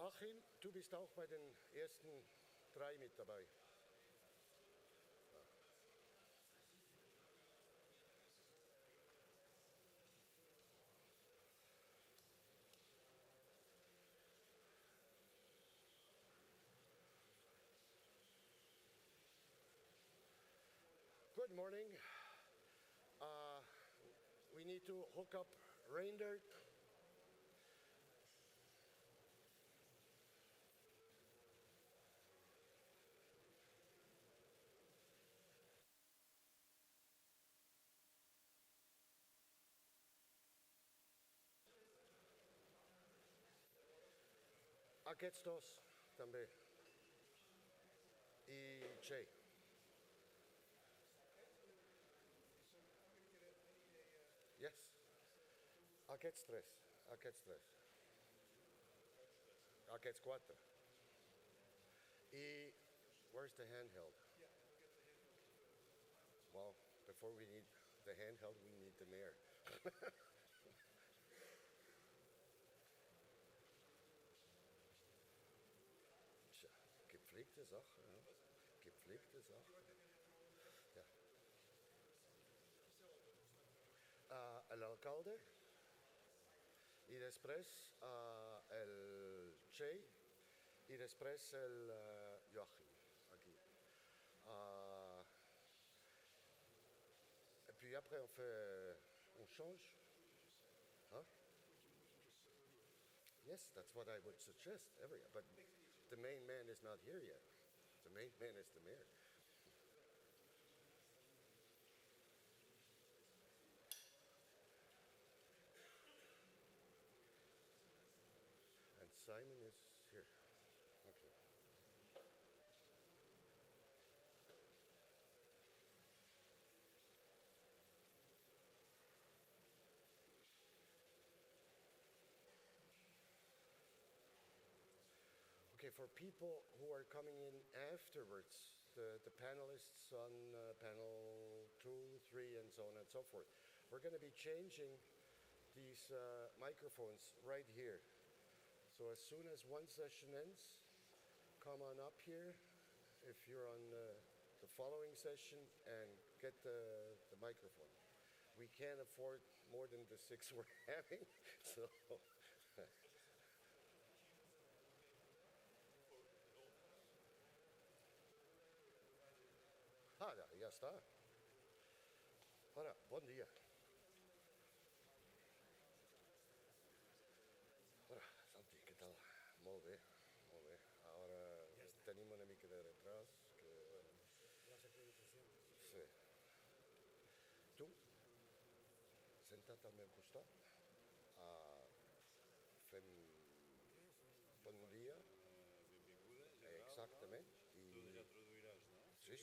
Joachim, du bist auch bei den ersten 3 mit dabei. Good morning. We need to hook up rain dirt. Aquests dos també. I J. Yes. Aquests 3. Aquests 3. Aquests 4. I where's the handheld? Well, before we need the handheld, we need the mayor. Tja, gepflegte Sache. Ja. Gepflegte Sache. Ja. El alcalde i després el Che i després el Joachim aquí. Et puis après on change. Huh? Yes, that's what I would suggest. But the main man is not here yet. The main man is the mayor. And Simon is here. Okay. Okay, for people who are coming in afterwards, the panelists on panel 2, 3, and so on and so forth, we're going to be changing these microphones right here. So as soon as one session ends, come on up here if you're on the following session and get the microphone. We can't afford more than the 6 we're having, so. Ya está. Hola, bon dia. Hola, Santi, què tal? Molt bé, molt bé. Ara tenim una mica de retras. Sí. Tu, senta't al meu costat. Fem bon dia. Exactament. Tu ja traduiràs, no? Sí.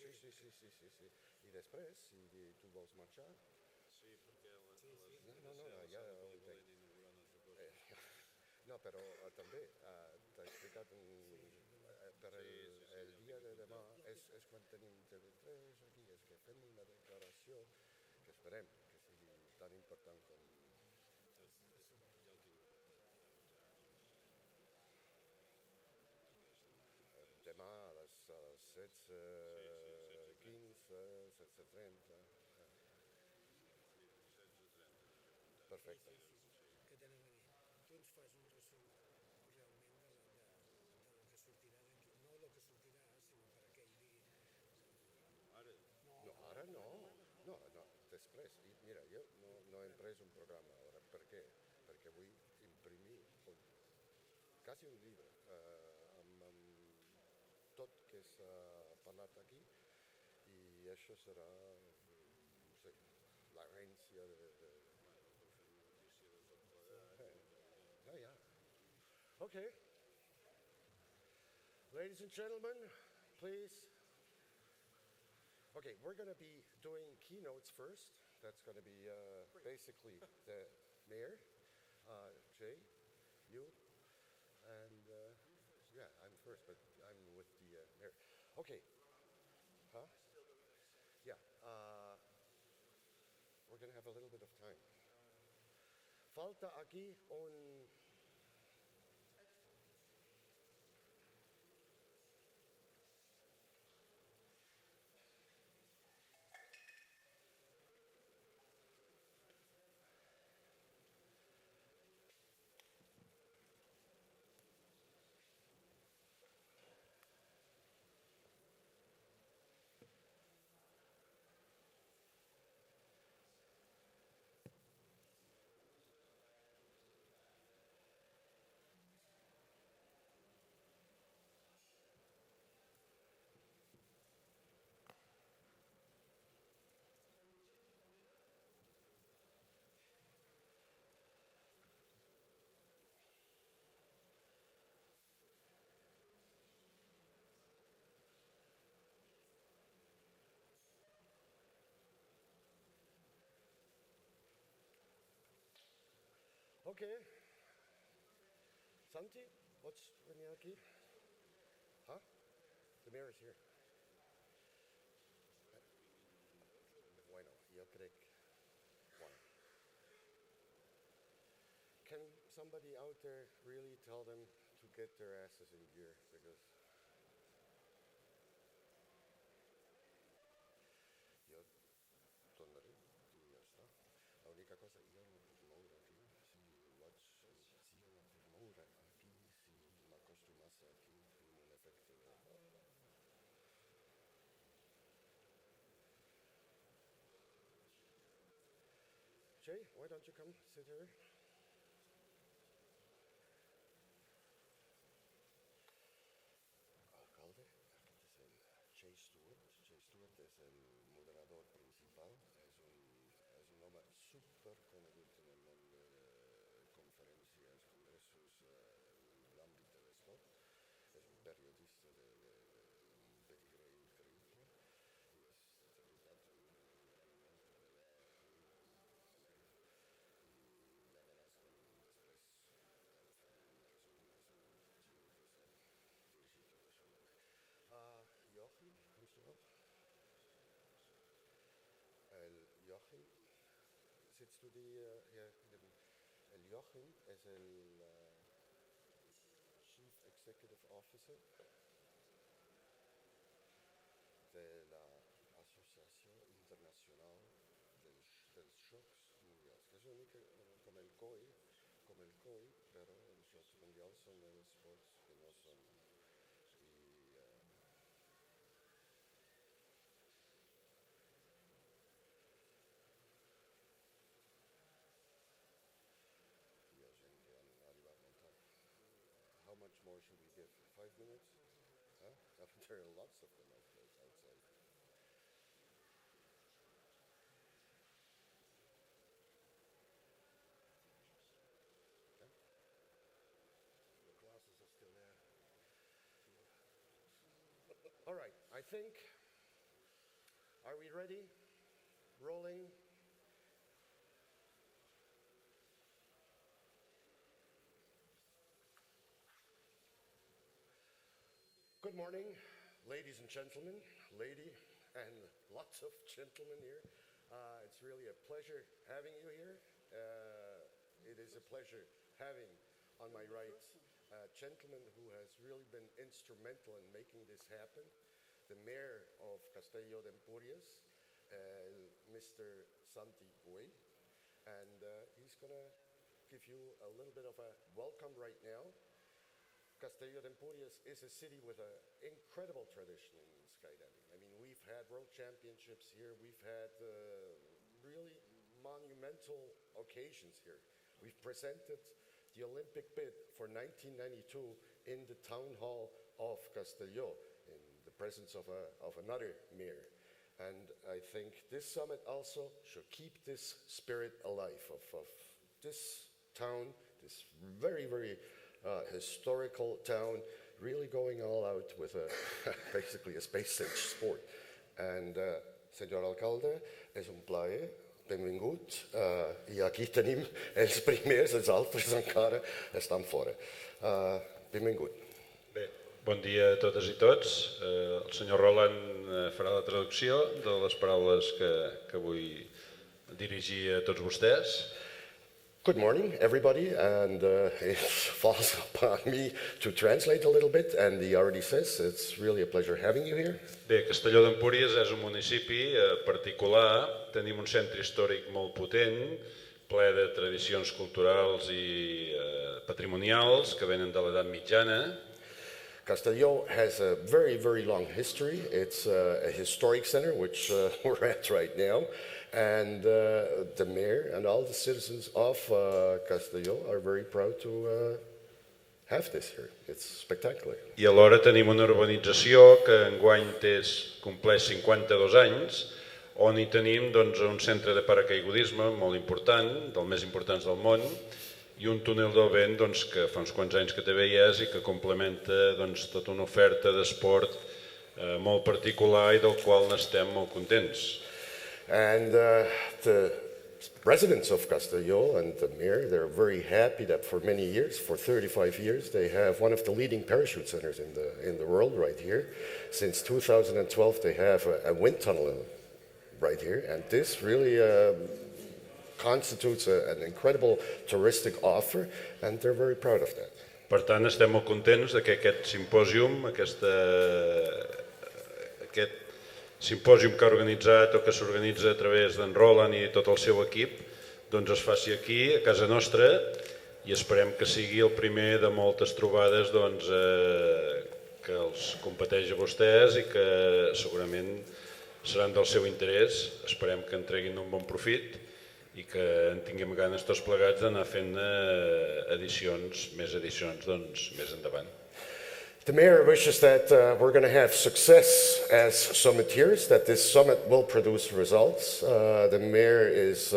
I després, si tu vols marxar... Sí, perquè No, ja ho entenc. No, però també t'he explicat per el dia de demà és quan tenim TV3 aquí, és que fem una declaració que esperem que sigui tan important com... Ja ho tinc. Demà a les 16:15, 16:30. 16:30. Perfecte. Que tenen aquí. Tu ens fas un resum realment del que sortirà d'aquí. No del que sortirà, sinó per aquell dia. Ara? No, ara no. No, després. Mira, jo no hem pres un programa ara. Per què? Perquè vull imprimir quasi un llibre amb tot que s'ha parlat aquí i això serà, no sé, l'herència de... Ja. Okay. Ladies and gentlemen, please. Okay, we're going to be doing keynotes first. That's going to be basically the mayor, Jay, you, and yeah, I'm first, but I'm with the mayor. Okay. Huh? Yeah. We're going to have a little bit of time. Falta aquí Okay. Santi, venía aquí? Huh? The mirror is here. Bueno, yo creo que... Bueno. Can somebody out there really tell them to get their asses in gear? Because yo tornaré y ya está. La única cosa, yo no MORE aquí, si watch, si yo no MORE aquí, si me acostumbras aquí, tiene un efecto de... Jay, why don't you come sit here? Alcalde, este es el Jay Stewart. Jay Stewart es el moderador principal. Es un hombre súper conocido en el mundo de conferencias, congresos, en el ámbito de sport. Es un periodista de un pedigrí increíble. Y es candidato en el movimiento de la y ya verás después Joachim, kommst du auch? Joachim, sitzt du hier? El Joachim es el Chief Executive Officer de la Asociación Internacional dels Jocs Mundials, que es única como el COI, pero los Jocs Mundiales son de los sports que no son. How much more should we give? 5 minutes? Huh? There are lots of them outside. Okay. The glasses are still there. All right, I think, are we ready? Rolling? Good morning, ladies and gentlemen, lady and lots of gentlemen here. It's really a pleasure having you here. It is a pleasure having on my right a gentleman who has really been instrumental in making this happen, the mayor of Castelló de Empúries, Mr. Santi Uy, and he's going to give you a little bit of a welcome right now. Castelló de Empúries is a city with an incredible tradition in skydiving. I mean, we've had world championships here. We've had really monumental occasions here. We've presented the Olympic bid for 1992 in the town hall of Castelló in the presence of another mayor. And I think this summit also should keep this spirit alive of this town, this very, very historical town, really going all out with basically a space age sport. And Senyor Alcalde, és un plaer, benvingut. I aquí tenim els primers, els altres encara estan fora. Benvingut. Bé, bon dia a totes i tots. El senyor Roland farà la traducció de les paraules que vull dirigir a tots vostès. Good morning, everybody, and it falls upon me to translate a little bit, and he already says it's really a pleasure having you here. Bé, Castelló d'Empúries és un municipi particular, tenim un centre històric molt potent, ple de tradicions culturals i patrimonials que venen de l'edat mitjana. Castelló has a very, very long history. It's a historic center, which we're at right now. And the mayor and all the citizens of Castelló are very proud to have this here. It's spectacular. I alhora tenim una urbanització que enguany compleix 52 anys, on hi tenim un centre de paracaigudisme molt important, dels més importants del món, i un túnel del vent que fa uns quants anys que té veies i que complementa tota una oferta d'esport molt particular i del qual n'estem molt contents. And the residents of Castelló and the mayor, they're very happy that for many years, for 35 years, they have one of the leading parachute centers in the world right here. Since 2012, they have a wind tunnel right here, and this really constitutes an incredible touristic offer, and they're very proud of that. Per tant, estem molt contents que aquest simpòsium, aquest simpòsium que ha organitzat o que s'organitza a través d'en Roland i tot el seu equip, doncs es faci aquí, a casa nostra, i esperem que sigui el primer de moltes trobades que els competeix a vostès i que segurament seran del seu interès. Esperem que en treguin un bon profit i que en tinguem ganes tots plegats d'anar fent edicions més endavant. The mayor wishes that we're going to have success as summiteers, that this summit will produce results. The mayor is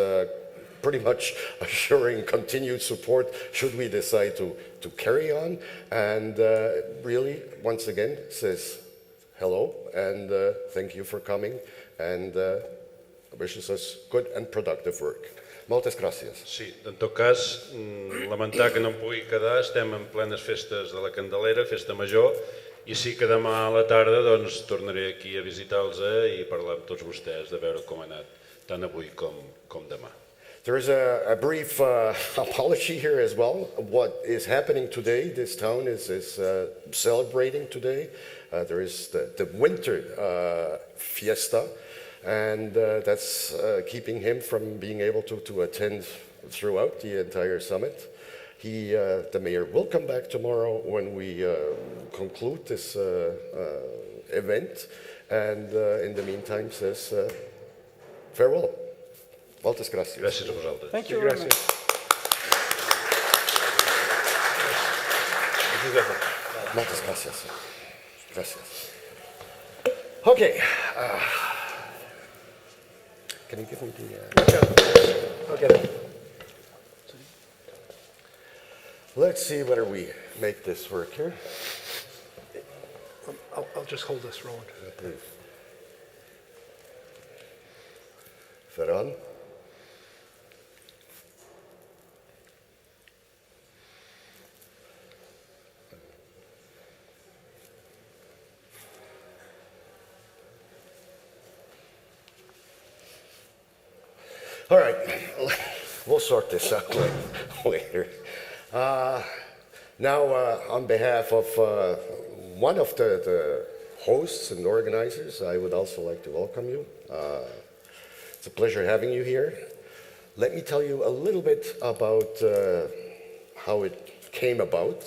pretty much assuring continued support should we decide to carry on, and really, once again, says hello and thank you for coming, and wishes us good and productive work. Moltes gràcies. Sí, en tot cas, lamentar que no em pugui quedar, estem en plenes festes de la Candelera, festa major, i sí que demà a la tarda doncs, tornaré aquí a visitar-los i parlar amb tots vostès de veure com ha anat, tant avui com demà. There is a brief apology here as well. What is happening today, this town is celebrating today. There is the winter fiesta, and that's keeping him from being able to attend throughout the entire summit. The mayor will come back tomorrow when we conclude this event, and in the meantime says farewell. Moltes gràcies. Gràcies a vosaltres. Thank you very much. Moltes gràcies. Gràcies. Okay. Can you give me the... I'll get it. Let's see whether we make this work here. I'll just hold this, Roland. Please. Is that on? All right, we'll sort this out later. Now, on behalf of one of the hosts and organizers, I would also like to welcome you. It's a pleasure having you here. Let me tell you a little bit about how it came about.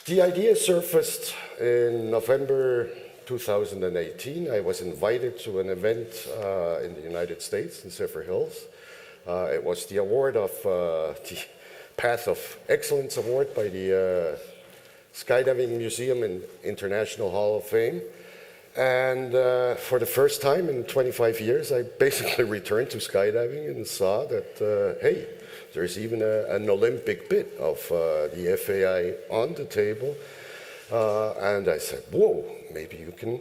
The idea surfaced in November 2018. I was invited to an event in the United States, in Zephyr Hills. It was the award of the Path of Excellence Award by the Skydiving Museum and International Hall of Fame. And for the first time in 25 years, I basically returned to skydiving and saw that, hey, there's even an Olympic bid of the FAI on the table. And I said, whoa, maybe you can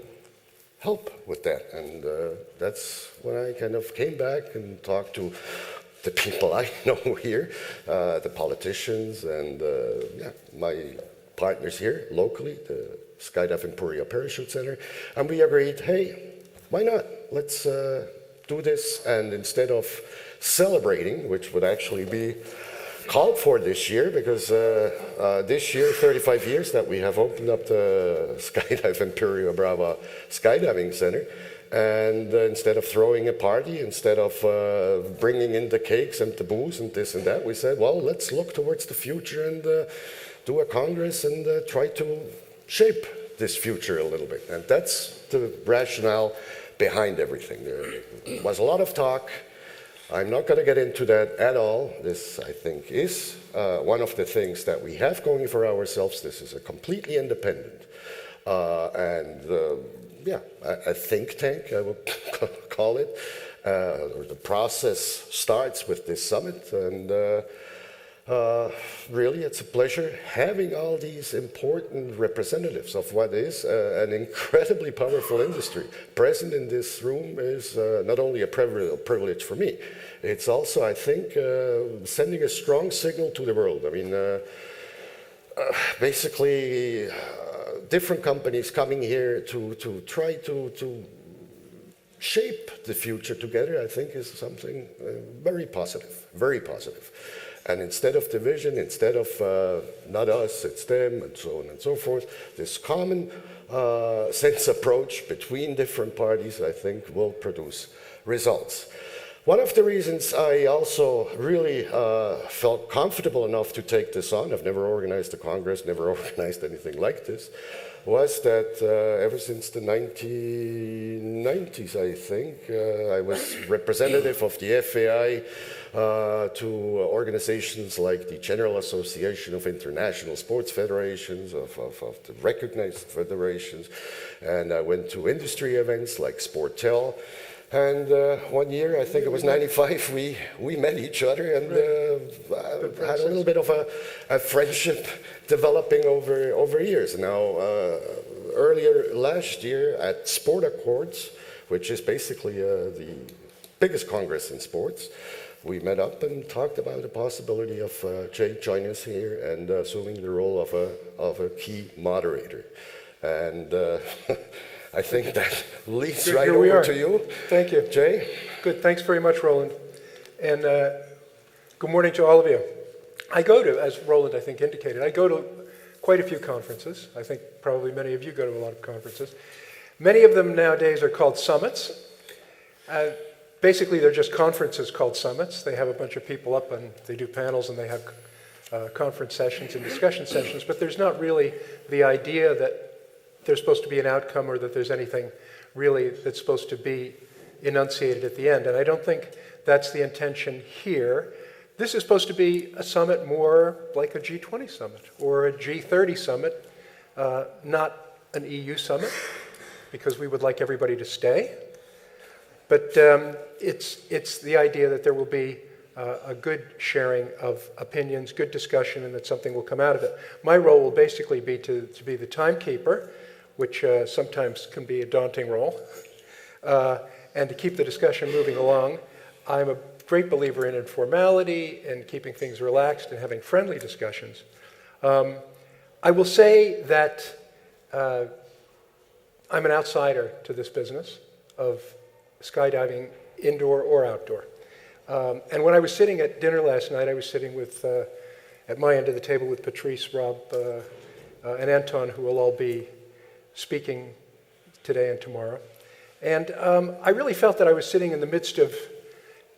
help with that. And that's when I kind of came back and talked to the people I know here, the politicians and my partners here locally, the Skydiving Puria Parachute Center. And we agreed, hey, why not? Let's do this. And instead of celebrating, which would actually be called for this year, because this year, 35 years that we have opened up the Skydiving Puria Brava Skydiving Center, and instead of throwing a party, instead of bringing in the cakes and the booze and this and that, we said, well, let's look towards the future and do a congress and try to shape this future a little bit. And that's the rationale behind everything. There was a lot of talk. I'm not going to get into that at all. This, I think, is one of the things that we have going for ourselves. This is a completely independent a think tank, I would call it. The process starts with this summit, and really, it's a pleasure having all these important representatives of what is an incredibly powerful industry. Present in this room is not only a privilege for me, it's also, I think, sending a strong signal to the world. I mean, basically, different companies coming here to try to shape the future together, I think, is something very positive, very positive. And instead of division, instead of not us, it's them, and so on and so forth, this common sense approach between different parties, I think, will produce results. One of the reasons I also really felt comfortable enough to take this on, I've never organized a Congress, never organized anything like this, was that ever since the 1990s, I think, I was representative of the FAI to organizations like the General Association of International Sports Federations, of the recognized federations, and I went to industry events like Sportel. And one year, I think it was 95, we met each other and had a little bit of a friendship developing over years. Now, earlier last year at Sport Accords, which is basically the biggest congress in sports, we met up and talked about the possibility of Jay joining us here and assuming the role of a key moderator. And I think that leads Good, right here we over are. to you. Thank you. Jay? Good. Thanks very much, Roland. And good morning to all of you. I go to, as Roland, I think, indicated, I go to quite a few conferences. I think probably many of you go to a lot of conferences. Many of them nowadays are called summits. Basically, they're just conferences called summits. They have a bunch of people up and they do panels and they have conference sessions and discussion sessions, but there's not really the idea that there's supposed to be an outcome or that there's anything really that's supposed to be enunciated at the end. And I don't think that's the intention here. This is supposed to be a summit more like a G20 summit or a G30 summit, not an EU summit, because we would like everybody to stay. But it's the idea that there will be a good sharing of opinions, good discussion, and that something will come out of it. My role will basically be to be the timekeeper, which sometimes can be a daunting role, and to keep the discussion moving along. I'm a great believer in informality and keeping things relaxed and having friendly discussions. I will say that I'm an outsider to this business of skydiving, indoor or outdoor. And when I was sitting at dinner last night, I was sitting with, at my end of the table with Patrice, Rob, and Anton, who will all be speaking today and tomorrow. And I really felt that I was sitting in the midst of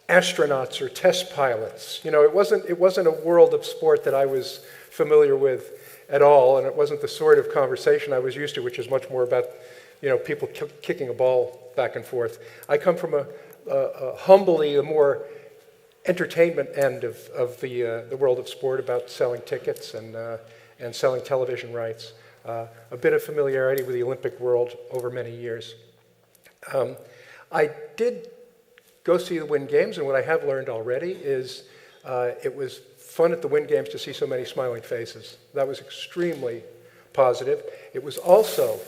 astronauts or test pilots. You know, it wasn't a world of sport that I was familiar with at all, and it wasn't the sort of conversation I was used to, which is much more about, you know, people kicking a ball back and forth. I come from a humbly a more entertainment end of the world of sport, about selling tickets and selling television rights. A bit of familiarity with the Olympic world over many years. I did go see the Wind Games, and what I have learned already is it was fun at the Wind Games to see so many smiling faces. That was extremely positive. It was also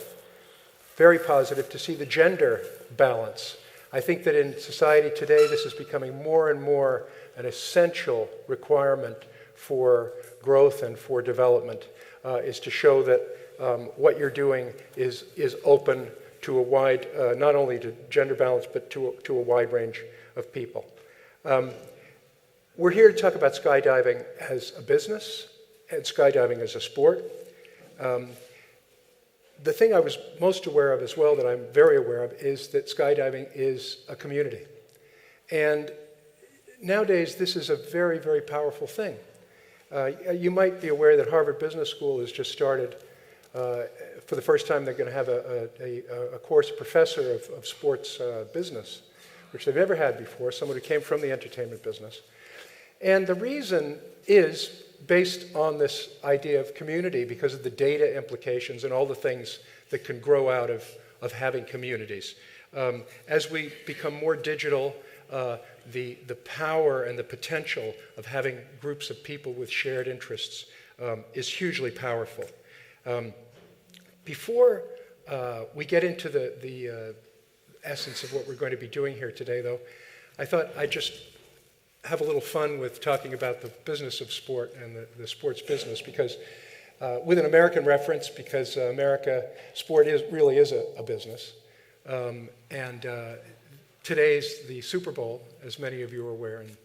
very positive to see the gender balance. I think that in society today, this is becoming more and more an essential requirement for growth and for development, is to show that what you're doing is open to a wide, not only to gender balance, but to a wide range of people. We're here to talk about skydiving as a business and skydiving as a sport. The thing I was most aware of as well, that I'm very aware of, is that skydiving is a community. And nowadays, this is a very, very powerful thing. You might be aware that Harvard Business School has just started, for the first time, they're going to have a course professor of sports business, which they've never had before, someone who came from the entertainment business. And the reason is based on this idea of community, because of the data implications and all the things that can grow out of having communities. As we become more digital, the power and the potential of having groups of people with shared interests is hugely powerful. Before we get into the essence of what we're going to be doing here today, though, I thought I'd just have a little fun with talking about the business of sport and the sports business, because with an American reference, because sport really is a business. Today's the Super Bowl, as many of you are aware, in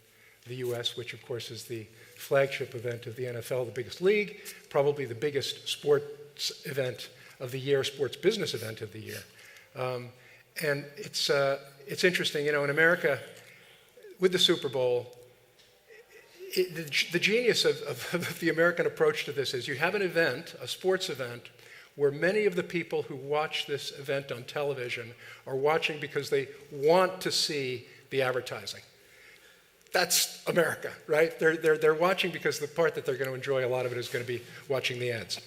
the US, which of course is the flagship event of the NFL, the biggest league, probably the biggest sports event of the year, sports business event of the year. And it's interesting, in America, with the Super Bowl, the genius of the American approach to this is you have an event, a sports event, where many of the people who watch this event on television are watching because they want to see the advertising. That's America, right? They're watching because the part that they're going to enjoy, a lot of it is going to be watching the ads.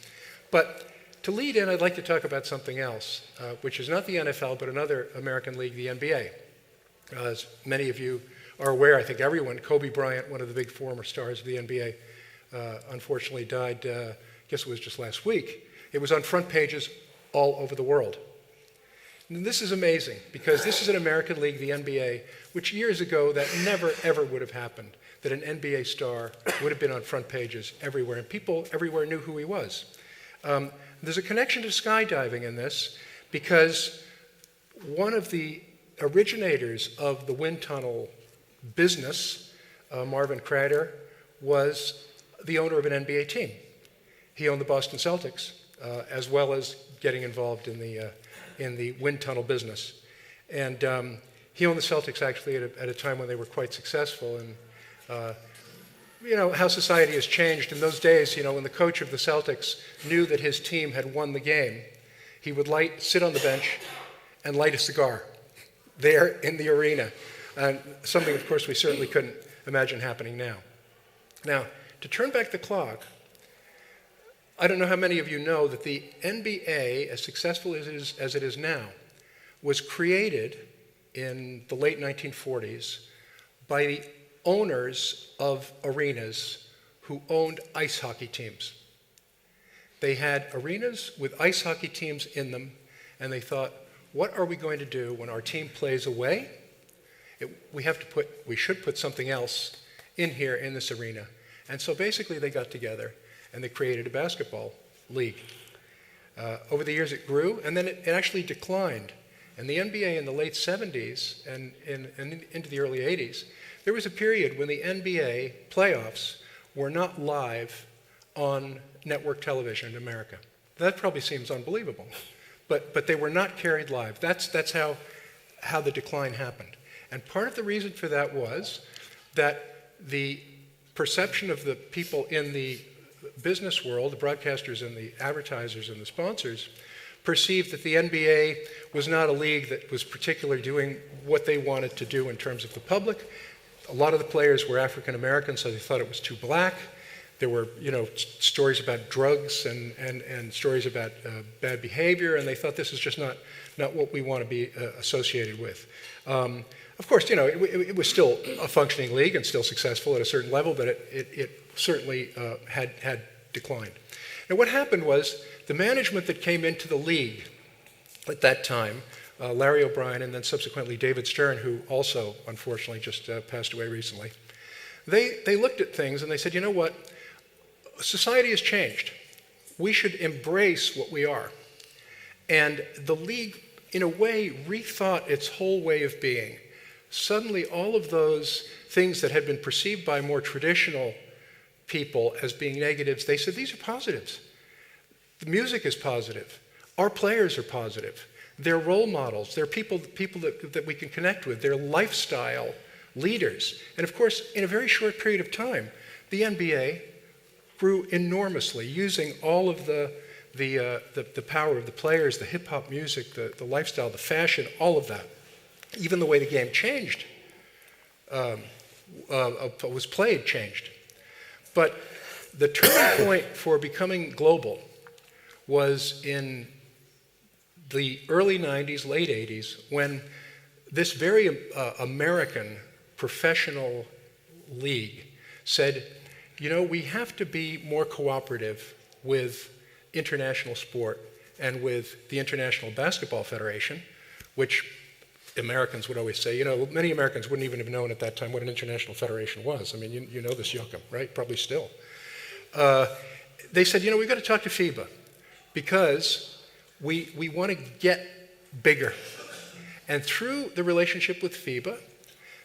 But to lead in, I'd like to talk about something else, which is not the NFL, but another American league, the NBA. As many of you are aware, I think everyone, Kobe Bryant, one of the big former stars of the NBA, unfortunately died, I guess it was just last week. It was on front pages all over the world. And this is amazing, because this is an American league, the NBA, which years ago that never, ever would have happened, that an NBA star would have been on front pages everywhere, and people everywhere knew who he was. There's a connection to skydiving in this, because one of the originators of the wind tunnel business, Marvin Crater, was the owner of an NBA team. He owned the Boston Celtics, as well as getting involved in the wind tunnel business. And he owned the Celtics actually at a time when they were quite successful. And how society has changed. In those days, when the coach of the Celtics knew that his team had won the game, he would sit on the bench and light a cigar there in the arena. Something, of course, we certainly couldn't imagine happening now. Now, to turn back the clock, I don't know how many of you know that the NBA, as successful as it is now, was created in the late 1940s by the owners of arenas who owned ice hockey teams. They had arenas with ice hockey teams in them, and they thought, what are we going to do when our team plays away? We should put something else in here in this arena. And so basically they got together and they created a basketball league. Over the years it grew, and then it actually declined. And the NBA in the late 70s and into the early 80s, there was a period when the NBA playoffs were not live on network television in America. That probably seems unbelievable, but they were not carried live. That's how the decline happened. And part of the reason for that was that the perception of the people in the business world, the broadcasters and the advertisers and the sponsors, perceived that the NBA was not a league that was particularly doing what they wanted to do in terms of the public. A lot of the players were African American, so they thought it was too black. There were, stories about drugs and stories about bad behavior, and they thought this is just not what we want to be associated with. Of course, it was still a functioning league and still successful at a certain level, but it certainly had declined. Now, what happened was the management that came into the league at that time, Larry O'Brien and then subsequently David Stern, who also unfortunately just passed away recently, they looked at things and they said, you know what? Society has changed. We should embrace what we are. And the league, in a way, rethought its whole way of being. Suddenly, all of those things that had been perceived by more traditional people as being negatives, they said, these are positives. The music is positive. Our players are positive. They're role models. They're people that we can connect with. They're lifestyle leaders. And of course, in a very short period of time, the NBA grew enormously, using all of the power of the players, the hip-hop music, the lifestyle, the fashion, all of that. Even the way the game changed, was played, changed. But the turning point for becoming global was in the early 90s, late 80s, when this very American professional league said, you know, we have to be more cooperative with international sport and with the International Basketball Federation, which Americans would always say, you know, many Americans wouldn't even have known at that time what an international federation was. I mean, you know this, Joachim, right? Probably still. They said, you know, we've got to talk to FIBA because we want to get bigger. And through the relationship with FIBA,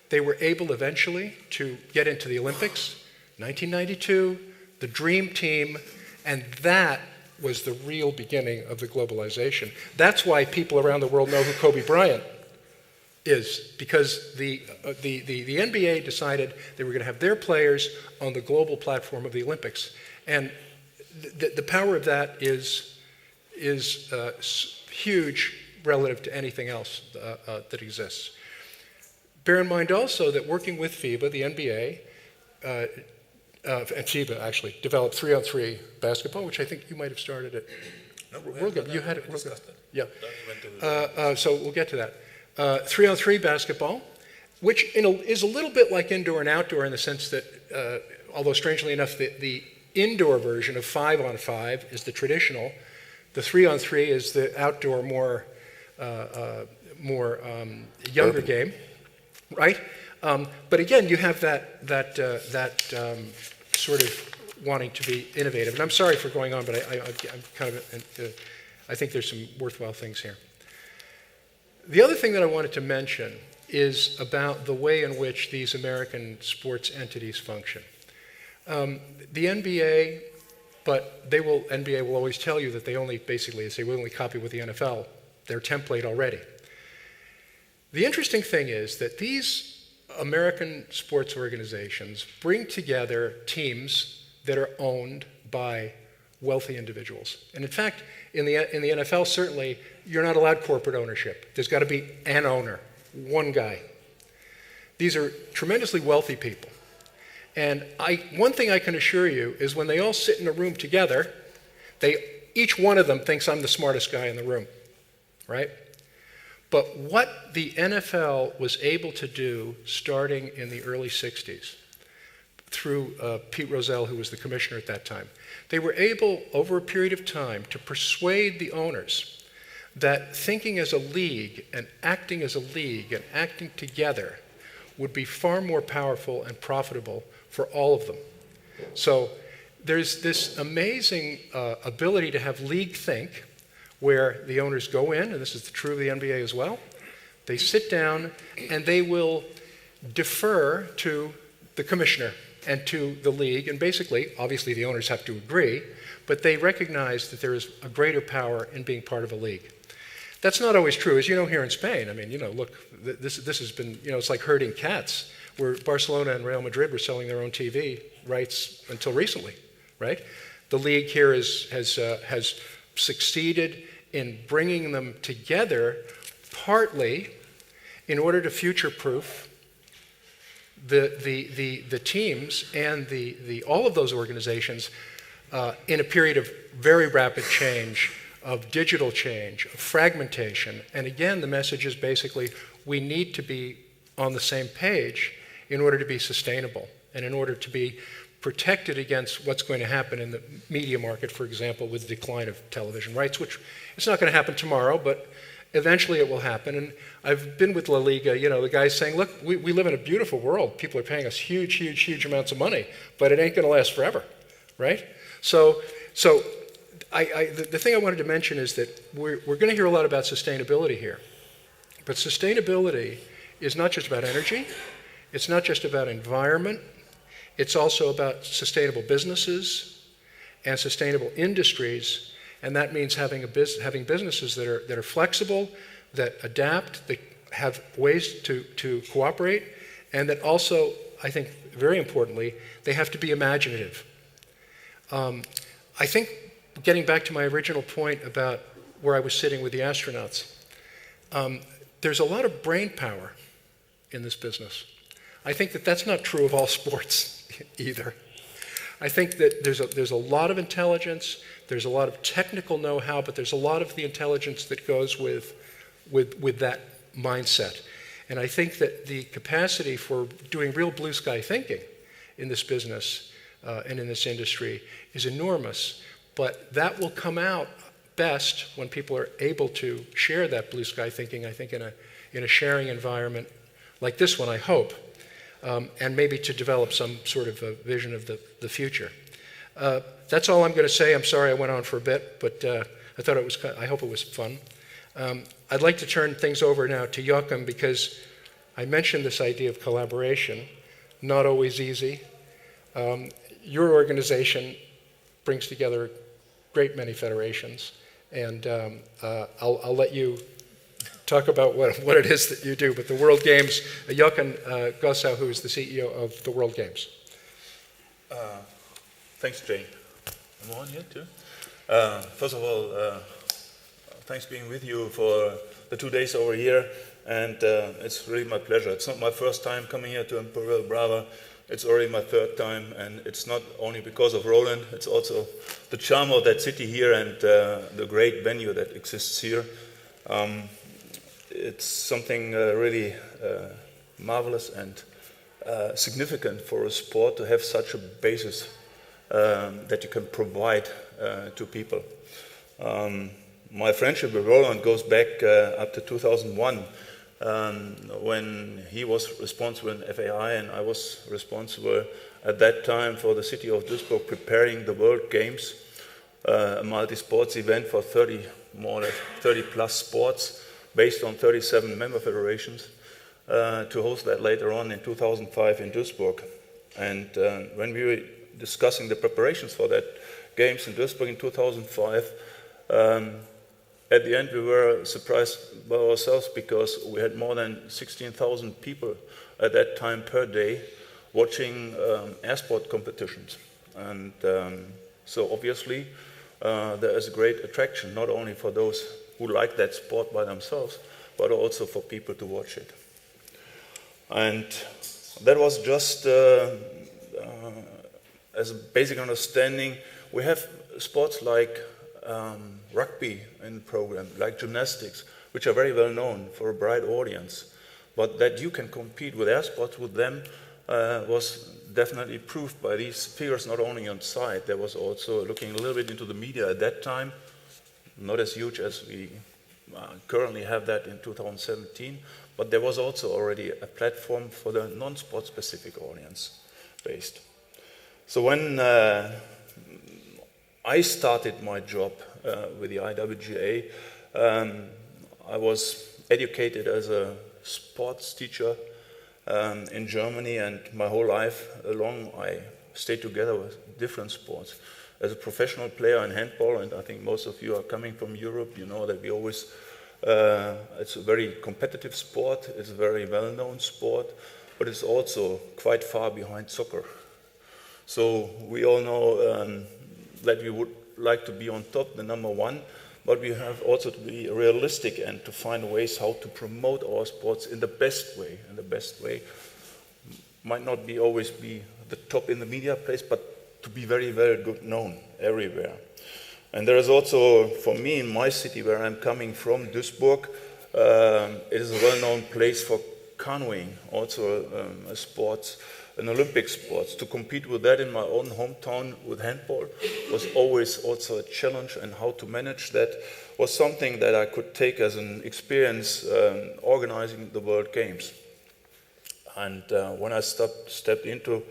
they were able eventually to get into the Olympics, 1992, the Dream Team, and that was the real beginning of the globalization. That's why people around the world know who Kobe Bryant is, because the NBA decided they were going to have their players on the global platform of the Olympics. And the power of that is huge relative to anything else that exists. Bear in mind also that working with FIBA, the NBA, and FIBA actually developed 3-on-3 basketball, which I think you might have started it. No, We're good. You had it. We're good. Yeah. Went to So we'll get to that. 3-on-3 basketball, which is a little bit like indoor and outdoor in the sense that, although strangely enough, the indoor version of 5-on-5 is the traditional. The 3-on-3 is the outdoor, more younger game, right? But again, you have that sort of wanting to be innovative. And I'm sorry for going on, but I'm kind of, I think there's some worthwhile things here. The other thing that I wanted to mention is about the way in which these American sports entities function. The NBA, but NBA will always tell you that they only will only copy with the NFL, their template already. The interesting thing is that these American sports organizations bring together teams that are owned by wealthy individuals. And in fact, in the NFL, certainly, you're not allowed corporate ownership. There's got to be an owner, one guy. These are tremendously wealthy people. And one thing I can assure you is when they all sit in a room together, each one of them thinks I'm the smartest guy in the room, right? But what the NFL was able to do starting in the early 60s, through Pete Rozelle, who was the commissioner at that time, they were able, over a period of time, to persuade the owners that thinking as a league and acting as a league and acting together would be far more powerful and profitable for all of them. So there's this amazing ability to have league think, where the owners go in, and this is true of the NBA as well, they sit down and they will defer to the commissioner and to the league, and basically, obviously the owners have to agree, but they recognize that there is a greater power in being part of a league. That's not always true. As you know, here in Spain, I mean, you know, look, this has been, you know, it's like herding cats, where Barcelona and Real Madrid were selling their own TV rights until recently, right? The league here has succeeded in bringing them together, partly in order to future-proof the teams and all of those organizations in a period of very rapid change, of digital change, of fragmentation. And again, the message is basically we need to be on the same page in order to be sustainable and in order to be protected against what's going to happen in the media market, for example, with the decline of television rights, which it's not going to happen tomorrow, but eventually it will happen. And I've been with La Liga, you know, the guy's saying, look, we live in a beautiful world. People are paying us huge, huge, huge amounts of money, but it ain't going to last forever, right? So the thing I wanted to mention is that we're going to hear a lot about sustainability here. But sustainability is not just about energy. It's not just about environment. It's also about sustainable businesses and sustainable industries, and that means having businesses that are flexible, that adapt, that have ways to cooperate, and that also, I think, very importantly, they have to be imaginative. I think, getting back to my original point about where I was sitting with the astronauts, there's a lot of brain power in this business. I think that that's not true of all sports either. I think that there's a lot of intelligence, there's a lot of technical know-how, but there's a lot of the intelligence that goes with that mindset. And I think that the capacity for doing real blue sky thinking in this business and in this industry is enormous. But that will come out best when people are able to share that blue sky thinking, I think, in a sharing environment like this one, I hope, and maybe to develop some sort of a vision of the future. That's all I'm going to say. I'm sorry I went on for a bit, but I hope it was fun. I'd like to turn things over now to Joachim, because I mentioned this idea of collaboration, not always easy. Your organization brings together a great many federations, and I'll let you talk about what it is that you do. But the World Games, Joachim Gossau, who is the CEO of the World Games. Thanks, Jay. I'm on here too. First of all, thanks being with you for the 2 days over here, and it's really my pleasure. It's not my first time coming here to Imperial Brava. It's already my third time, and it's not only because of Roland, it's also the charm of that city here and the great venue that exists here. It's something really marvelous and significant for a sport to have such a basis that you can provide to people. My friendship with Roland goes back up to 2001, when he was responsible in FAI and I was responsible at that time for the city of Duisburg preparing the World Games, a multi-sports event for more or less 30 plus sports based on 37 member federations, to host that later on in 2005 in Duisburg. And when we were discussing the preparations for that Games in Duisburg in 2005, at the end we were surprised by ourselves, because we had more than 16,000 people at that time per day watching air sport competitions. And so obviously there is a great attraction, not only for those who like that sport by themselves, but also for people to watch it. And that was just as a basic understanding. We have sports like rugby in the program, like gymnastics, which are very well known for a bright audience. But that you can compete with air sports with them was definitely proved by these figures, not only on site. There was also looking a little bit into the media at that time, not as huge as we currently have that in 2017, but there was also already a platform for the non-sport specific audience based. So when I started my job with the IWGA, I was educated as a sports teacher in Germany, and my whole life along I stayed together with different sports. As a professional player in handball, and I think most of you are coming from Europe, you know that we always, it's a very competitive sport, it's a very well-known sport, but it's also quite far behind soccer. So we all know that we would like to be on top, the number one, but we have also to be realistic and to find ways how to promote our sports in the best way. And the best way might not be always be the top in the media place, but to be very, very good known everywhere. And there is also, for me in my city where I'm coming from, Duisburg, it is a well-known place for canoeing, also a sports, an Olympic sports. To compete with that in my own hometown with handball was always also a challenge, and how to manage that was something that I could take as an experience organizing the World Games. And when I stepped into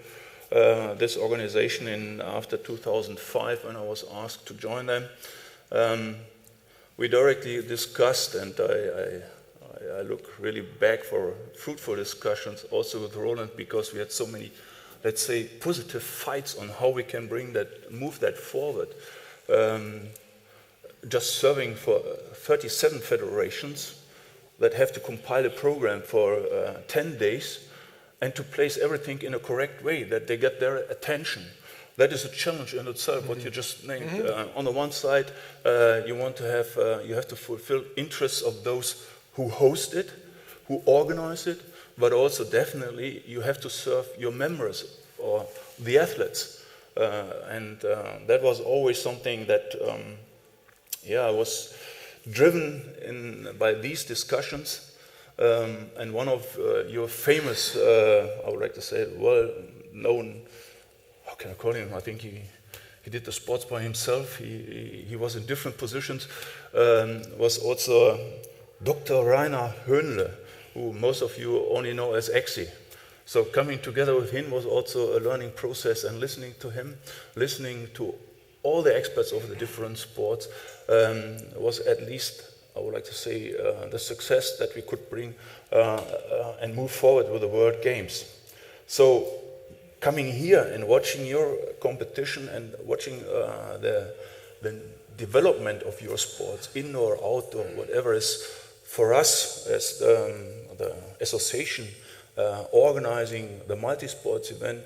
this organization after 2005, when I was asked to join them, we directly discussed, and I look really back for fruitful discussions also with Roland, because we had so many, let's say, positive fights on how we can move that forward. Just serving for 37 federations that have to compile a program for 10 days and to place everything in a correct way, that they get their attention. That is a challenge in itself, what you just named. On the one side, you have to fulfill interests of those who host it, who organize it, but also definitely you have to serve your members or the athletes. And that was always something that, I was driven by these discussions. And one of your famous, I would like to say, well-known, how can I call him? I think he did the sports by himself. He was in different positions. Was also Dr. Rainer Höhnle, who most of you only know as Exi. So coming together with him was also a learning process, and listening to him, listening to all the experts of the different sports was at least, I would like to say, the success that we could bring and move forward with the World Games. So coming here and watching your competition and watching the development of your sports, indoor, outdoor, whatever, is for us as the association organizing the multi-sports event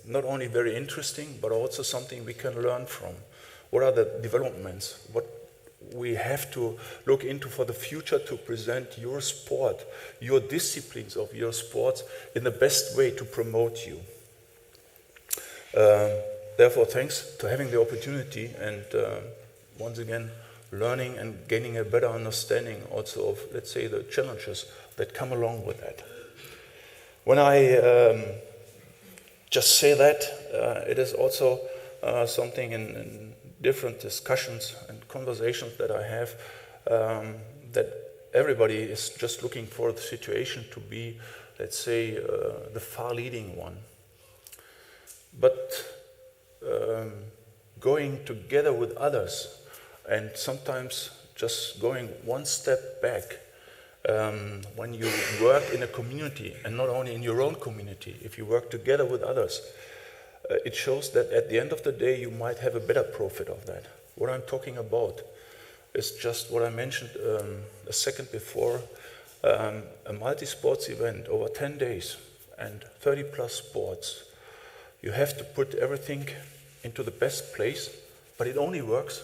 not only very interesting, but also something we can learn from. What are the developments? What we have to look into for the future to present your sport, your disciplines of your sports in the best way to promote you. Therefore, thanks to having the opportunity and once again learning and gaining a better understanding also of, let's say, the challenges that come along with that. When I just say that, it is also something in different discussions and conversations that I have, that everybody is just looking for the situation to be, let's say, the far-leading one. But going together with others and sometimes just going one step back, when you work in a community, and not only in your own community, if you work together with others, it shows that at the end of the day you might have a better profit of that. What I'm talking about is just what I mentioned a second before, a multi-sports event over 10 days and 30 plus sports. You have to put everything into the best place, but it only works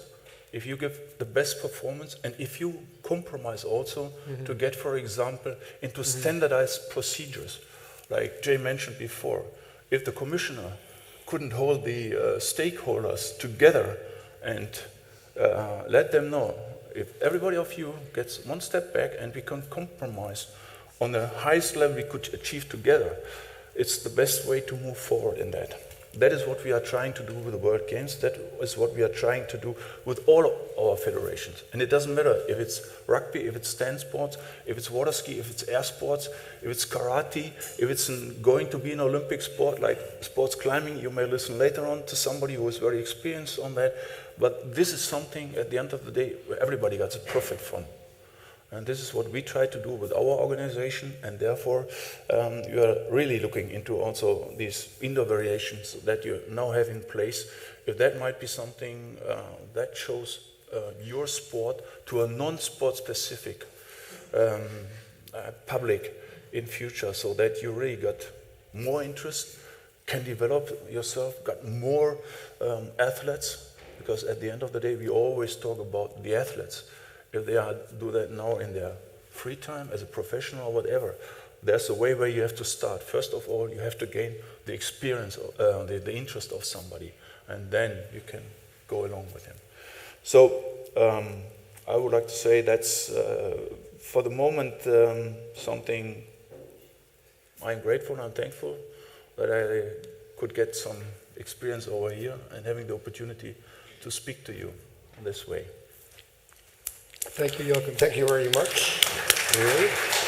if you give the best performance and if you compromise also to get, for example, into standardized procedures. Like Jay mentioned before, if the commissioner couldn't hold the stakeholders together and let them know, if everybody of you gets one step back and we can compromise on the highest level we could achieve together, it's the best way to move forward in that. That is what we are trying to do with the World Games. That is what we are trying to do with all our federations. And it doesn't matter if it's rugby, if it's stand sports, if it's water ski, if it's air sports, if it's karate, if it's going to be an Olympic sport like sports climbing. You may listen later on to somebody who is very experienced on that. But this is something at the end of the day where everybody gets a profit from. And this is what we try to do with our organization, and therefore you are really looking into also these indoor variations that you now have in place. If that might be something that shows your sport to a non-sport specific public in future, so that you really got more interest, can develop yourself, got more athletes, because at the end of the day we always talk about the athletes. If they do that now in their free time as a professional or whatever, there's a way where you have to start. First of all, you have to gain the experience, the interest of somebody, and then you can go along with him. So I would like to say that's, for the moment, something I'm grateful and I'm thankful that I could get some experience over here and having the opportunity to speak to you in this way. Thank you, Joachim. Thank you very much.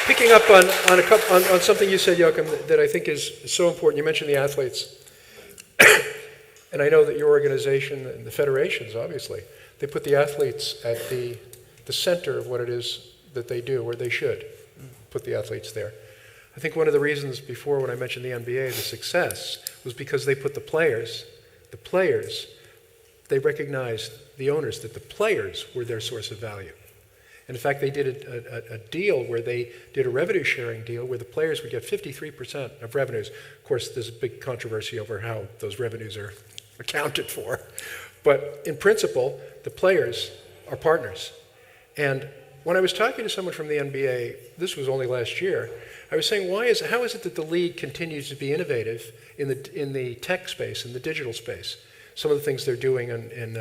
Picking up on something you said, Joachim, that I think is so important. You mentioned the athletes. And I know that your organization and the federations, obviously, they put the athletes at the center of what it is that they do, where they should put the athletes there. I think one of the reasons before when I mentioned the NBA, the success, was because they put the players, they recognized the owners, that the players were their source of value. And in fact, they did a deal where they did a revenue sharing deal where the players would get 53% of revenues. Of course, there's a big controversy over how those revenues are accounted for. But in principle, the players are partners. And when I was talking to someone from the NBA, this was only last year, I was saying, how is it that the league continues to be innovative in the tech space, in the digital space? Some of the things they're doing in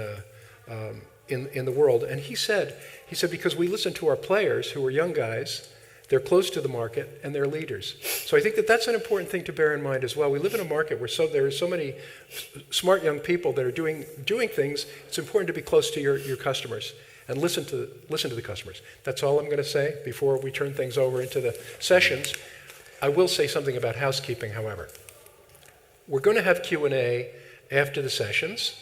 the world. And he said, because we listen to our players who are young guys they're close to the market, and they're leaders. So I think that that's an important thing to bear in mind as well. We live in a market where there are so many smart young people that are doing things. It's important to be close to your customers and listen to the customers. That's all I'm going to say before we turn things over into the sessions. I will say something about housekeeping, however. We're going to have Q&A after the sessions,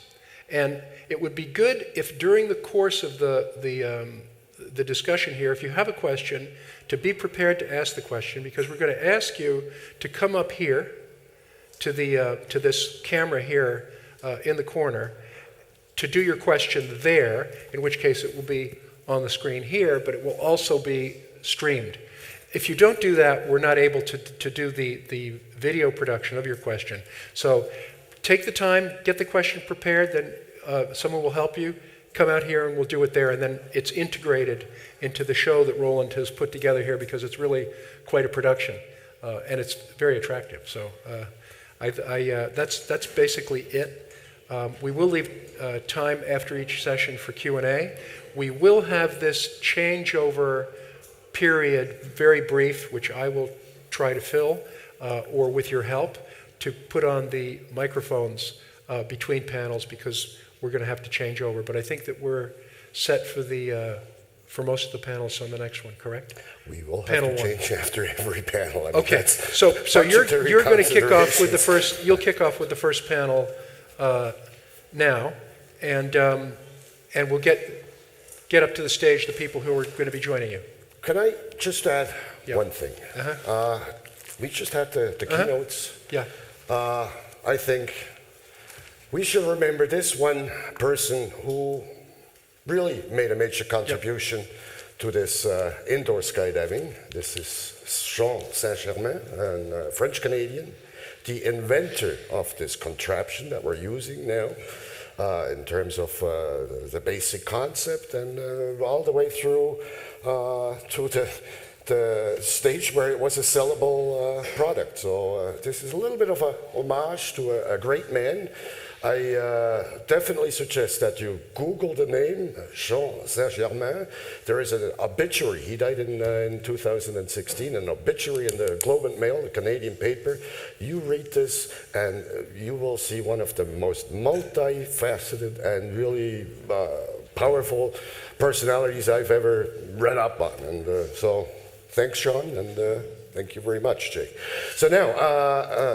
and it would be good if during the course of the discussion here, if you have a question, to be prepared to ask the question, because we're going to ask you to come up here to this camera here in the corner to do your question there, in which case it will be on the screen here, but it will also be streamed. If you don't do that, we're not able to do the video production of your question. So take the time, get the question prepared, then someone will help you. Come out here and we'll do it there, and then it's integrated into the show that Roland has put together here, because it's really quite a production, and it's very attractive. So that's basically it. We will leave time after each session for Q&A. We will have this changeover period very brief, which I will try to fill, or with your help, to put on the microphones between panels, because we're going to have to change over. But I think that we're set for most of the panels on the next one, correct? We will have Panel to one. change after every panel. I mean, Okay, that's so you're budgetary going to kick off with the considerations. first. You'll kick off with the first panel now, and we'll get up to the stage the people who are going to be joining you. Can I just add Yeah. one thing? We just had the keynotes. Yeah. I think we should remember this one person who really made a major contribution to this indoor skydiving. This is Jean Saint-Germain, a French-Canadian, the inventor of this contraption that we're using now, in terms of the basic concept, and all the way through to the stage where it was a sellable product. So this is a little bit of a homage to a great man. I definitely suggest that you Google the name, Jean Saint-Germain. There is an obituary. He died in 2016, an obituary in the Globe and Mail, the Canadian paper. You read this and you will see one of the most multifaceted and really powerful personalities I've ever read up on. And so thanks, Sean, and thank you very much, Jay. So now,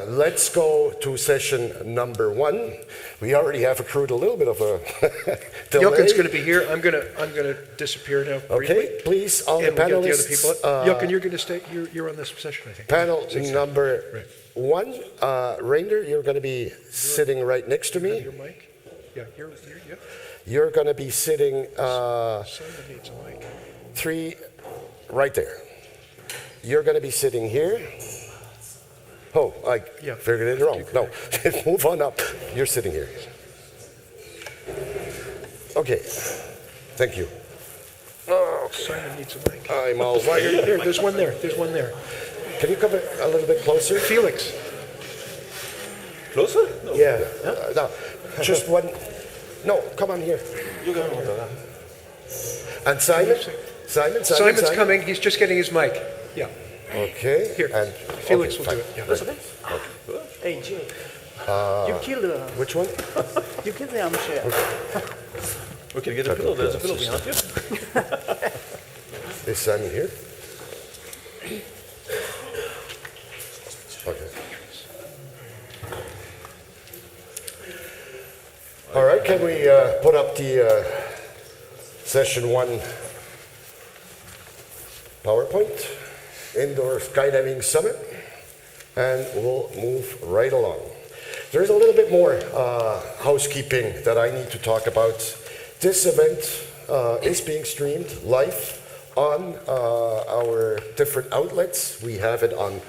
let's go to session number 1. We already have accrued a little bit of a delay. Joken's going to be here. I'm going to disappear now briefly. Okay, please, all the And we'll get the other panelists. people. Joken, you're going to stay. You're on this session, I think. Panel number Right. 1, Reinder, you're going to be sitting right next to Have me. your mic? Yeah, yeah. You're going to be sitting Simon needs a mic. 3 right there. You're going to be sitting here. Oh, I Yeah. figured it wrong. No, move on up. You're sitting here. Okay, thank you. Oh, Simon needs a mic. I'm all wired. There, there's one there. There's one there. Can you come a little bit closer? Felix. Closer? No. Yeah, no, just one. No, come on here. You go. And Simon? Simon's coming. He's just getting his mic. Yeah. Okay. Here. And Felix okay, will fine. do it. Yeah. That's okay. Hey, Jay. You killed Which one? the armchair. We can get a pillow. There's a pillow behind you. Is Simon here? Okay. All right, can we put up the session 1 PowerPoint, Indoor Skydiving Summit, and we'll move right along. There's a little bit more housekeeping that I need to talk about. This event is being streamed live on our different outlets. We have it on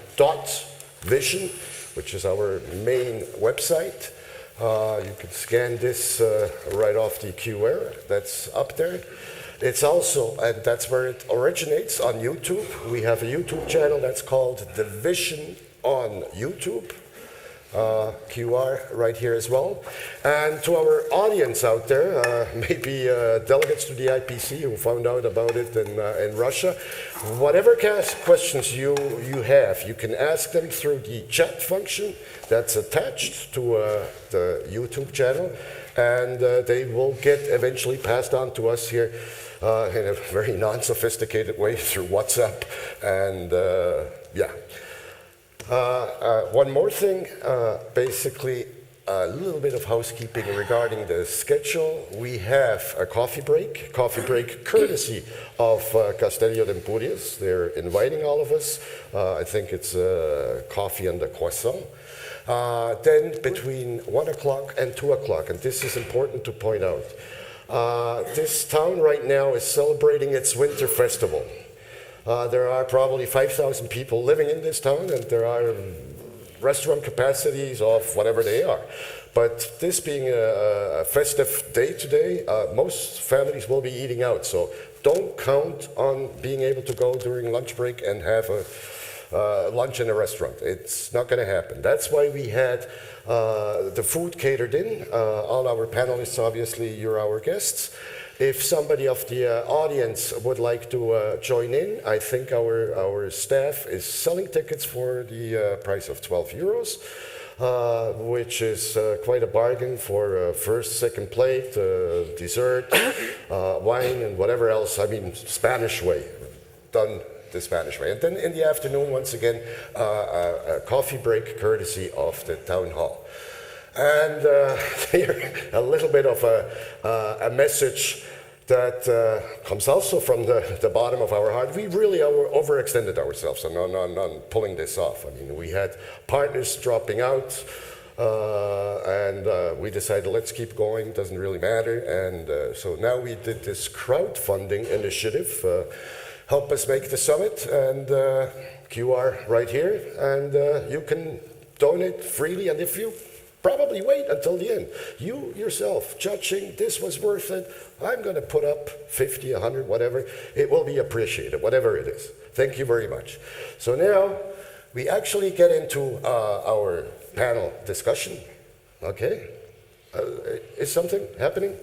.vision, which is our main website. You can scan this right off the QR that's up there. It's also, and that's where it originates, on YouTube. We have a YouTube channel that's called The Vision on YouTube. QR right here as well. And to our audience out there, maybe delegates to the IPC who found out about it in Russia, whatever questions you have, you can ask them through the chat function that's attached to the YouTube channel, and they will get eventually passed on to us here in a very non-sophisticated way through WhatsApp. And yeah. One more thing, basically a little bit of housekeeping regarding the schedule. We have a coffee break courtesy of Castello d'Empúries. They're inviting all of us. I think it's coffee and a croissant. Then between 1 o'clock and 2 o'clock, and this is important to point out, this town right now is celebrating its winter festival. There are probably 5,000 people living in this town, and there are restaurant capacities of whatever they are. But this being a festive day today, most families will be eating out. So don't count on being able to go during lunch break and have a lunch in a restaurant. It's not going to happen. That's why we had the food catered in. All our panelists, obviously, you're our guests. If somebody of the audience would like to join in, I think our staff is selling tickets for the price of 12 euros, which is quite a bargain for first, second plate, dessert, wine, and whatever else. I mean, Spanish way, done the Spanish way. And then in the afternoon, once again, a coffee break courtesy of the town hall. And here, a little bit of a message that comes also from the bottom of our heart. We really overextended ourselves on pulling this off. I mean, we had partners dropping out, and we decided, let's keep going, doesn't really matter. And so now we did this crowdfunding initiative, help us make the summit, and QR right here, and you can donate freely, and if you probably wait until the end. You yourself judging, this was worth it, I'm going to put up 50, 100, whatever. It will be appreciated, whatever it is. Thank you very much. So now we actually get into our panel discussion. Okay? Is something happening?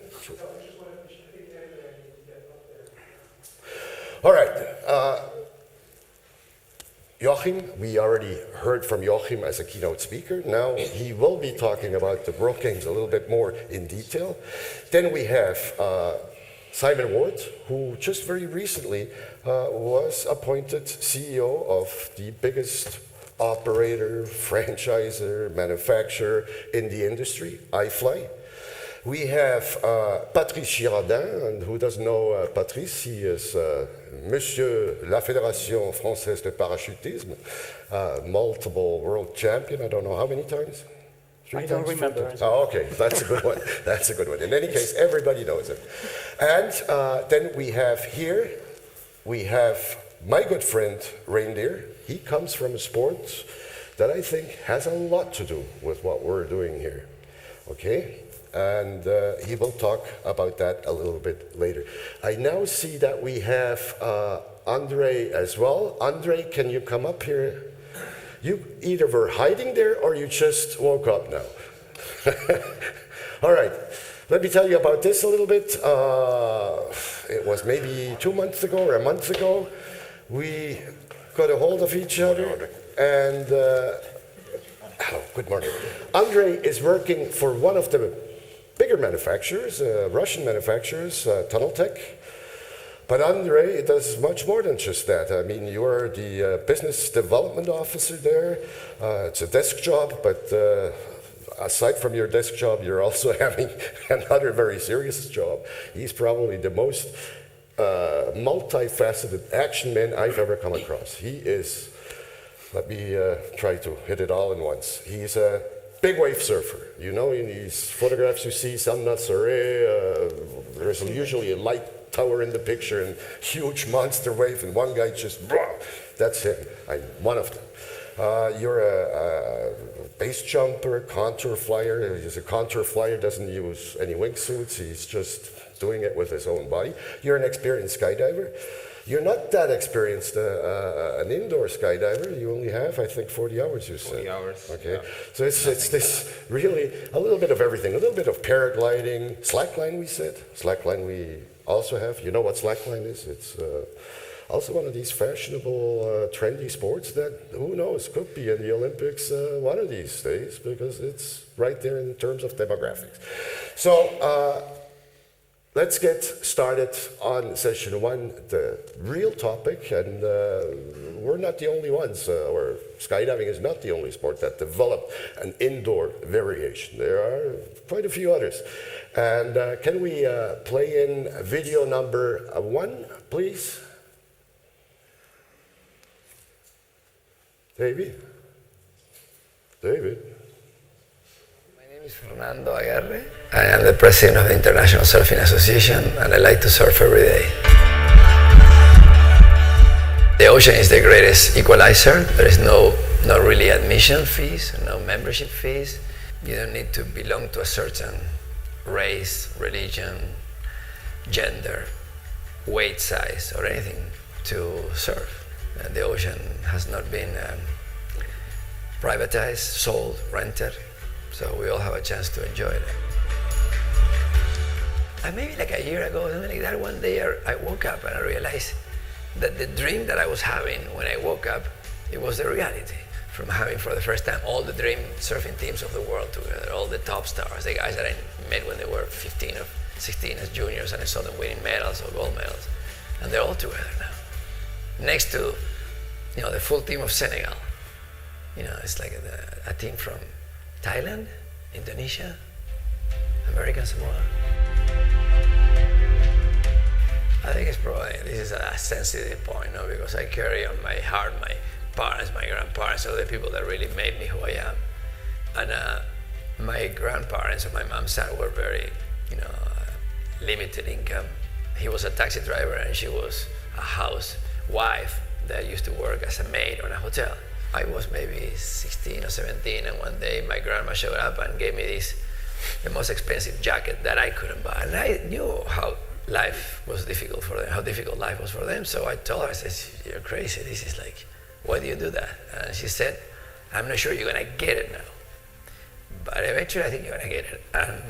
All right. Joachim, we already heard from Joachim as a keynote speaker. Now he will be talking about the World Games a little bit more in detail. Then we have Simon Ward, who just very recently was appointed CEO of the biggest operator, franchisor, manufacturer in the industry, iFly. We have Patrice Girardin, and who doesn't know Patrice? He is Monsieur la Fédération Française de Parachutisme, multiple world champion, I don't know how many times? I don't remember. Oh, okay, that's a good one. That's a good one. In any case, everybody knows it. And then we have here, we have my good friend Reindeer. He comes from a sport that I think has a lot to do with what we're doing here. Okay? And he will talk about that a little bit later. I now see that we have Andre as well. Andre, can you come up here? You either were hiding there or you just woke up now. All right, let me tell you about this a little bit. It was maybe 2 months ago or a month ago. We got a hold of each other and, hello, good morning. Andre is working for one of the bigger manufacturers, Russian manufacturers, Tunneltech. But Andre does much more than just that. I mean, you're the business development officer there. It's a desk job, but aside from your desk job, you're also having another very serious job. He's probably the most multifaceted action man I've ever come across. He is, let me try to hit it all in once. He's a big wave surfer. You know, in these photographs you see, San Nazaré, there's usually a light tower in the picture and huge monster wave, and one guy just, that's him. I'm one of them. You're a base jumper, contour flyer. He's a contour flyer, doesn't use any wingsuits. He's just doing it with his own body. You're an experienced skydiver. You're not that experienced an indoor skydiver. You only have, I think, 40 hours, you said. 40 hours. Okay. Yeah. So it's this really a little bit of everything. A little bit of paragliding, slackline we said. Slackline we also have. You know what slackline is? It's also one of these fashionable, trendy sports that, who knows, could be in the Olympics one of these days, because it's right there in terms of demographics. So let's get started on session one, the real topic, and we're not the only ones, or skydiving is not the only sport that developed an indoor variation. There are quite a few others. And can we play in video number 1, please? David? David? My name is Fernando Aguirre. I am the president of the International Surfing Association, and I like to surf every day. The ocean is the greatest equalizer. There is not really admission fees, no membership fees. You don't need to belong to a certain race, religion, gender, weight size, or anything to surf. And the ocean has not been privatized, sold, rented, so we all have a chance to enjoy it. And maybe like a year ago, something like that, one day I woke up and I realized that the dream that I was having when I woke up, it was the reality. From having for the first time all the dream surfing teams of the world together, all the top stars, the guys that I met when they were 15 or 16 as juniors, and I saw them winning medals or gold medals, and they're all together now. Next to, the full team of Senegal. It's like a team from Thailand, Indonesia, American Samoa. I think it's probably, this is a sensitive point, because I carry on my heart my parents, my grandparents, are the people that really made me who I am. And my grandparents on my mom's side were very, limited income. He was a taxi driver and she was a housewife that used to work as a maid on a hotel. I was maybe 16 or 17, and one day my grandma showed up and gave me the most expensive jacket that I couldn't buy. And I knew how life was difficult for them, how difficult life was for them. So I told her, I said, "You're crazy. This is like, why do you do that?" And she said, "I'm not sure you're gonna get it now, but eventually I think you're gonna get it." And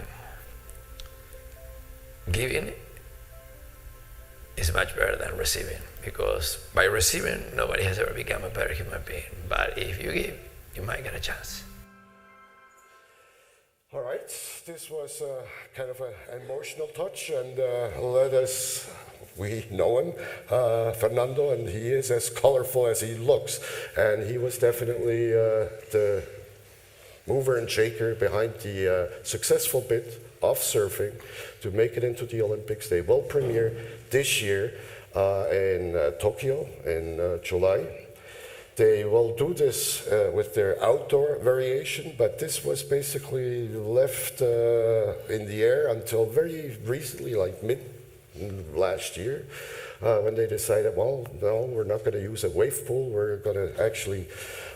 giving is much better than receiving, because by receiving, nobody has ever become a better human being. But if you give, you might get a chance. All right, this was kind of an emotional touch, and we know him, Fernando, and he is as colorful as he looks. And he was definitely the mover and shaker behind the successful bid of surfing to make it into the Olympics. They will premiere this year in Tokyo in July. They will do this with their outdoor variation, but this was basically left in the air until very recently, like mid last year, when they decided, well, no, we're not going to use a wave pool, we're going to actually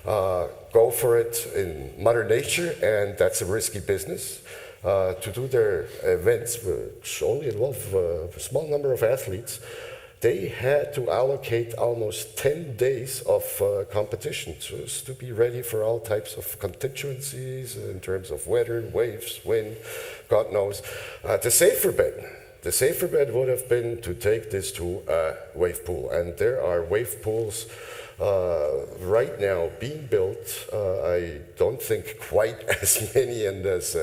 go for it in Mother Nature, and that's a risky business. To do their events, which only involve a small number of athletes, they had to allocate almost 10 days of competition just to be ready for all types of contingencies in terms of weather, waves, wind, God knows. The safer bet would have been to take this to a wave pool, and there are wave pools right now being built. I don't think quite as many in this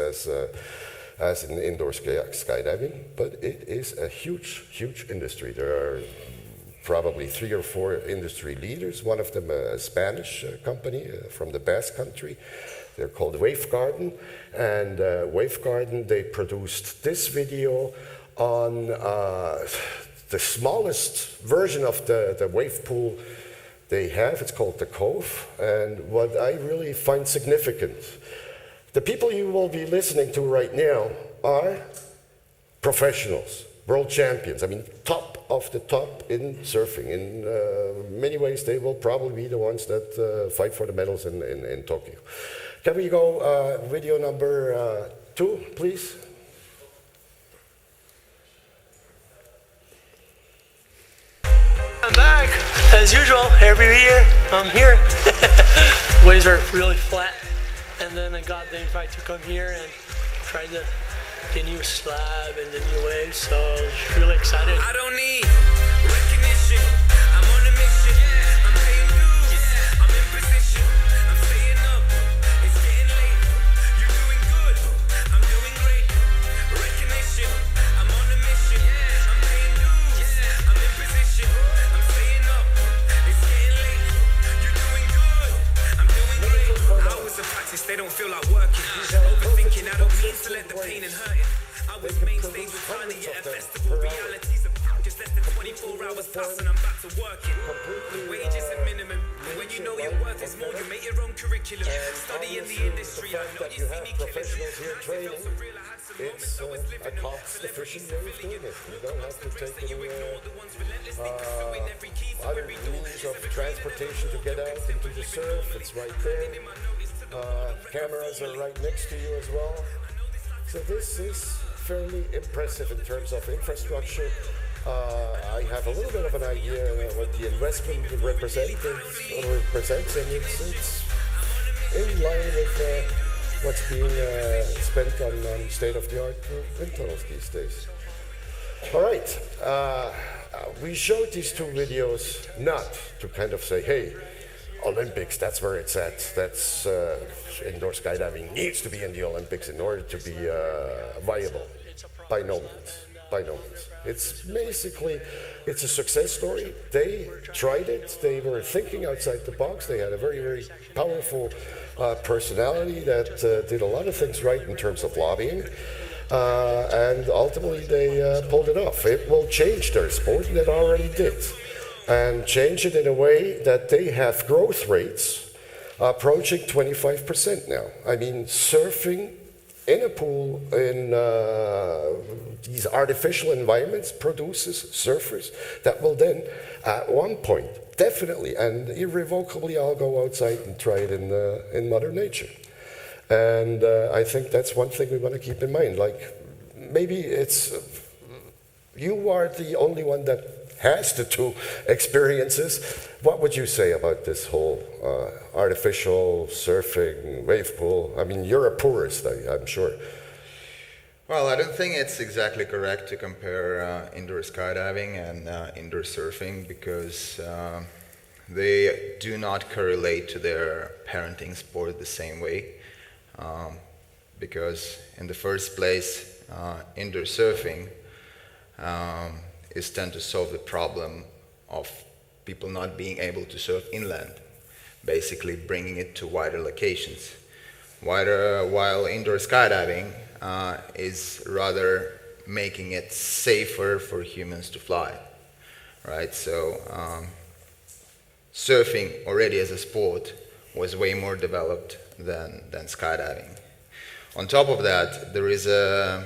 as in indoor skydiving, but it is a huge, huge industry. There are probably 3 or 4 industry leaders, one of them a Spanish company from the Basque country. They're called Wavegarden, and Wavegarden, they produced this video on the smallest version of the wave pool they have. It's called the Cove, and what I really find significant, the people you will be listening to right now are professionals, world champions. I mean, top of the top in surfing. In many ways, they will probably be the ones that fight for the medals in Tokyo. Can we go video number 2, please? as usual, every year I'm here. Waves are really flat, and then I got the invite to come here and try the new slab and the new waves, so I was really excited. I don't need recognition. I'm on a mission. I'm paying dues. I'm in position. I'm staying up. It's getting late. You're doing good. I'm doing great. Recognition. I'm on a mission. I'm paying dues. I'm in position. I'm staying up. It's getting late. You're doing good. I'm doing great. Hours of practice, they don't feel like working. Overthinking, I don't mean to let the pain and hurting. I was main stage with Honey at a festival. Realities of just less than 24 hours past and I'm back to working. The wage isn't minimum. When you know your worth is more, you make your own curriculum. Study in the industry. I know you see me professionals here training. It's a cost-efficient way of doing it. You don't have to take any other means of transportation to get out into the surf. It's right there. Cameras are right next to you as well. So this is fairly impressive in terms of infrastructure. I have a little bit of an idea what the investment represents, and it's in line with what's being spent on state-of-the-art wind tunnels these days. All right, we showed these two videos not to kind of say, hey, Olympics, that's where it's at. That's indoor skydiving needs to be in the Olympics in order to be viable. By no means. By no means. It's basically, it's a success story. They tried it. They were thinking outside the box. They had a very, very powerful personality that did a lot of things right in terms of lobbying. And ultimately, they pulled it off. It will change their sport, and it already did. And change it in a way that they have growth rates approaching 25% now. I mean, surfing in a pool in these artificial environments produces surfers that will then, at one point, definitely and irrevocably, all go outside and try it in Mother Nature. And I think that's one thing we want to keep in mind. Like, maybe it's, you are the only one that has the two experiences. What would you say about this whole artificial surfing wave pool? I mean, you're a purist, I'm sure. Well, I don't think it's exactly correct to compare indoor skydiving and indoor surfing because they do not correlate to their parenting sport the same way. Because in the first place, indoor surfing is tend to solve the problem of people not being able to surf inland, basically bringing it to wider locations. While indoor skydiving is rather making it safer for humans to fly, right? So surfing already as a sport was way more developed than skydiving. On top of that, there is a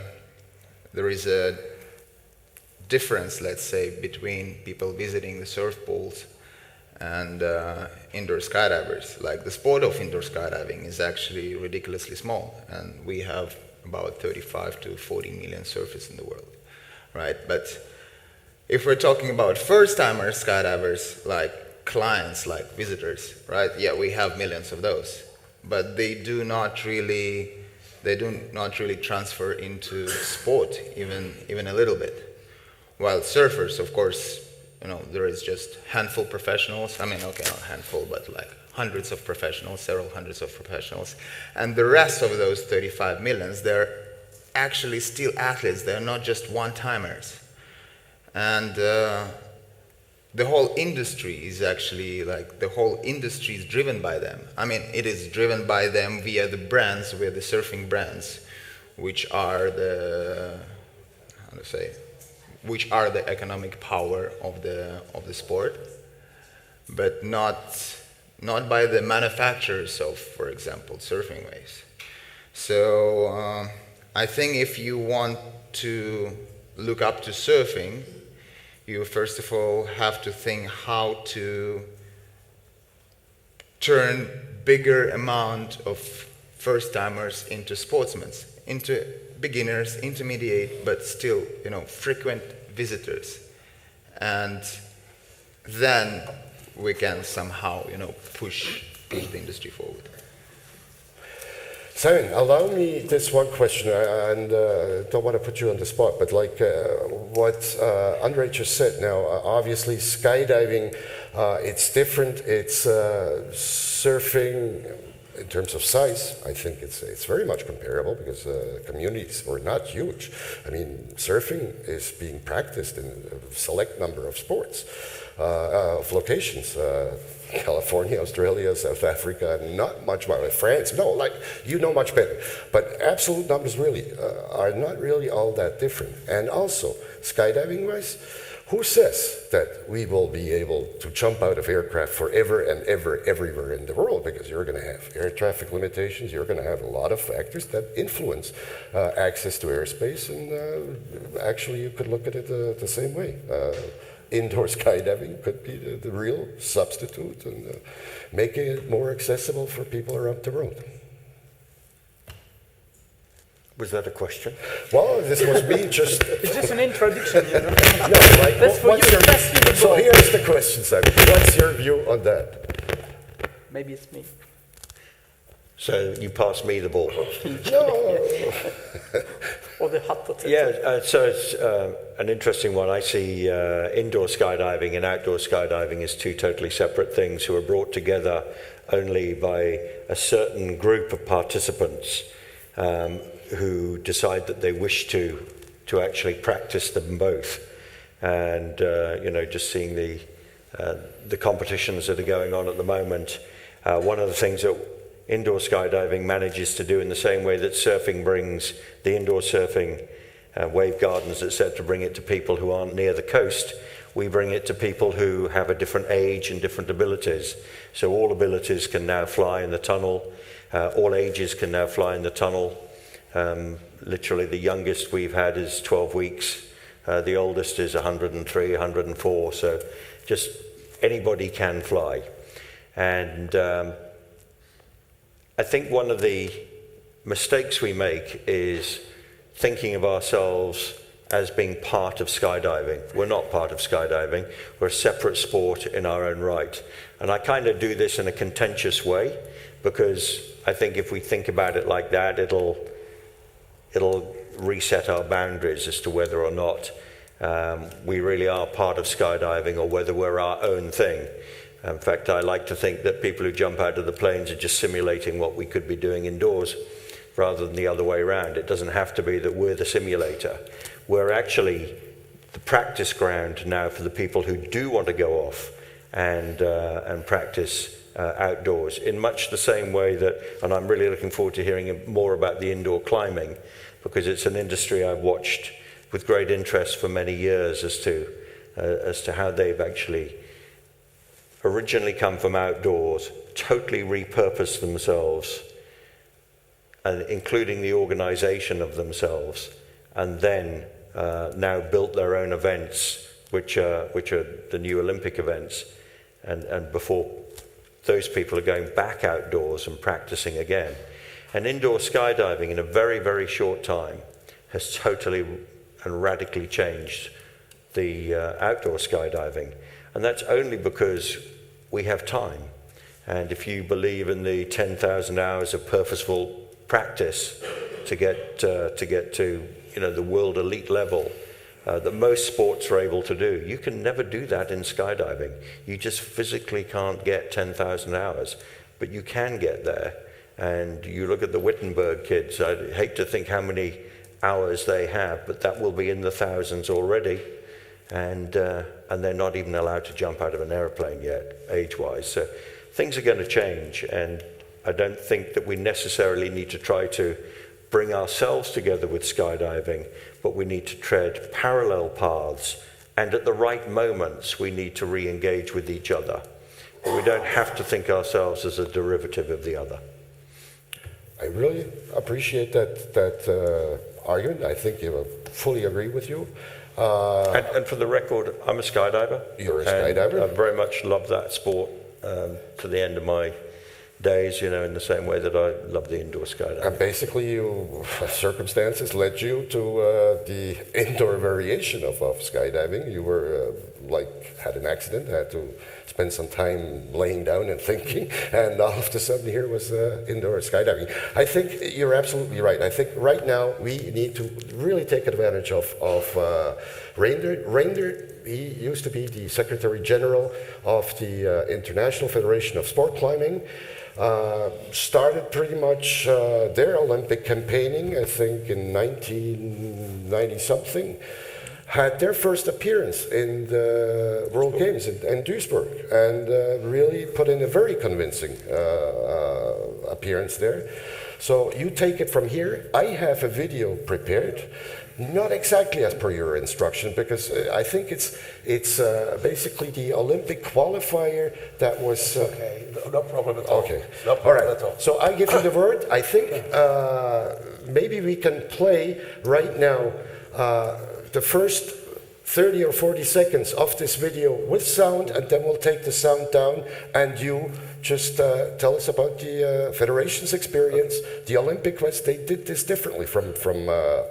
difference, let's say, between people visiting the surf pools and indoor skydivers. Like, the sport of indoor skydiving is actually ridiculously small, and we have about 35 to 40 million surfers in the world, right? But if we're talking about first-timer skydivers, like clients, like visitors, right? Yeah, we have millions of those, but they do not really transfer into sport even a little bit. While surfers, of course, you know, there is just handful professionals. I mean, okay, not handful, but like hundreds of professionals, several hundreds of professionals. And the rest of those 35 millions, they're actually still athletes. They're not just one-timers. And the whole industry is actually, like, the whole industry is driven by them. I mean, it is driven by them via the brands, via the surfing brands, which are the, how to say, which are the economic power of the sport, but not by the manufacturers of, for example, surfing waves. So I think if you want to look up to surfing, you first of all have to think how to turn bigger amount of first-timers into sportsmen, into beginners, intermediate, but still, you know, frequent visitors. And then we can somehow, push the industry forward. Simon, allow me this one question, and don't want to put you on the spot, but like what Andre just said now, obviously skydiving, it's different. It's surfing in terms of size. I think it's very much comparable because communities were not huge. I mean, surfing is being practiced in a select number of sports, of locations. California, Australia, South Africa, not much more. France, no, like, you know much better. But absolute numbers really are not really all that different. And also, skydiving-wise, who says that we will be able to jump out of aircraft forever and ever, everywhere in the world? Because you're going to have air traffic limitations, you're going to have a lot of factors that influence access to airspace, and actually you could look at it the same way. Indoor skydiving could be the real substitute and making it more accessible for people around the world. Was that a question? Well, this was me just... It's just an introduction, No, like, That's for you, that's you. So here's the question, Simon. What's your view on that? Maybe it's me. So you passed me the ball. No. Or the hot potato. Yeah, so it's an interesting one. I see indoor skydiving and outdoor skydiving as two totally separate things who are brought together only by a certain group of participants who decide that they wish to actually practice them both. And, just seeing the competitions that are going on at the moment, one of the things that indoor skydiving manages to do in the same way that surfing brings the indoor surfing, wave gardens, etc., bring it to people who aren't near the coast, we bring it to people who have a different age and different abilities. So all abilities can now fly in the tunnel, all ages can now fly in the tunnel. Literally the youngest we've had is 12 weeks, the oldest is 103, 104, so just anybody can fly. And I think one of the mistakes we make is thinking of ourselves as being part of skydiving. We're not part of skydiving. We're a separate sport in our own right. And I kind of do this in a contentious way because I think if we think about it like that, it'll reset our boundaries as to whether or not we really are part of skydiving or whether we're our own thing. In fact, I like to think that people who jump out of the planes are just simulating what we could be doing indoors rather than the other way around. It doesn't have to be that we're the simulator. We're actually the practice ground now for the people who do want to go off and practice outdoors in much the same way that, and I'm really looking forward to hearing more about the indoor climbing because it's an industry I've watched with great interest for many years as to how they've actually originally come from outdoors, totally repurposed themselves, and including the organization of themselves, and then now built their own events, which are the new Olympic events, and before those people are going back outdoors and practicing again. And indoor skydiving in a very, very short time has totally and radically changed the outdoor skydiving. And that's only because we have time. And if you believe in the 10,000 hours of purposeful practice to get to the world elite level that most sports are able to do, you can never do that in skydiving. You just physically can't get 10,000 hours, but you can get there. And you look at the Wittenberg kids, I hate to think how many hours they have, but that will be in the thousands already. And they're not even allowed to jump out of an airplane yet, age-wise. So things are going to change, and I don't think that we necessarily need to try to bring ourselves together with skydiving, but we need to tread parallel paths, and at the right moments we need to re-engage with each other. But we don't have to think ourselves as a derivative of the other. I really appreciate that argument. I think I fully agree with you. And for the record, I'm a skydiver. You're a skydiver? I very much love that sport to the end of my days, in the same way that I love the indoor skydiving. And basically, circumstances led you to the indoor variation of skydiving. You were had an accident, had to spend some time laying down and thinking, and all of a sudden here was indoor skydiving. I think you're absolutely right. I think right now we need to really take advantage of Reinder. Reinder, he used to be the Secretary General of the International Federation of Sport Climbing. Started pretty much their Olympic campaigning, I think, in 1990-something. Had their first appearance in the World Games in Duisburg, and really put in a very convincing appearance there. So you take it from here. I have a video prepared, not exactly as per your instruction, because I think it's basically the Olympic qualifier that was... Okay, no problem at all. Okay, No problem at all. So I give you the word. I think maybe we can play right now the first 30 or 40 seconds of this video with sound, and then we'll take the sound down, and you just tell us about the Federation's experience. The Olympic ones, they did this differently from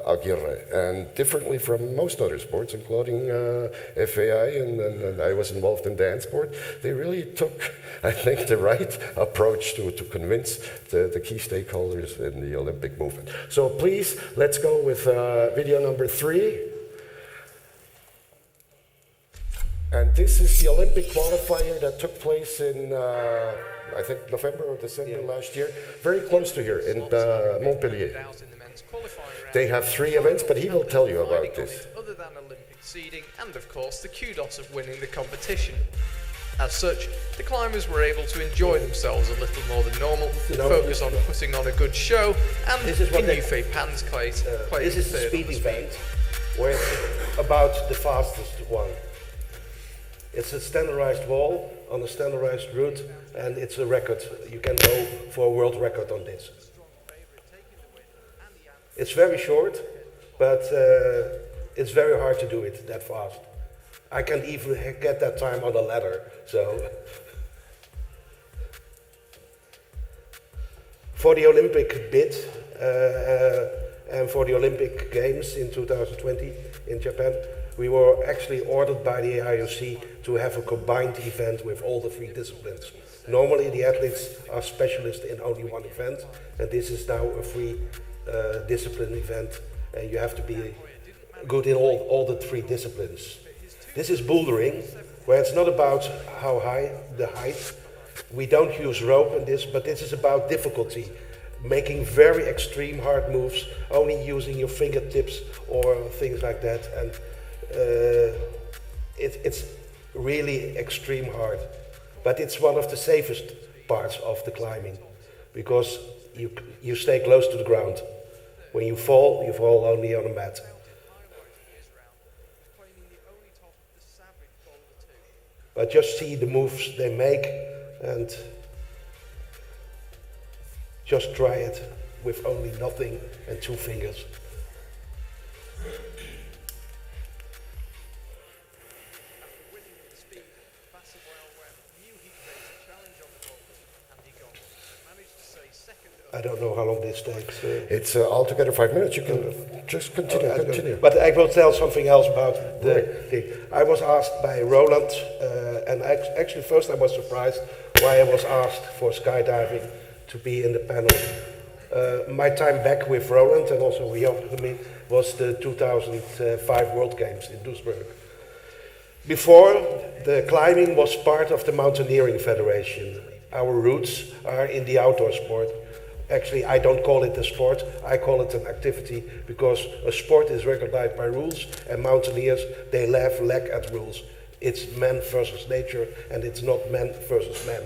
Aguirre, and differently from most other sports, including FAI, and I was involved in dance sport. They really took, I think, the right approach to convince the key stakeholders in the Olympic movement. So please, let's go with video number 3. And this is the Olympic qualifier that took place in, I think, November or December last year, very close to here in Montpellier. They have 3 events, but he will tell you about this. Other than Olympic seeding and, of course, the kudos of winning the competition. As such, the climbers were able to enjoy themselves a little more than normal, focus on putting on a good show, and Inufei Pan's place This is the speed event, where it's about the fastest one. It's a standardized wall on a standardized route, and it's a record. You can go for a world record on this. It's very short, but it's very hard to do it that fast. I can't even get that time on a ladder, so. For the Olympic bid and for the Olympic Games in 2020 in Japan, we were actually ordered by the IOC to have a combined event with all the 3 disciplines. Normally the athletes are specialists in only one event, and this is now a 3 discipline event, and you have to be good in all the 3 disciplines. This is bouldering, where it's not about how high, the height. We don't use rope in this, but this is about difficulty, making very extreme hard moves, only using your fingertips or things like that. And it's really extreme hard, but it's one of the safest parts of the climbing, because you stay close to the ground. When you fall only on a mat. But just see the moves they make, and just try it with only nothing and 2 fingers. I don't know how long this takes. It's altogether 5 minutes. You can just continue. But I will tell something else about the thing. I was asked by Roland, and actually first I was surprised why I was asked for skydiving to be in the panel. My time back with Roland and also me was the 2005 World Games in Duisburg. Before, the climbing was part of the Mountaineering Federation. Our roots are in the outdoor sport. Actually, I don't call it a sport, I call it an activity, because a sport is recognized by rules, and mountaineers, they lack at rules. It's man versus nature, and it's not man versus man.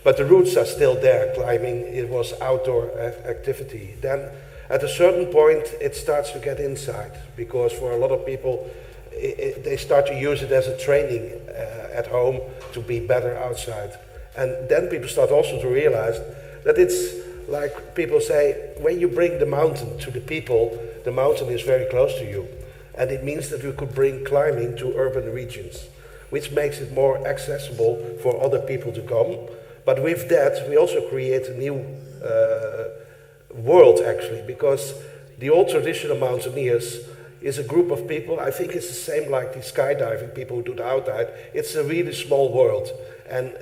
But the roots are still there. Climbing, it was outdoor activity. Then, at a certain point, it starts to get inside, because for a lot of people, they start to use it as a training at home to be better outside. And then people start also to realize that it's like people say, when you bring the mountain to the people, the mountain is very close to you. And it means that we could bring climbing to urban regions, which makes it more accessible for other people to come. But with that, we also create a new world, actually, because the old traditional mountaineers, is a group of people. I think it's the same like the skydiving people who do the outright. It's a really small world, and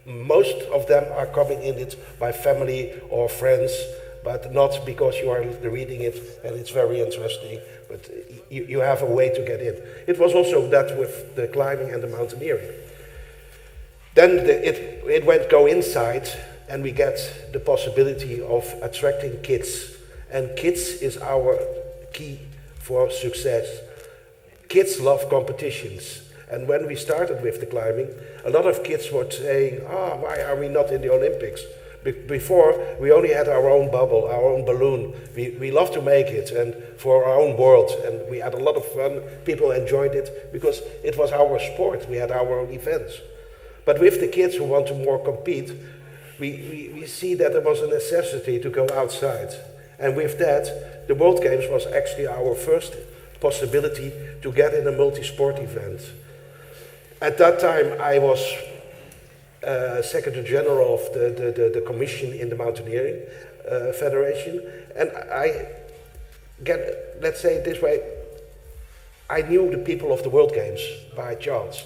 most of them are coming in it by family or friends, but not because you are reading it and it's very interesting, but you have a way to get in. It was also that with the climbing and the mountaineering. Then it went go inside, and we get the possibility of attracting kids. And kids is our key for success. Kids love competitions. And when we started with the climbing, a lot of kids were saying, why are we not in the Olympics? Before, we only had our own bubble, our own balloon. We loved to make it, and for our own world, and we had a lot of fun. People enjoyed it because it was our sport. We had our own events. But with the kids who want to more compete, we see that there was a necessity to go outside. And with that, the World Games was actually our first possibility to get in a multi-sport event. At that time, I was Secretary General of the commission in the Mountaineering Federation, and let's say it this way, I knew the people of the World Games by chance.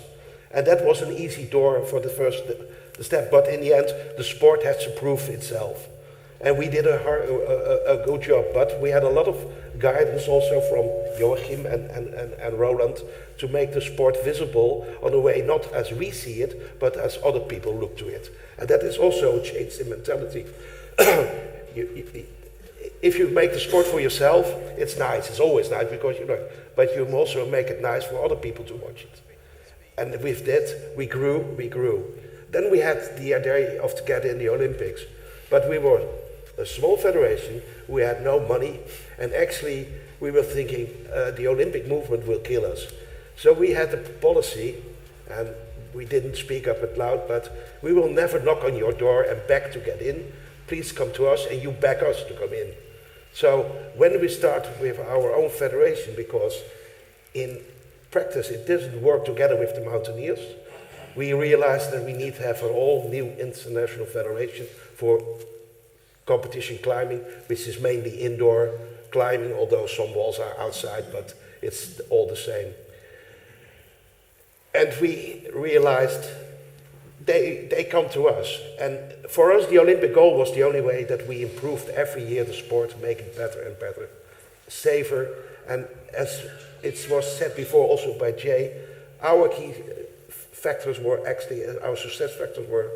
And that was an easy door for the first step, but in the end, the sport has to prove itself. And we did a good job, but we had a lot of guidance also from Joachim and Roland to make the sport visible on a way not as we see it, but as other people look to it. And that is also a change in mentality. If you make the sport for yourself, it's nice, it's always nice because you know, but you also make it nice for other people to watch it. And with that, we grew. Then we had the idea of to get in the Olympics, but we were a small federation, we had no money, and actually we were thinking the Olympic movement will kill us. So we had a policy, and we didn't speak up it loud, but we will never knock on your door and beg to get in. Please come to us and you beg us to come in. So when we started with our own federation, because in practice it doesn't work together with the mountaineers, we realized that we need to have an all-new international federation for competition climbing, which is mainly indoor climbing, although some walls are outside, but it's all the same. And we realized they come to us. And for us, the Olympic goal was the only way that we improved every year the sport, make it better and better, safer. And as it was said before also by Jay, our key factors were actually, our success factors were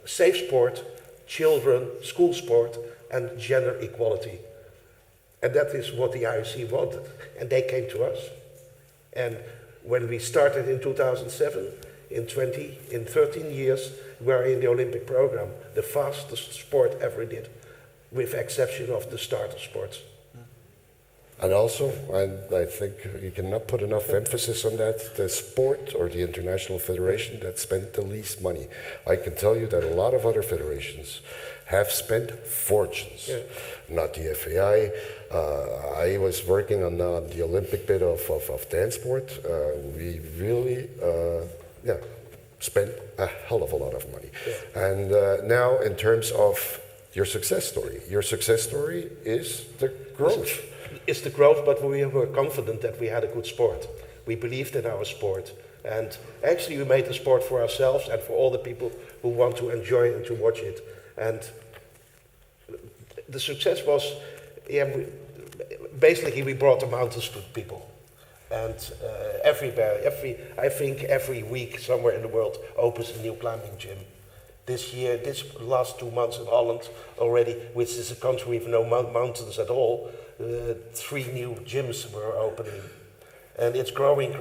safe sport, children, school sport, and gender equality. And that is what the IOC wanted. And they came to us. And when we started in 2007, in 13 years, we are in the Olympic program, the fastest sport ever did, with exception of the starter sports. And also, I think you cannot put enough emphasis on that, the sport or the international federation that spent the least money. I can tell you that a lot of other federations have spent fortunes, not the FAI. I was working on the Olympic bit of dance sport. We really spent a hell of a lot of money. And now in terms of your success story is the growth. It's the growth, but we were confident that we had a good sport. We believed in our sport. And actually we made the sport for ourselves and for all the people who want to enjoy it and to watch it. And the success was, basically we brought the mountains to people. And I think every week somewhere in the world opens a new climbing gym. This year, this last 2 months in Holland already, which is a country with no mountains at all, 3 new gyms were opening. And it's growing.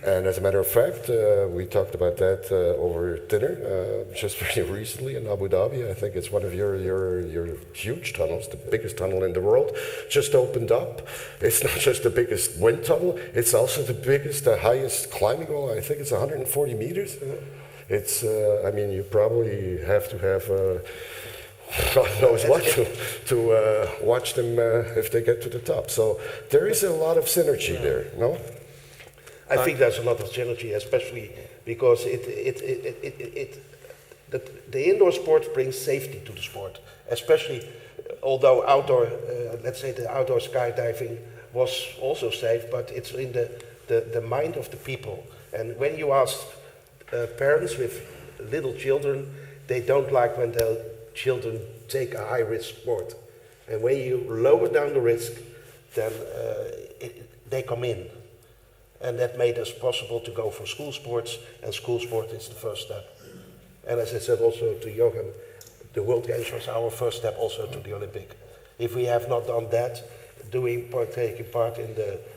And as a matter of fact, we talked about that over dinner just very recently in Abu Dhabi. I think it's one of your huge tunnels, the biggest tunnel in the world, just opened up. It's not just the biggest wind tunnel, it's also the biggest, the highest climbing wall. I think it's 140 meters. It's, I mean, you probably have to have God knows what to watch them if they get to the top. So there is a lot of synergy there, no? I think there's a lot of synergy, especially because the indoor sport brings safety to the sport, especially although outdoor, let's say the outdoor skydiving was also safe, but it's in the mind of the people. And when you ask parents with little children, they don't like when their children take a high-risk sport. And when you lower down the risk, then they come in. And that made us possible to go for school sports, and school sport is the first step. And as I said also to Johan, the World Games was our first step also to the Olympic. If we have not done that, taking part in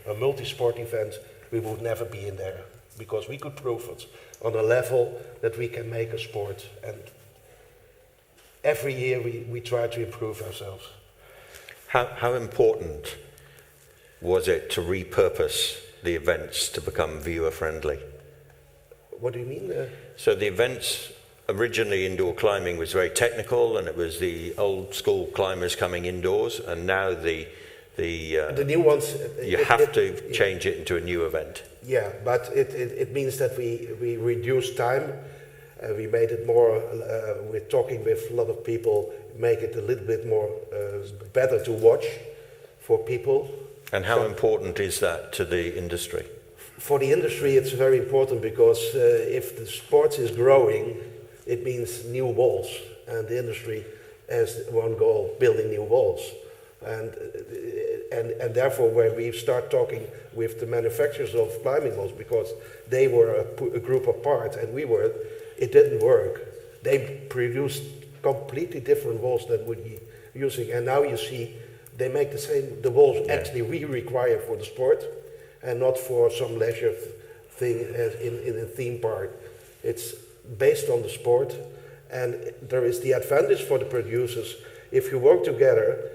a multi-sport event, we would never be in there, because we could prove it on a level that we can make a sport. And every year we try to improve ourselves. How important was it to repurpose the events to become viewer-friendly? What do you mean? So the events, originally indoor climbing was very technical, and it was the old school climbers coming indoors, and now the new ones, you have to change it into a new event. Yeah, but it means that we reduce time. We made it more, we're talking with a lot of people, make it a little bit more better to watch for people. And how important is that to the industry? For the industry, it's very important, because if the sport is growing, it means new walls. And the industry has one goal, building new walls. And therefore, when we start talking with the manufacturers of climbing walls, because they were a group apart and we were, it didn't work. They produced completely different walls than we're using. And now you see, they make the walls actually we require for the sport, and not for some leisure thing in a theme park. It's based on the sport, and there is the advantage for the producers. If you work together,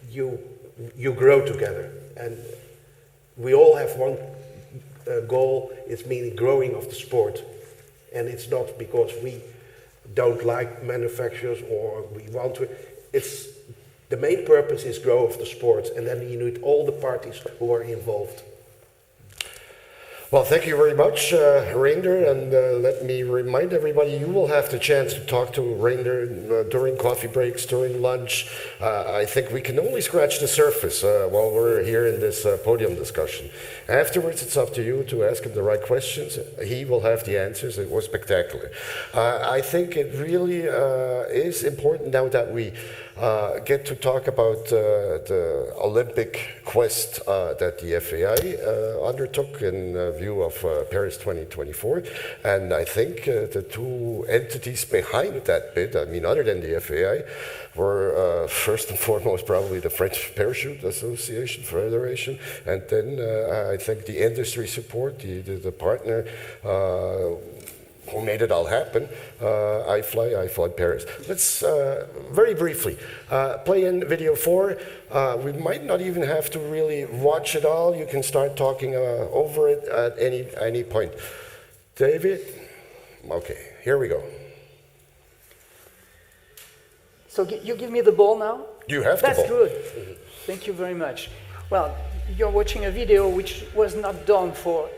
you grow together, and we all have one goal. It's meaning growing of the sport, and it's not because we don't like manufacturers or we want to. It's the main purpose is grow of the sport, and then you need all the parties who are involved. Well, thank you very much, Reinder, and let me remind everybody, you will have the chance to talk to Reinder during coffee breaks, during lunch. I think we can only scratch the surface while we're here in this podium discussion. Afterwards, it's up to you to ask him the right questions. He will have the answers. It was spectacular. I think it really is important now that we get to talk about the Olympic quest that the FAI undertook in view of Paris 2024. And I think the two entities behind that bid, I mean, other than the FAI, were first and foremost probably the French Parachute Association Federation, and then I think the industry support, the partner who made it all happen, I Fly Paris. Let's very briefly play in video 4. We might not even have to really watch it all. You can start talking over it at any point. David? Okay, here we go. So you give me the ball now? You have the ball. That's good. Thank you very much. Well, you're watching a video which was not done for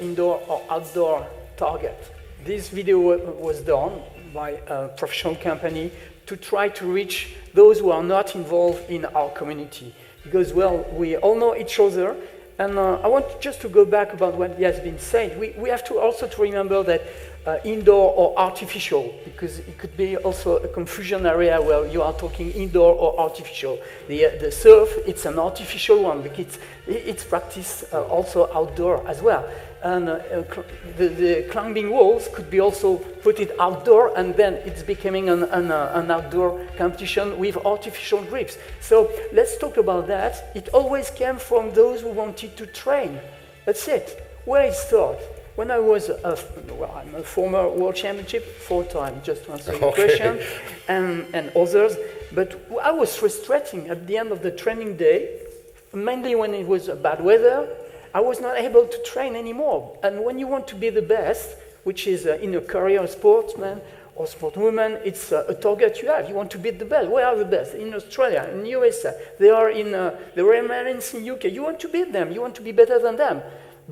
indoor or outdoor target. This video was done by a professional company to try to reach those who are not involved in our community. Because, well, we all know each other, and I want just to go back about what has been said. We have to also to remember that indoor or artificial, because it could be also a confusion area where you are talking indoor or artificial. The surf, it's an artificial one, because it's practiced also outdoor as well. And the climbing walls could be also put it outdoor, and then it's becoming an outdoor competition with artificial grips. So let's talk about that. It always came from those who wanted to train. That's it. Where it started. When I was, I'm a former world championship, 4-time, just to answer your question, and others. But I was frustrating at the end of the training day, mainly when it was bad weather. I was not able to train anymore. And when you want to be the best, which is in a career sportsman or sportwoman, it's a target you have. You want to be the best. Where are the best? In Australia, in USA. They are in the Royal Marines in UK. You want to beat them. You want to be better than them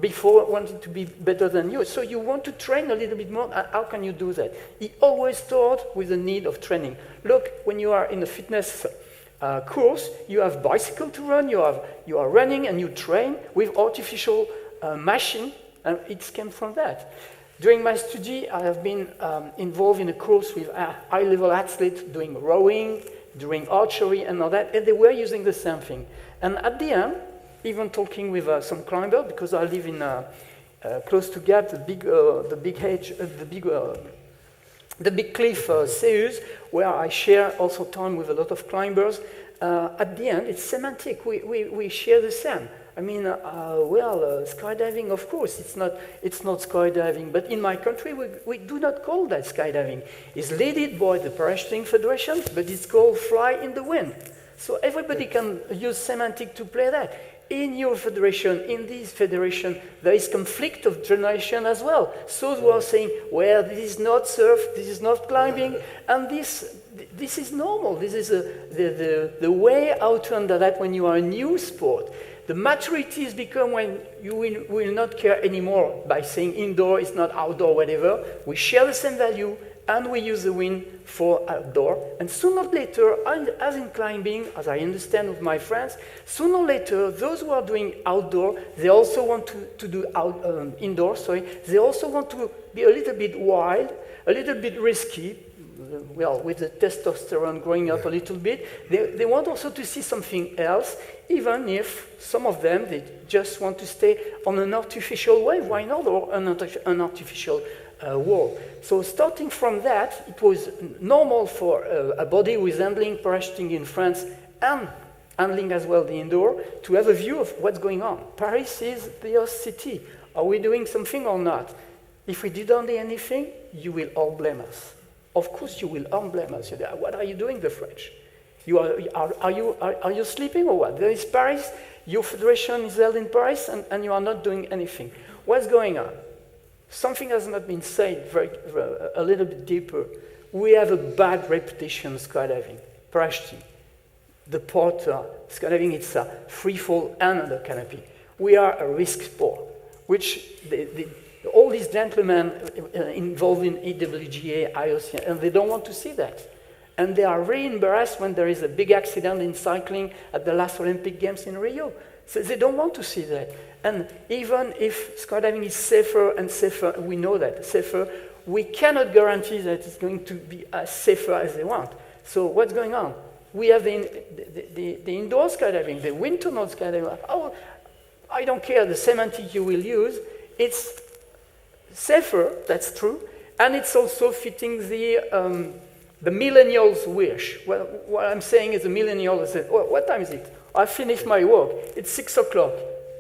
before wanting to be better than you. So you want to train a little bit more. How can you do that? It always starts with the need of training. Look, when you are in a fitness course, you have bicycle to run, you are running and you train with artificial machine, and it came from that. During my study, I have been involved in a course with high-level athletes doing rowing, doing archery and all that, and they were using the same thing. And at the end, even talking with some climbers, because I live in close to Gap, the big cliff Seus, where I share also time with a lot of climbers. At the end, it's semantic. We share the same. I mean, skydiving, of course, it's not skydiving, but in my country, we do not call that skydiving. It's led by the Parachuting Federation, but it's called fly in the wind. So everybody can use semantic to play that. In your federation, in this federation, there is conflict of generation as well. So we are saying, well, this is not surf, this is not climbing, and this is normal. This is the way how to handle that when you are a new sport. The maturity is become when you will not care anymore by saying indoor is not outdoor, whatever. We share the same value, and we use the wind for outdoor. And sooner or later, as in climbing, as I understand with my friends, sooner or later, those who are doing outdoor, they also want to do indoor, They also want to be a little bit wild, a little bit risky, well, with the testosterone growing up a little bit. They want also to see something else, even if some of them, they just want to stay on an artificial wave, why not, or an artificial world. So starting from that, it was normal for a body who is handling parachuting in France and handling as well the indoor to have a view of what's going on. Paris is the host city. Are we doing something or not? If we didn't do anything, you will all blame us. Of course you will all blame us. What are you doing, the French? Are you sleeping or what? There is Paris, your federation is held in Paris, and you are not doing anything. What's going on? Something has not been said a little bit deeper. We have a bad reputation skydiving, parachuting. The porter, skydiving, it's a free fall and under canopy. We are a risk sport, which all these gentlemen involved in IWGA, IOC, and they don't want to see that. And they are really embarrassed when there is a big accident in cycling at the last Olympic Games in Rio. So they don't want to see that. And even if skydiving is safer and safer, we know that, safer, we cannot guarantee that it's going to be as safer as they want. So what's going on? We have the indoor skydiving, the wind tunnel skydiving. Oh, I don't care the semantic you will use. It's safer, that's true, and it's also fitting the millennials' wish. Well, what I'm saying is the millennials say, well, what time is it? I finished my work. It's 6 o'clock.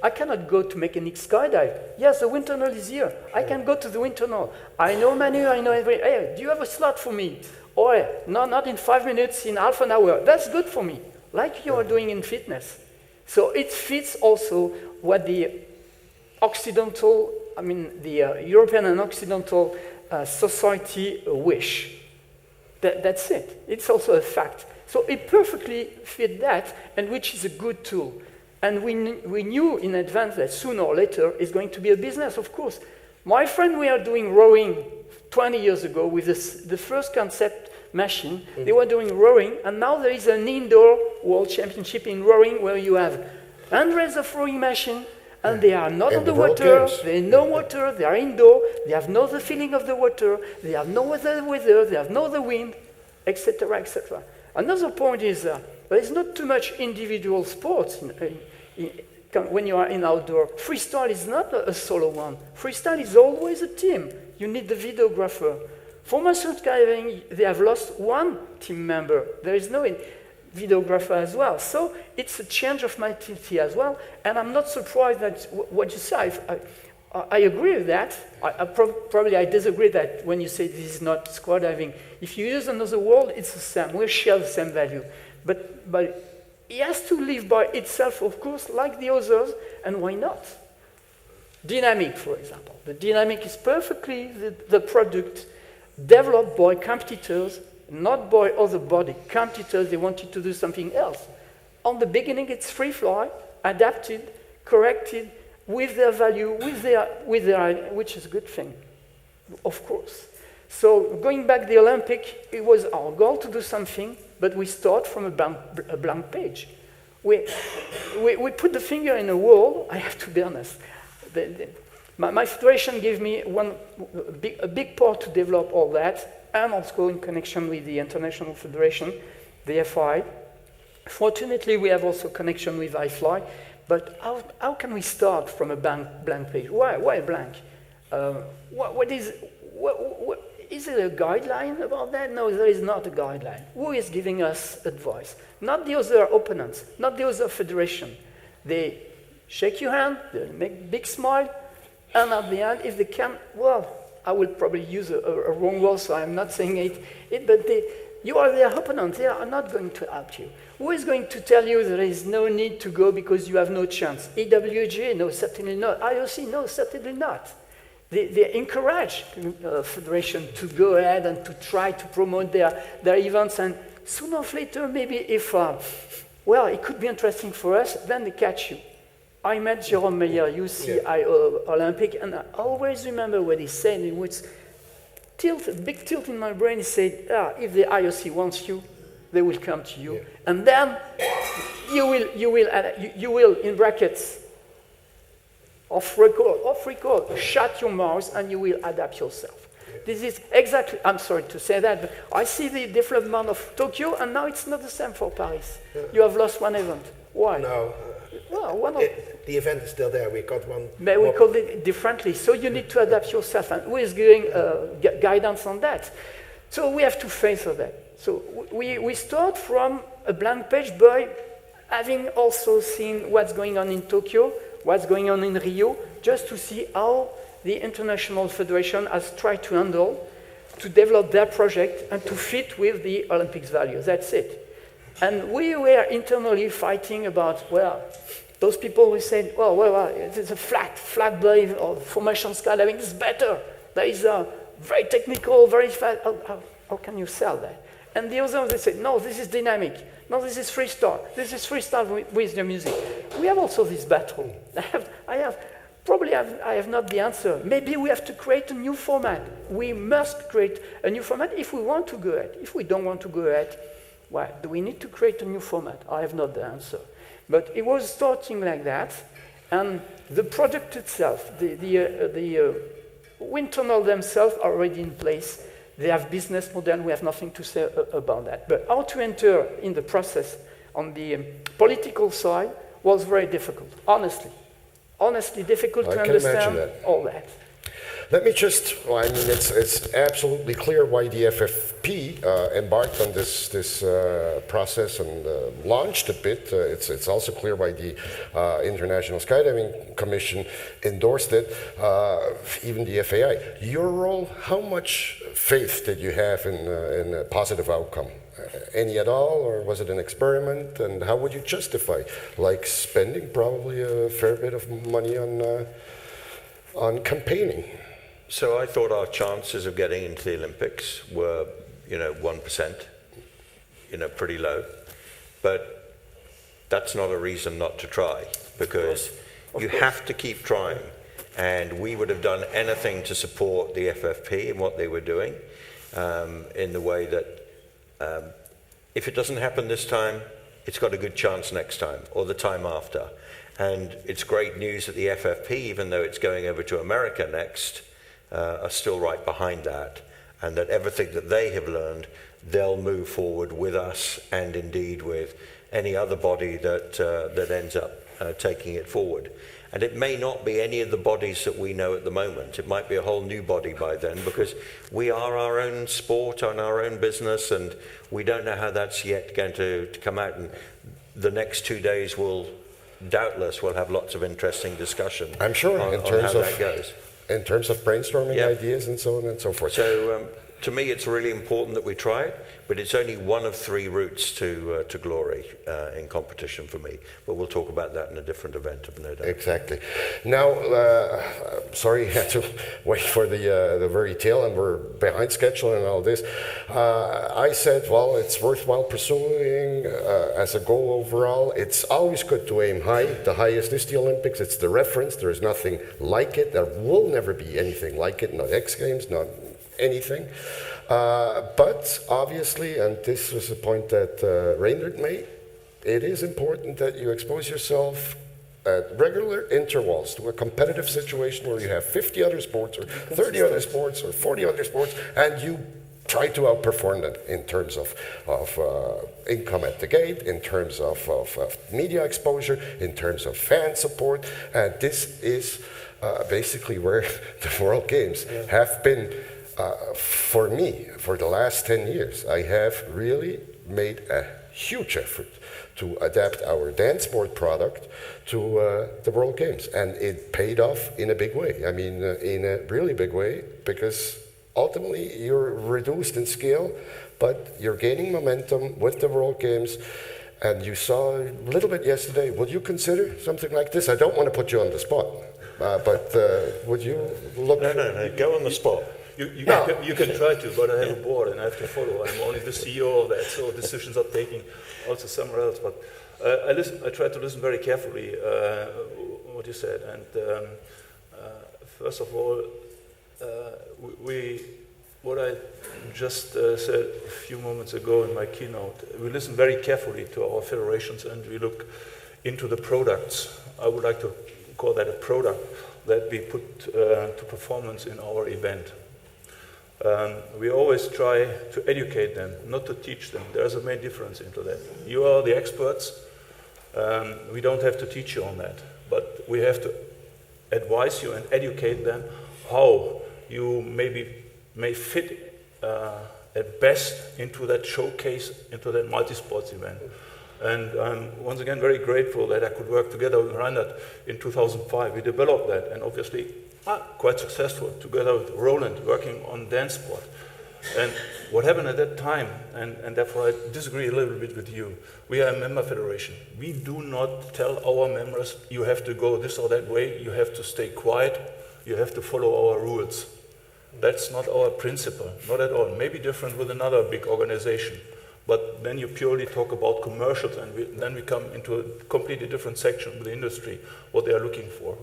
I cannot go to make any skydive. Yes, the wind tunnel is here. I can go to the wind tunnel. I know Manu, I know everything. Hey, do you have a slot for me? Or, no, not in 5 minutes, in half an hour. That's good for me, like you are doing in fitness. So it fits also what the Occidental, the European and Occidental society wish. That's it. It's also a fact. So it perfectly fit that, and which is a good tool. And we knew in advance that sooner or later it's going to be a business, of course. My friend, we are doing rowing 20 years ago with the first concept machine. Mm-hmm. They were doing rowing, and now there is an indoor world championship in rowing where you have hundreds of rowing machines, and they are not on the water, there is no water, they are indoor, they have no the feeling of the water, they have no other weather, they have no the wind, etc., etc. Another point is there is not too much individual sports when you are in outdoor. Freestyle is not a solo one. Freestyle is always a team. You need the videographer. For muscle skydiving, they have lost one team member. There is no videographer as well. So it's a change of mentality as well. And I'm not surprised that what you say. I agree with that. Probably I disagree that when you say this is not skydiving. If you use another word, it's the same. We share the same value. But it has to live by itself, of course, like the others, and why not? Dynamic, for example. The dynamic is perfectly the product developed by competitors, not by other body. Competitors, they wanted to do something else. On the beginning, it's free fly, adapted, corrected, with their value, with their, which is a good thing, of course. So going back to the Olympic, it was our goal to do something but we start from a blank page. We put the finger in a wall. I have to be honest. My federation gave me a big part to develop all that, and also in connection with the International Federation, the FI. Fortunately, we have also connection with iFly, but how can we start from a blank page? Why blank? Is there a guideline about that? No, there is not a guideline. Who is giving us advice? Not the other opponents, not the other federation. They shake your hand, they make a big smile, and at the end, if they can, well, I will probably use a wrong word, so I'm not saying it, but you are their opponent. They are not going to help you. Who is going to tell you there is no need to go because you have no chance? AWJ? No, certainly not. IOC? No, certainly not. They encourage federation to go ahead and to try to promote their events, and sooner or later, maybe if, well, it could be interesting for us, then they catch you. I met Jérôme Meyer, UCI Olympic, and I always remember what he said. It was a big tilt in my brain. He said, if the IOC wants you, they will come to you. Yeah. And then you will, in brackets, off record, shut your mouth, and you will adapt yourself. Yeah. This is exactly, I'm sorry to say that, but I see the development of Tokyo, and now it's not the same for Paris. Yeah. You have lost one event. Why? No. Well, the event is still there. We got one. But we called it differently. So you need to adapt yourself. And who is giving guidance on that? So we have to face that. So we start from a blank page by having also seen what's going on in Tokyo, what's going on in Rio, just to see how the International Federation has tried to handle, to develop their project and to fit with the Olympics values. That's it. And we were internally fighting about, well, those people who said, well, it's a flat blade or formation skydiving is better. That is very technical, very fast. How can you sell that? And the others, they said, no, this is dynamic. No, this is freestyle. This is freestyle with the music. We have also this battle. I have not the answer. Maybe we have to create a new format. We must create a new format if we want to go ahead. If we don't want to go ahead, why? Do we need to create a new format? I have not the answer. But it was starting like that, and the project itself, the wind tunnel themselves are already in place. They have business model, we have nothing to say about that. But how to enter in the process on the political side was very difficult, honestly. Honestly difficult to understand all that. Let me just, I mean, it's absolutely clear why the FFP embarked on this process and launched a bit. It's also clear why the International Skydiving Commission endorsed it, even the FAI. Your role, how much faith did you have in a positive outcome? Any at all, or was it an experiment? And how would you justify, like spending probably a fair bit of money on campaigning? So I thought our chances of getting into the Olympics were, 1%, pretty low. But that's not a reason not to try, because you have to keep trying. And we would have done anything to support the FFP and what they were doing, in the way that if it doesn't happen this time, it's got a good chance next time or the time after. And it's great news that the FFP, even though it's going over to America next, are still right behind that, and that everything that they have learned, they'll move forward with us and indeed with any other body that ends up taking it forward. And it may not be any of the bodies that we know at the moment. It might be a whole new body by then, because we are our own sport and our own business, and we don't know how that's yet going to come out. And the next 2 days will doubtless we'll have lots of interesting discussion. I'm sure on how that goes. In terms of brainstorming ideas and so on and so forth. So to me, it's really important that we try it, but it's only one of 3 routes to glory in competition for me. But we'll talk about that in a different event, no doubt. Exactly. Now, sorry, I had to wait for the very tail, and we're behind schedule and all this. I said, well, it's worthwhile pursuing as a goal overall. It's always good to aim high. The highest is the Olympics. It's the reference. There is nothing like it. There will never be anything like it. Not X Games, not anything. But obviously, and this was a point that Reinhard made, it is important that you expose yourself at regular intervals to a competitive situation where you have 50 other sports or 30 other sports or 40 other sports, and you try to outperform them in terms of income at the gate, in terms of media exposure, in terms of fan support. And this is basically where the World Games have been, for me, for the last 10 years. I have really made a huge effort to adapt our dance sport product to the World Games. And it paid off in a big way. I mean, in a really big way, because ultimately you're reduced in scale, but you're gaining momentum with the World Games. And you saw a little bit yesterday. Would you consider something like this? I don't want to put you on the spot, but would you look? No, go on the spot. You can try to, but I have a board and I have to follow. I'm only the CEO of that, so decisions are taken also somewhere else. But I try to listen very carefully what you said. And first of all, what I just said a few moments ago in my keynote, we listen very carefully to our federations and we look into the products. I would like to call that a product that we put to performance in our event. We always try to educate them, not to teach them. There's a main difference into that. You are the experts. We don't have to teach you on that, but we have to advise you and educate them how you may fit at best into that showcase, into that multi-sports event. And I'm once again very grateful that I could work together with Reinhard in 2005. We developed that, and obviously quite successful, together with Roland, working on dance sport. And what happened at that time, and therefore I disagree a little bit with you, we are a member federation. We do not tell our members, you have to go this or that way, you have to stay quiet, you have to follow our rules. That's not our principle, not at all. Maybe different with another big organization, but then you purely talk about commercials, and then we come into a completely different section with the industry, what they are looking for.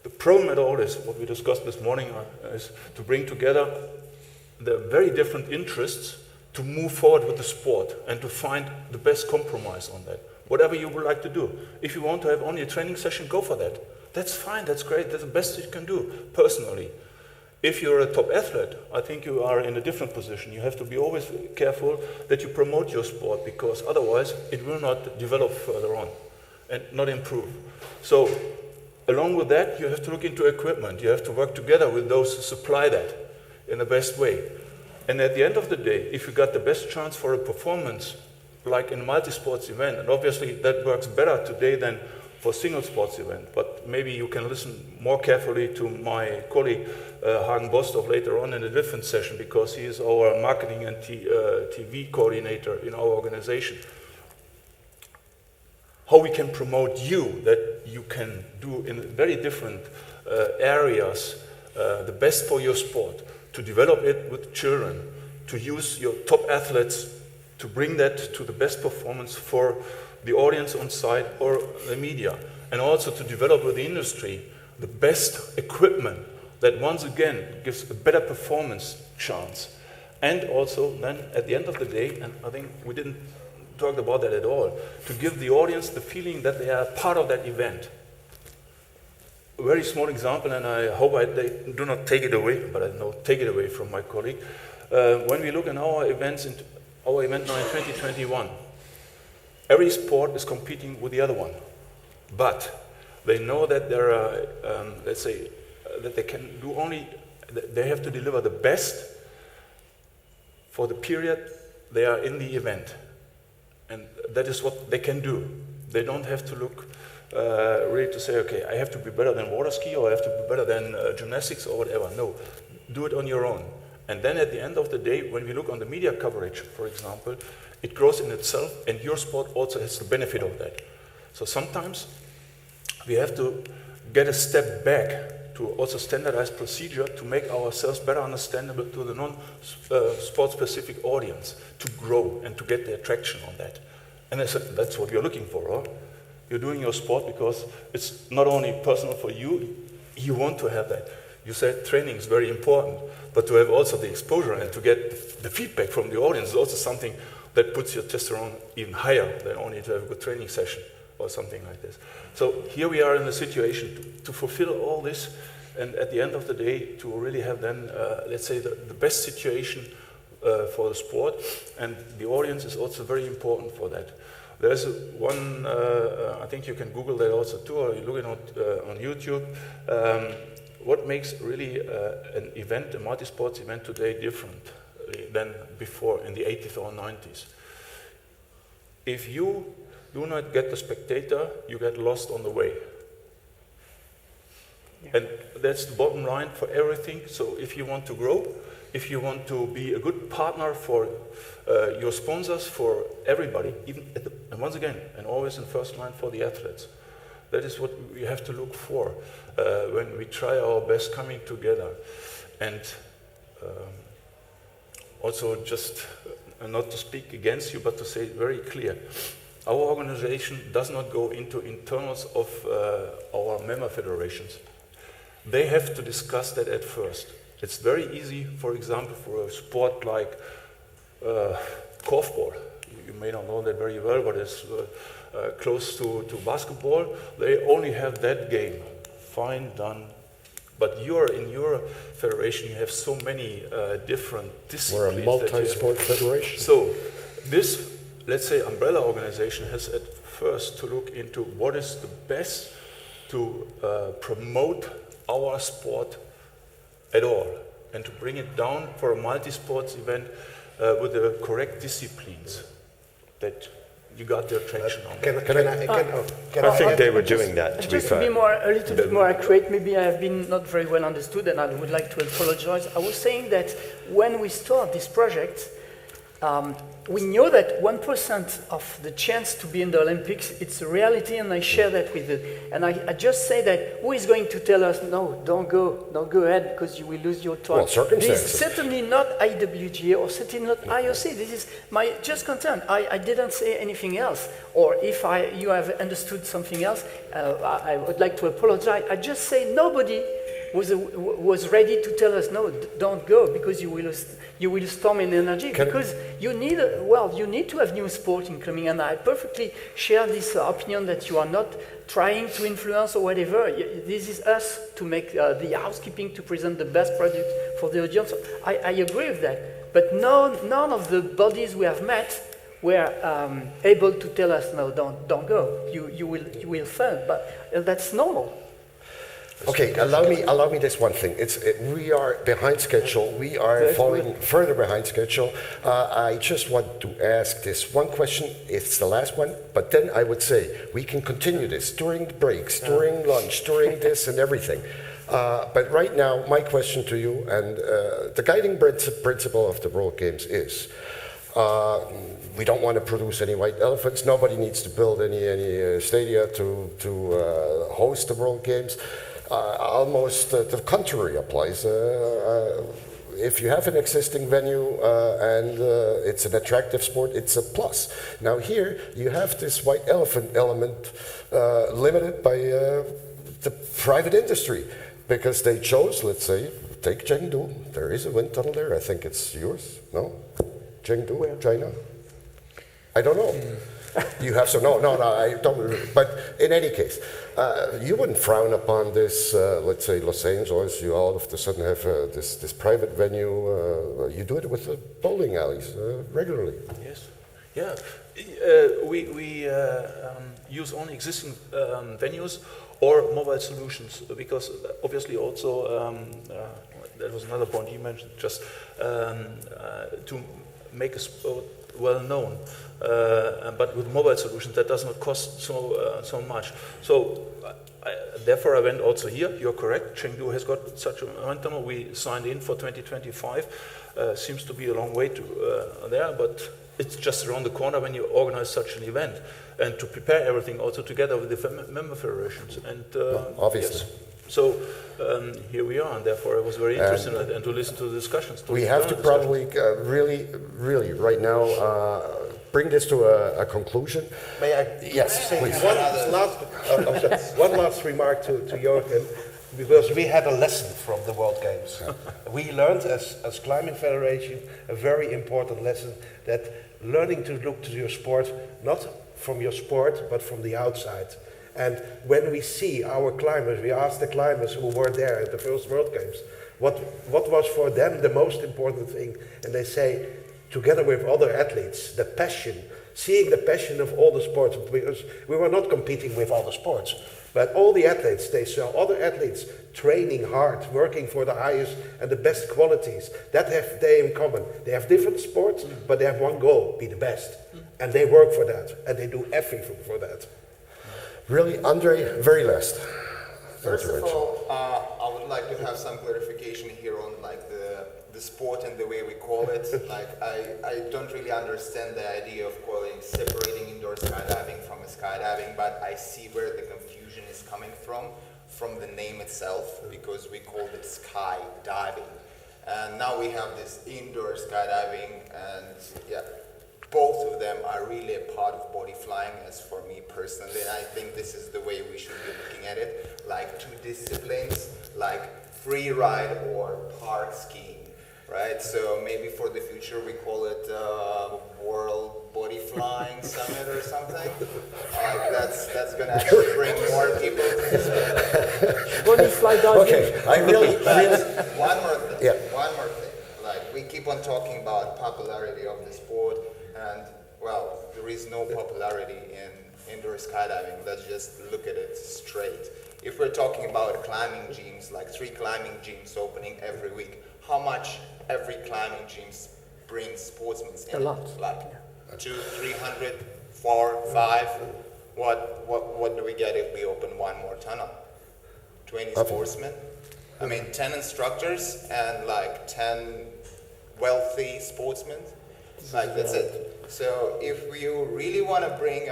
The problem at all is, what we discussed this morning, is to bring together the very different interests to move forward with the sport and to find the best compromise on that. Whatever you would like to do. If you want to have only a training session, go for that. That's fine, that's great, that's the best you can do, personally. If you're a top athlete, I think you are in a different position. You have to be always careful that you promote your sport, because otherwise it will not develop further on and not improve. So, along with that, you have to look into equipment. You have to work together with those who supply that in the best way. And at the end of the day, if you got the best chance for a performance, like in a multi-sports event, and obviously that works better today than for a single sports event, but maybe you can listen more carefully to my colleague Hagen Bostorff later on in a different session, because he is our marketing and TV coordinator in our organization. How we can promote you, that you can do in very different areas the best for your sport, to develop it with children, to use your top athletes to bring that to the best performance for the audience on site or the media, and also to develop with the industry the best equipment that once again gives a better performance chance. And also then at the end of the day, and I think we didn't talk about that at all, to give the audience the feeling that they are part of that event. A very small example, and I hope they do not take it away, but I know take it away from my colleague. When we look at our events, our event now in 2021, every sport is competing with the other one, but they know that there are, let's say, that they can do only, they have to deliver the best for the period they are in the event. And that is what they can do. They don't have to look really to say, okay, I have to be better than water ski, or I have to be better than gymnastics or whatever. No, do it on your own. And then at the end of the day, when we look on the media coverage, for example, it grows in itself, and your sport also has the benefit of that. So sometimes we have to get a step back to also standardize procedure to make ourselves better understandable to the non-sport-specific audience, to grow and to get the attraction on that. And I said, that's what you're looking for, huh? You're doing your sport because it's not only personal for you, you want to have that. You said training is very important, but to have also the exposure and to get the feedback from the audience is also something that puts your testosterone even higher than only to have a good training session or something like this. So here we are in a situation to fulfill all this, and at the end of the day, to really have then, let's say, the best situation for the sport, and the audience is also very important for that. There's one, I think you can Google that also too, or you look it on YouTube. What makes really an event, a multi-sports event today different than before in the 80s or 90s? If you do not get the spectator, you get lost on the way. Yeah. And that's the bottom line for everything. So if you want to grow, if you want to be a good partner for your sponsors, for everybody, even and once again, and always in first line for the athletes, that is what we have to look for when we try our best coming together. And also just not to speak against you, but to say very clear, our organization does not go into internals of our member federations. They have to discuss that at first. It's very easy, for example, for a sport like korfball. You may not know that very well, but it's close to basketball. They only have that game. Fine, done. But in your federation, you have so many different disciplines. We're a multi-sport federation. So this, let's say, umbrella organization has at first to look into what is the best to promote our sport at all, and to bring it down for a multi-sports event with the correct disciplines that you got their traction on. I think they were doing that, to be just fair. To be a little bit more accurate, maybe I have been not very well understood, and I would like to apologize. I was saying that when we start this project, we know that 1% of the chance to be in the Olympics, it's a reality, and I share that with you. And I just say that who is going to tell us, no, don't go ahead because you will lose your time. Well, circumstances. This is certainly not IWGA or certainly not IOC. This is my just concern. I didn't say anything else. Or if you have understood something else, I would like to apologize. I just say nobody was ready to tell us, no, don't go because you will storm in energy. Because you need to have new sport incoming, and I perfectly share this opinion that you are not trying to influence or whatever. This is us to make the housekeeping to present the best product for the audience. I agree with that, but none of the bodies we have met were able to tell us, no, don't go. You will fail, but that's normal. Okay, allow me this one thing. We are behind schedule. We are falling further behind schedule. I just want to ask this one question. It's the last one, but then I would say we can continue this during the breaks, during lunch, during this and everything. But right now, my question to you, and the guiding principle of the World Games is, we don't want to produce any white elephants. Nobody needs to build any stadia to host the World Games. Almost the contrary applies. If you have an existing venue and it's an attractive sport, it's a plus. Now here, you have this white elephant element limited by the private industry because they chose, let's say, take Chengdu. There is a wind tunnel there. I think it's yours, no? Chengdu, China? I don't know. You have some, no, I don't, but in any case, you wouldn't frown upon this, let's say Los Angeles, you all of a sudden have this private venue, you do it with the bowling alleys regularly. Yes, yeah, we use only existing venues or mobile solutions because obviously also, that was another point you mentioned, just to make a sport well known. But with mobile solutions, that does not cost so much. So, therefore, I went also here. You're correct. Chengdu has got such a momentum. We signed in for 2025. Seems to be a long way to there, but it's just around the corner when you organize such an event, and to prepare everything also together with the member federations. And obviously. Yes. So here we are, and therefore I was very interested in it and to listen to the discussions. We have to probably really right now bring this to a conclusion. May I? Yes, please. One last remark to Joachim. because we had a lesson from the World Games. We learned as Climbing Federation a very important lesson, that learning to look to your sport, not from your sport, but from the outside. And when we see our climbers, we ask the climbers who were there at the first World Games, what was for them the most important thing? And they say, together with other athletes, the passion, seeing the passion of all the sports, because we were not competing with all the sports, but all the athletes, they saw other athletes training hard, working for the highest and the best qualities. That have they in common. They have different sports, but they have one goal, be the best. And they work for that, and they do everything for that. Really, Andre, very last. First of all, I would like to have some clarification here on like the sport and the way we call it. Like I don't really understand the idea of separating indoor skydiving from skydiving, but I see where the confusion is coming from the name itself, because we called it skydiving. And now we have this indoor skydiving, and yeah, both of them are really a part of body flying, as for me personally. And I think this is the way we should be looking at it, like two disciplines, like free ride or park skiing, right? So maybe for the future we call it World Body Flying Summit or something. That's gonna actually bring more people to this. Body fly diving. Okay, I really. One more thing. Yeah. One more thing. Like we keep on talking about popularity of the sport, and well, there is no popularity in indoor skydiving. Let's just look at it straight. If we're talking about climbing gyms, like 3 climbing gyms opening every week, how much every climbing gyms brings sportsmen in? A lot. Like 200, 300, 400, 500. What do we get if we open one more tunnel? 20 sportsmen? I mean, 10 instructors and like 10 wealthy sportsmen. Like that's it. So if you really want to bring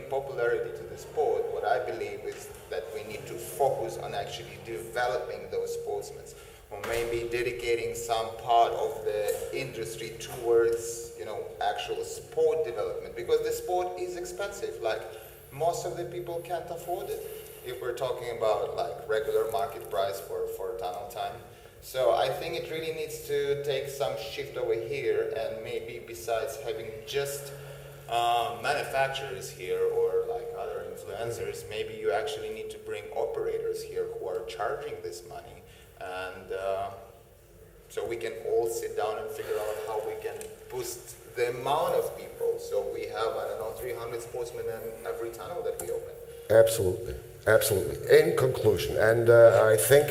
popularity to the sport, what I believe is that we need to focus on actually developing those sportsmen, or maybe dedicating some part of the industry towards, actual sport development, because the sport is expensive. Like most of the people can't afford it if we're talking about like regular market price for tunnel time. So I think it really needs to take some shift over here, and maybe besides having just manufacturers here or like other influencers, maybe you actually need to bring operators here who are charging this money, and so we can all sit down and figure out how we can boost the amount of people. So we have, 300 sportsmen in every tunnel that we open. Absolutely. Absolutely. In conclusion, and I think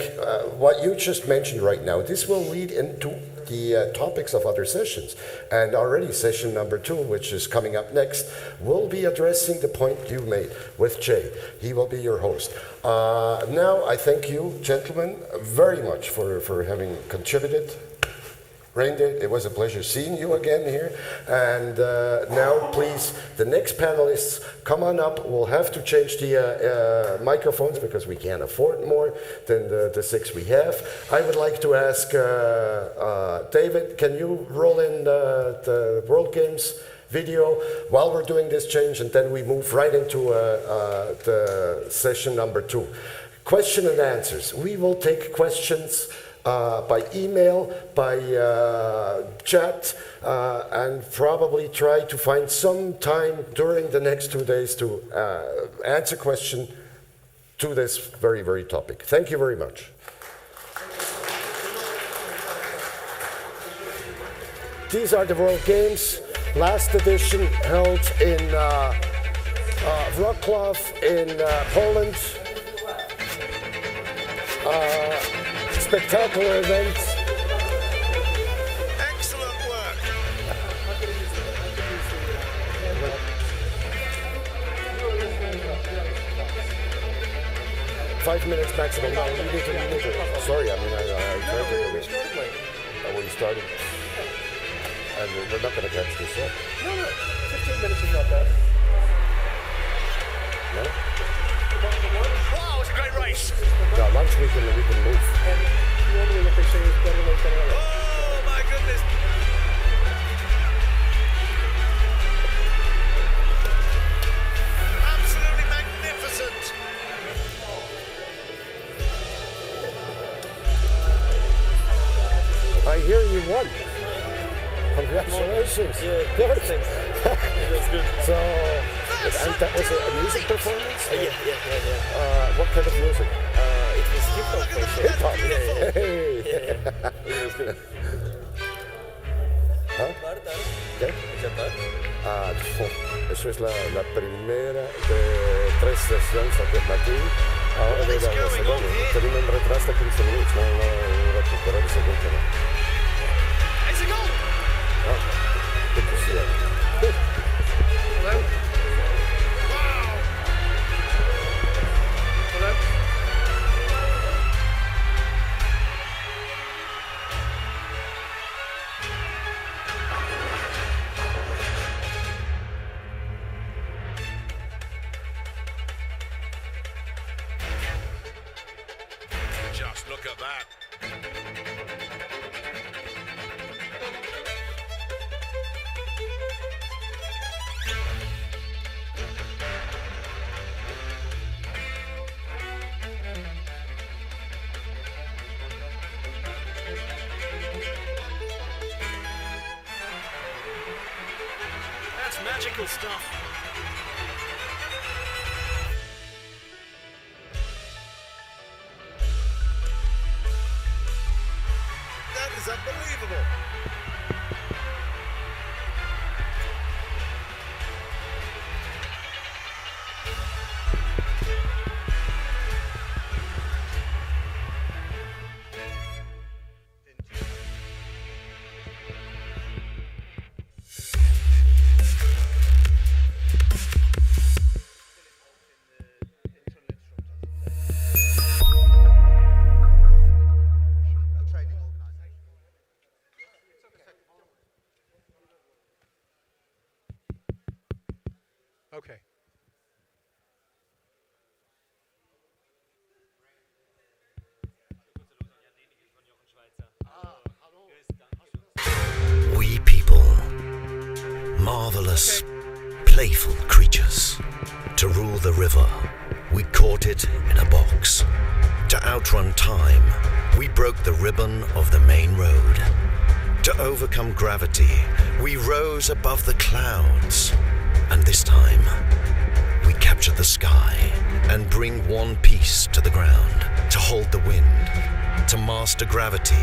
what you just mentioned right now, this will lead into the topics of other sessions. And already session number 2, which is coming up next, will be addressing the point you made with Jay. He will be your host. Now, I thank you, gentlemen, very much for having contributed. Reindeer, it was a pleasure seeing you again here. And now, please, the next panelists, come on up. We'll have to change the microphones because we can't afford more than the 6 we have. I would like to ask David, can you roll in the World Games video while we're doing this change, and then we move right into the session number 2. Question and answers. We will take questions by email, by chat, and probably try to find some time during the next 2 days to answer question to this very, very topic. Thank you very much. These are the World Games, last edition held in Wrocław in Poland. Spectacular event. Excellent work. 5 minutes maximum. No, we need to. Sorry, I tried to. We started. And we're not going to catch this up. No, 15 minutes is not bad. No? Wow, it's a great race. No, lunch we can move. And normally what they say is better late than early. Oh my goodness. Absolutely magnificent. I hear you won. Congratulations. Yeah, Good. thanks. It was good. So, and that was a music performance? Yeah. What kind of music? It was hip-hop. Hip-hop. Yeah. Hey. It was good. ¿Ah? ¿Qué? Eso es la primera de 3 sessions aquí. Ahora de la segunda. Tenim un retras de 15 minuts. No recuperar el següent. Is it goal? Good to see you. Hello? Hello? Just look at that. That's magical stuff. That is unbelievable. Okay. We people, marvelous, playful creatures. To rule the river, we caught it in a box. To outrun time, we broke the ribbon of the main road. To overcome gravity, we rose above the clouds. And this time, we captured the sky and bring one piece to the ground. To hold the wind, to master gravity,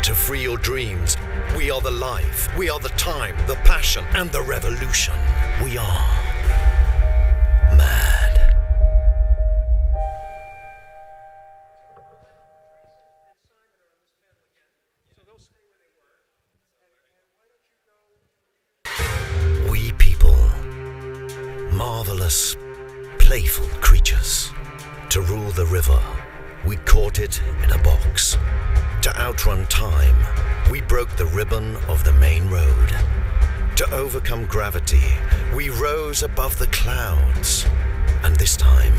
to free your dreams. We are the life, we are the time, the passion, and the revolution. We are mad. We people, marvelous, playful creatures. To rule the river, we caught it in a box. To outrun time, we broke the ribbon of the main road. To overcome gravity, we rose above the clouds. And this time,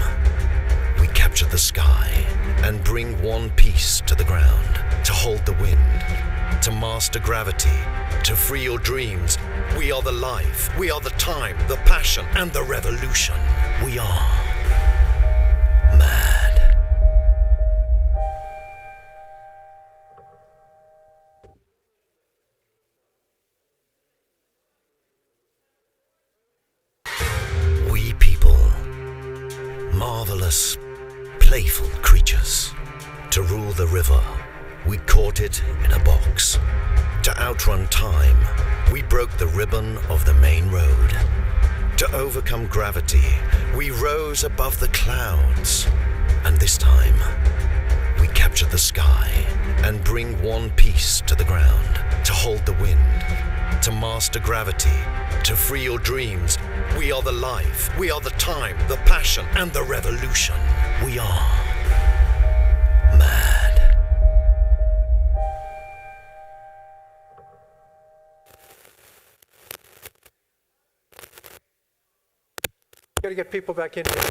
we captured the sky and bring one piece to the ground. To hold the wind, to master gravity, to free your dreams. We are the life, we are the time, the passion, and the revolution. We are mad. We people, marvelous, playful creatures. To rule the river, we caught it in a box. To outrun time, we broke the ribbon of the main road. To overcome gravity, we rose above the clouds. And this time, we captured the sky and bring one piece to the ground. To hold the wind, to master gravity, to free your dreams. We are the life, we are the time, the passion, and the revolution. We are mad. Got to get people back in here.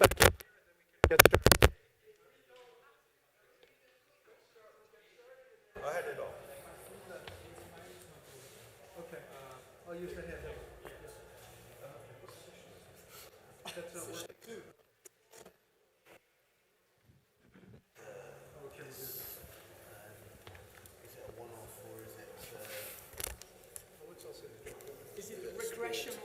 back in here and then we can get started. I had it on. Okay, I'll use the hand. That's not working. Is it recreational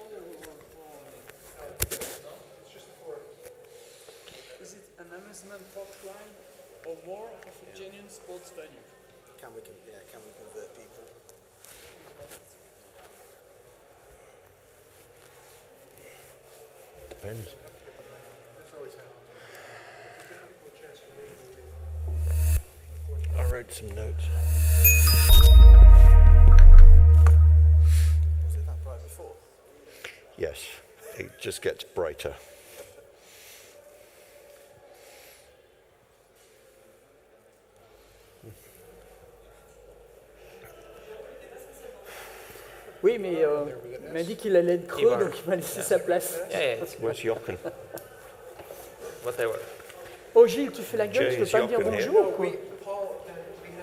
is it an amusement park ride or more of a genuine sports venue? Can we convert people? Depends. I wrote some notes. Was it that bright before? Yes, it just gets brighter. Oui, mais il m'a dit qu'il allait être creux, donc il m'a laissé sa place. Where's Jochen? Whatever. Oh Gilles, tu fais la gueule, tu veux Jay, pas me dire Jochen here. bonjour ou quoi?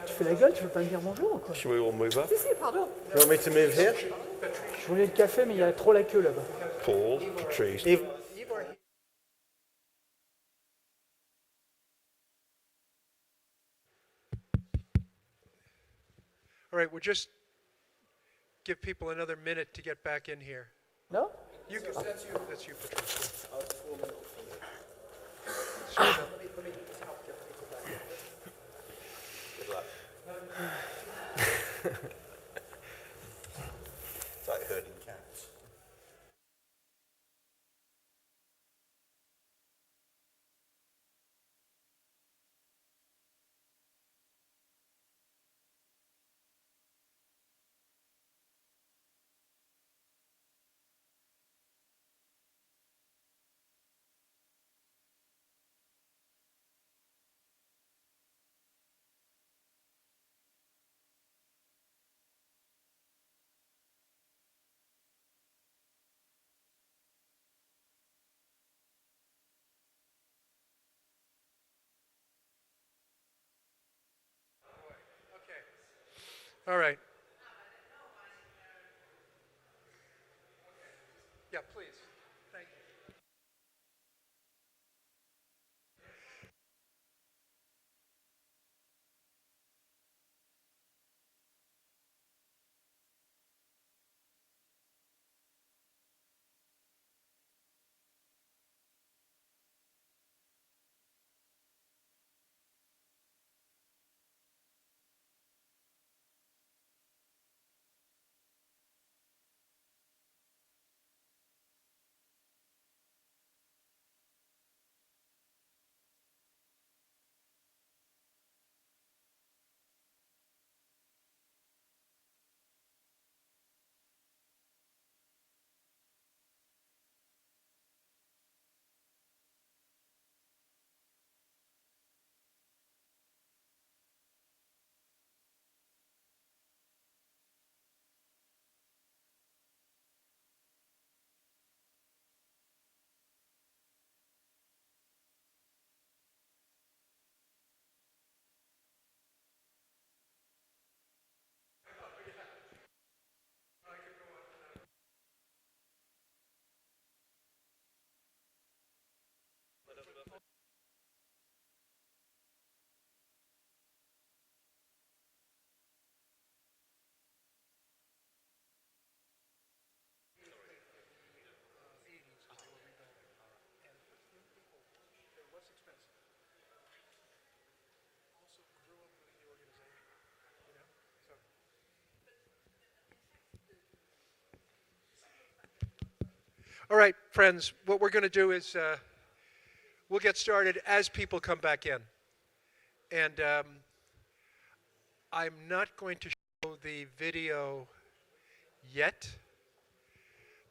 Tu fais la gueule, tu veux pas me dire bonjour ou quoi? Should we all move up? Si, si, pardon. You want me to move here? Je voulais le café, mais il y a trop la queue là-bas. Paul, Patrice. All right, we'll just give people another minute to get back in here. No? You, that's you, Patrice. Good luck. It's like herding cats. All right. Yeah, please. Thank you. All right, friends, what we're going to do is we'll get started as people come back in. And I'm not going to show the video yet,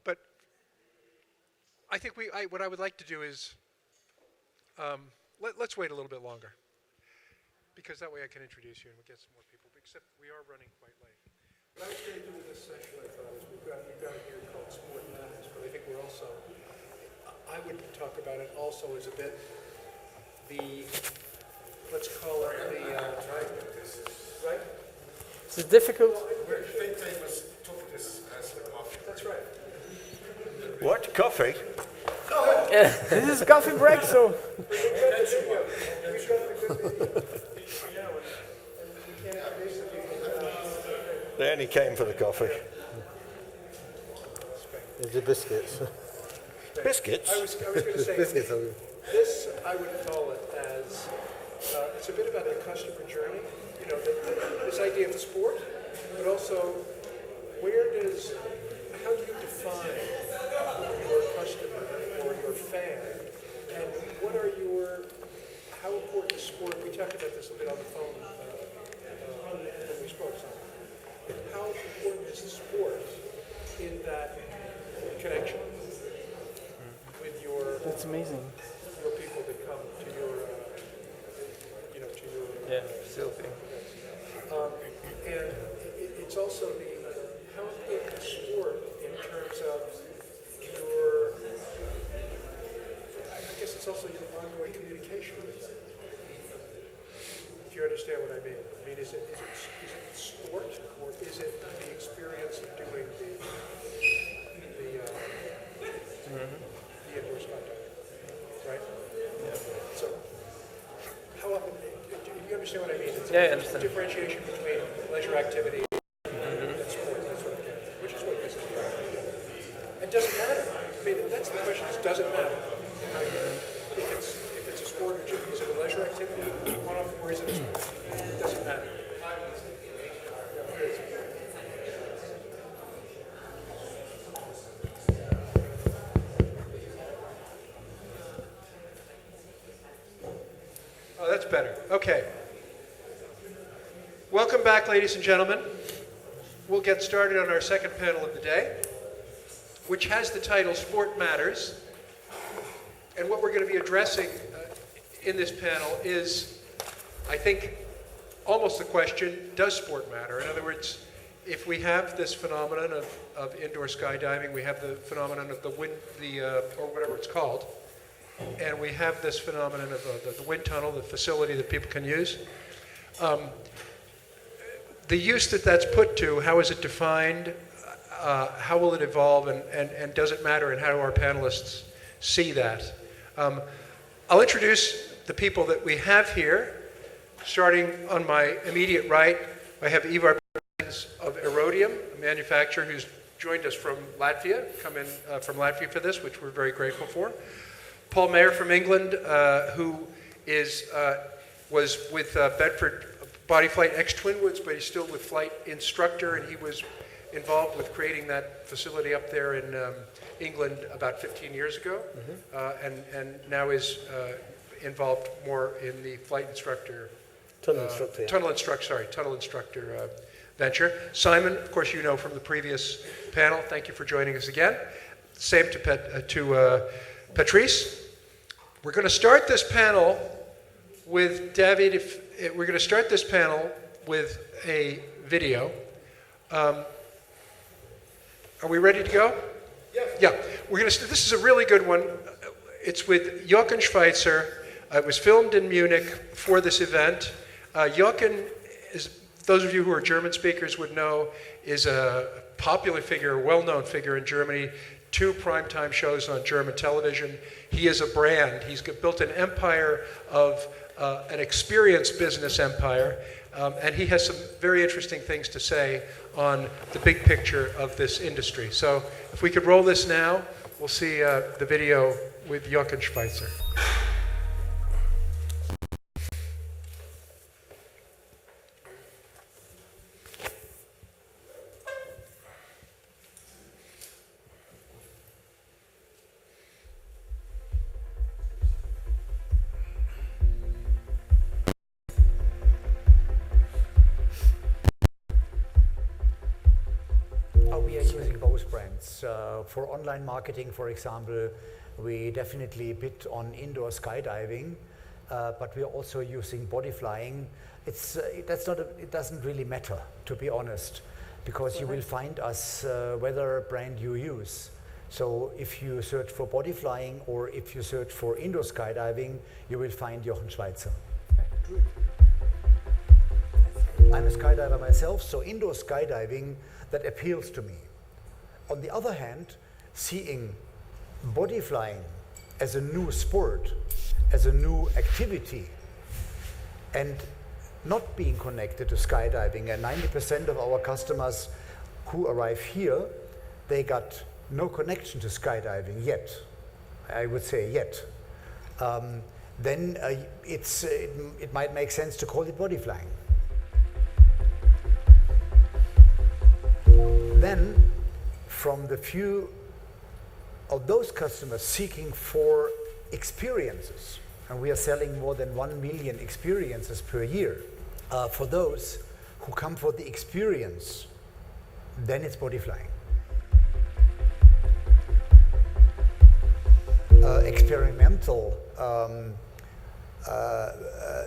but I think what I would like to do is let's wait a little bit longer, because that way I can introduce you and we'll get some more people, except we are running quite late. What I was going to do with this session, I thought, is we've got a here called Sport Matters, but I think we're also, I would talk about it also as a bit the, let's call it the, right? It's difficult. That's right. What? Coffee? This is coffee break, so. They only came for the coffee. The biscuits. Biscuits? I was going to say, Biscuits. this I would call it as, it's a bit about the customer journey, you know, this idea of sport, but also how do you define your customer or your fan, and what are how important is sport? We talked about this a bit on the phone when we spoke. How important is sport in that connection with your? That's amazing. Your people that come to your, to your facility. And it's also how important is sport in terms of your. I guess it's also your ongoing communication with them. If you understand what I mean. I mean, is it sport or is it the experience of doing the indoor skydiving, right? Yeah. So, how often, do you understand what I mean? It's I understand. Differentiation between leisure activity and sport, that sort of thing, which is what this is about. It doesn't matter. I mean, that's the question, does it matter? If it's a sport or is it a leisure activity, or is it a sport? It doesn't matter. Oh, that's better. Okay. Welcome back, ladies and gentlemen. We'll get started on our second panel of the day, which has the title Sport Matters. And what we're going to be addressing in this panel is, I think, almost the question, does sport matter? In other words, if we have this phenomenon of indoor skydiving, we have the phenomenon of or whatever it's called, and we have this phenomenon of the wind tunnel, the facility that people can use. The use that's put to, how is it defined, how will it evolve, and does it matter, and how do our panelists see that? I'll introduce the people that we have here. Starting on my immediate right, I have Ivar of Erodium, a manufacturer who's joined us from Latvia, come in from Latvia for this, which we're very grateful for. Paul Mayer from England, who was with Bedford Body Flight ex-Twinwoods, but he's still with flight instructor, and he was involved with creating that facility up there in England about 15 years ago, and now is involved more in the flight instructor, tunnel instructor venture. Simon, of course, you know from the previous panel. Thank you for joining us again. Same to Patrice. We're going to start this panel with David. We're going to start this panel with a video. Are we ready to go? Yeah. We're going to. This is a really good one. It's with Jochen Schweitzer. It was filmed in Munich for this event. Jochen, those of you who are German speakers would know, is a popular figure, a well-known figure in Germany. 2 primetime shows on German television. He is a brand. He's built an empire of an experienced business empire, and he has some very interesting things to say on the big picture of this industry. So if we could roll this now, we'll see the video with Jochen Schweitzer. We are using both brands. For online marketing, for example, we definitely bid on indoor skydiving, but we are also using body flying. It doesn't really matter, to be honest, because you will find us whether brand you use. So if you search for body flying or if you search for indoor skydiving, you will find Jochen Schweitzer. I'm a skydiver myself, so indoor skydiving, that appeals to me. On the other hand, seeing body flying as a new sport, as a new activity, and not being connected to skydiving, and 90% of our customers who arrive here, they got no connection to skydiving yet, I would say yet, then it might make sense to call it body flying. Then, from the view of those customers seeking for experiences, and we are selling more than 1 million experiences per year, for those who come for the experience, then it's body flying. Experimental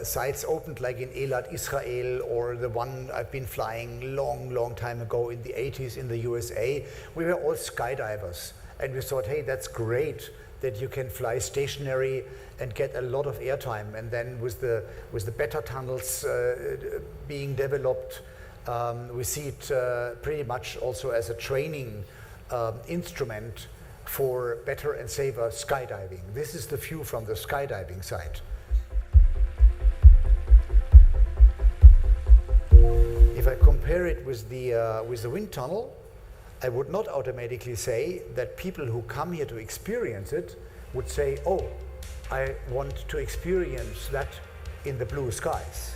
sites opened like in Eilat, Israel, or the one I've been flying long time ago in the 80s in the USA. We were all skydivers, and we thought, hey, that's great that you can fly stationary and get a lot of airtime. And then with the better tunnels being developed, we see it pretty much also as a training instrument for better and safer skydiving. This is the view from the skydiving side. If I compare it with the wind tunnel, I would not automatically say that people who come here to experience it would say, oh, I want to experience that in the blue skies.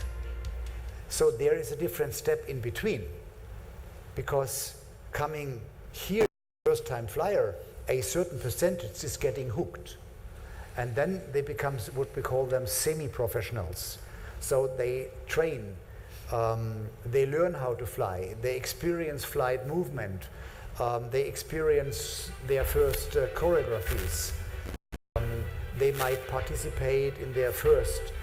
So there is a different step in between, because coming here, first-time flyer, a certain percentage is getting hooked. And then they become what we call them semi-professionals. So they train, they learn how to fly, they experience flight movement, they experience their first choreographies. They might participate in their first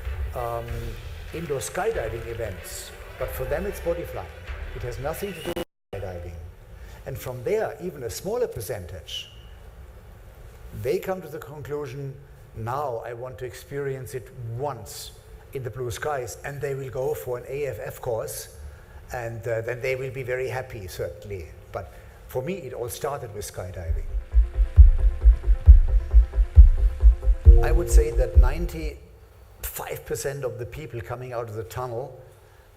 indoor skydiving events, but for them it's body flying. It has nothing to do with skydiving. And from there, even a smaller percentage, they come to the conclusion, now I want to experience it once in the blue skies, and they will go for an AFF course, and then they will be very happy, certainly. But for me, it all started with skydiving. I would say that 95% of the people coming out of the tunnel,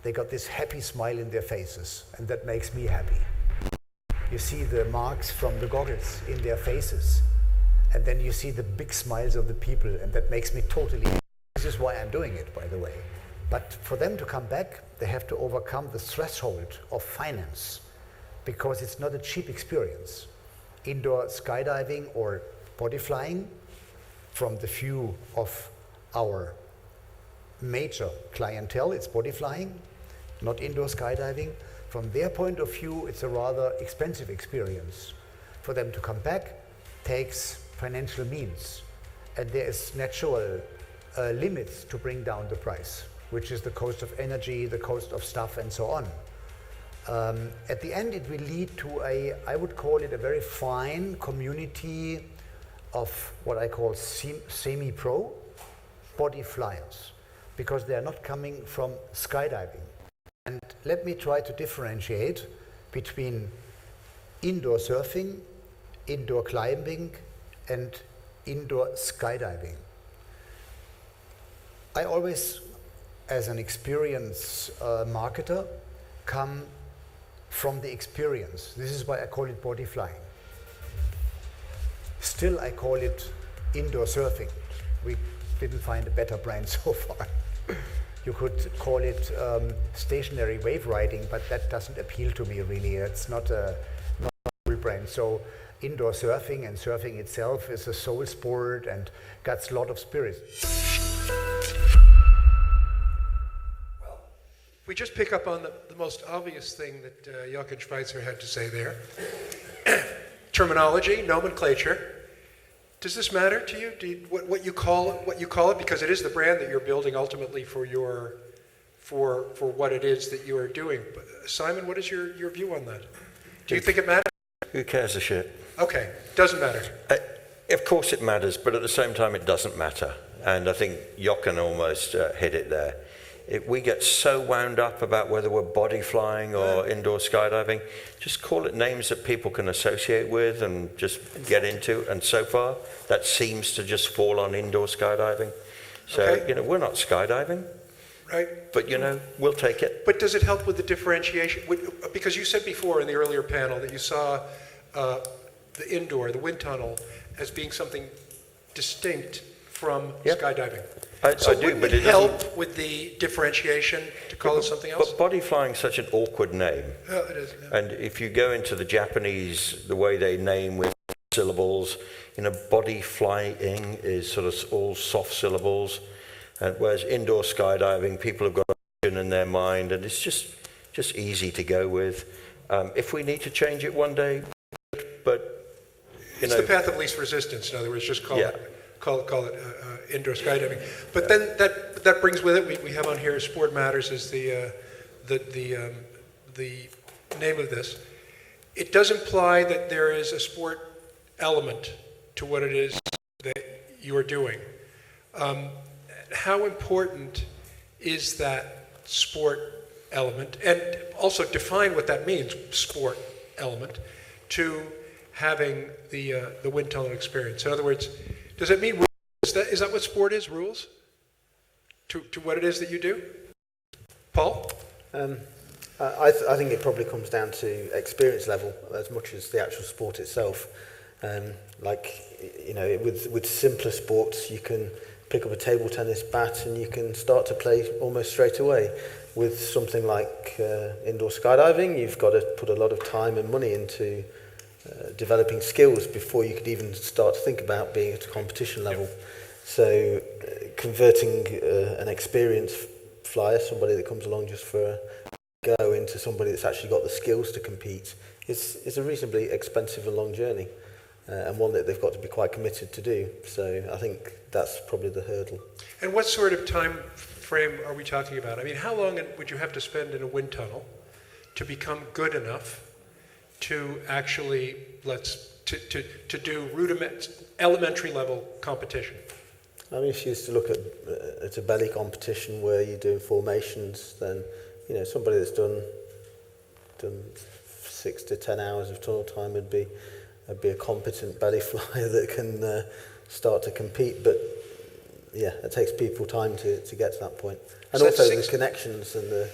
they got this happy smile in their faces, and that makes me happy. You see the marks from the goggles in their faces, and then you see the big smiles of the people, and that makes me totally happy. This is why I'm doing it, by the way. But for them to come back, they have to overcome the threshold of finance, because it's not a cheap experience. Indoor skydiving or body flying, from the view of our major clientele, it's body flying, not indoor skydiving. From their point of view, it's a rather expensive experience. For them to come back takes financial means, and there is natural limits to bring down the price, which is the cost of energy, the cost of stuff, and so on. At the end, it will lead to I would call it a very fine community of what I call semi-pro body flyers, because they are not coming from skydiving. And let me try to differentiate between indoor surfing, indoor climbing, and indoor skydiving. I always, as an experience marketer, come from the experience. This is why I call it body flying. Still, I call it indoor surfing. We didn't find a better brand so far. You could call it stationary wave riding, but that doesn't appeal to me really. It's not a cool brand. So indoor surfing and surfing itself is a soul sport and got a lot of spirit. Well, we just pick up on the most obvious thing that Jochen Schweitzer had to say there. Terminology, nomenclature. Does this matter to you? What you call it, because it is the brand that you're building ultimately for what it is that you are doing. But Simon, what is your view on that? Do you think it matters? Who cares a shit? Okay, doesn't matter. Of course it matters, but at the same time it doesn't matter. And I think Jochen almost hit it there. We get so wound up about whether we're body flying or indoor skydiving. Just call it names that people can associate with and just get into. And so far, that seems to just fall on indoor skydiving. So, we're not skydiving. Right. But, we'll take it. But does it help with the differentiation? Because you said before in the earlier panel that you saw the wind tunnel, as being something distinct from skydiving. I do, wouldn't but it help with the differentiation to call it something else? But body flying is such an awkward name. Yeah, it is. Yeah. And if you go into the Japanese, the way they name with syllables, body flying is sort of all soft syllables. And whereas indoor skydiving, people have got a vision in their mind, and it's just easy to go with. If we need to change it one day, but it's the path of least resistance. In other words, just call it indoor skydiving. But then that brings with it, we have on here Sport Matters as the name of this. It does imply that there is a sport element to what it is that you are doing. How important is that sport element? And also define what that means, sport element, to having the wind tunnel experience. In other words, does it mean rules? Is that what sport is, rules? To what it is that you do? Paul? I think it probably comes down to experience level as much as the actual sport itself. With simpler sports, you can pick up a table tennis bat and you can start to play almost straight away. With something like indoor skydiving, you've got to put a lot of time and money into developing skills before you could even start to think about being at a competition level. So converting an experienced flyer, somebody that comes along just for a go, into somebody that's actually got the skills to compete is a reasonably expensive and long journey, and one that they've got to be quite committed to do. So I think that's probably the hurdle. And what sort of time frame are we talking about? I mean, how long would you have to spend in a wind tunnel to become good enough to actually to do elementary level competition? I mean, if you used to look at a belly competition where you're doing formations, then somebody that's done 6 to 10 hours of tunnel time would be a competent belly flyer that can start to compete. But yeah, it takes people time to get to that point, and so also the connections and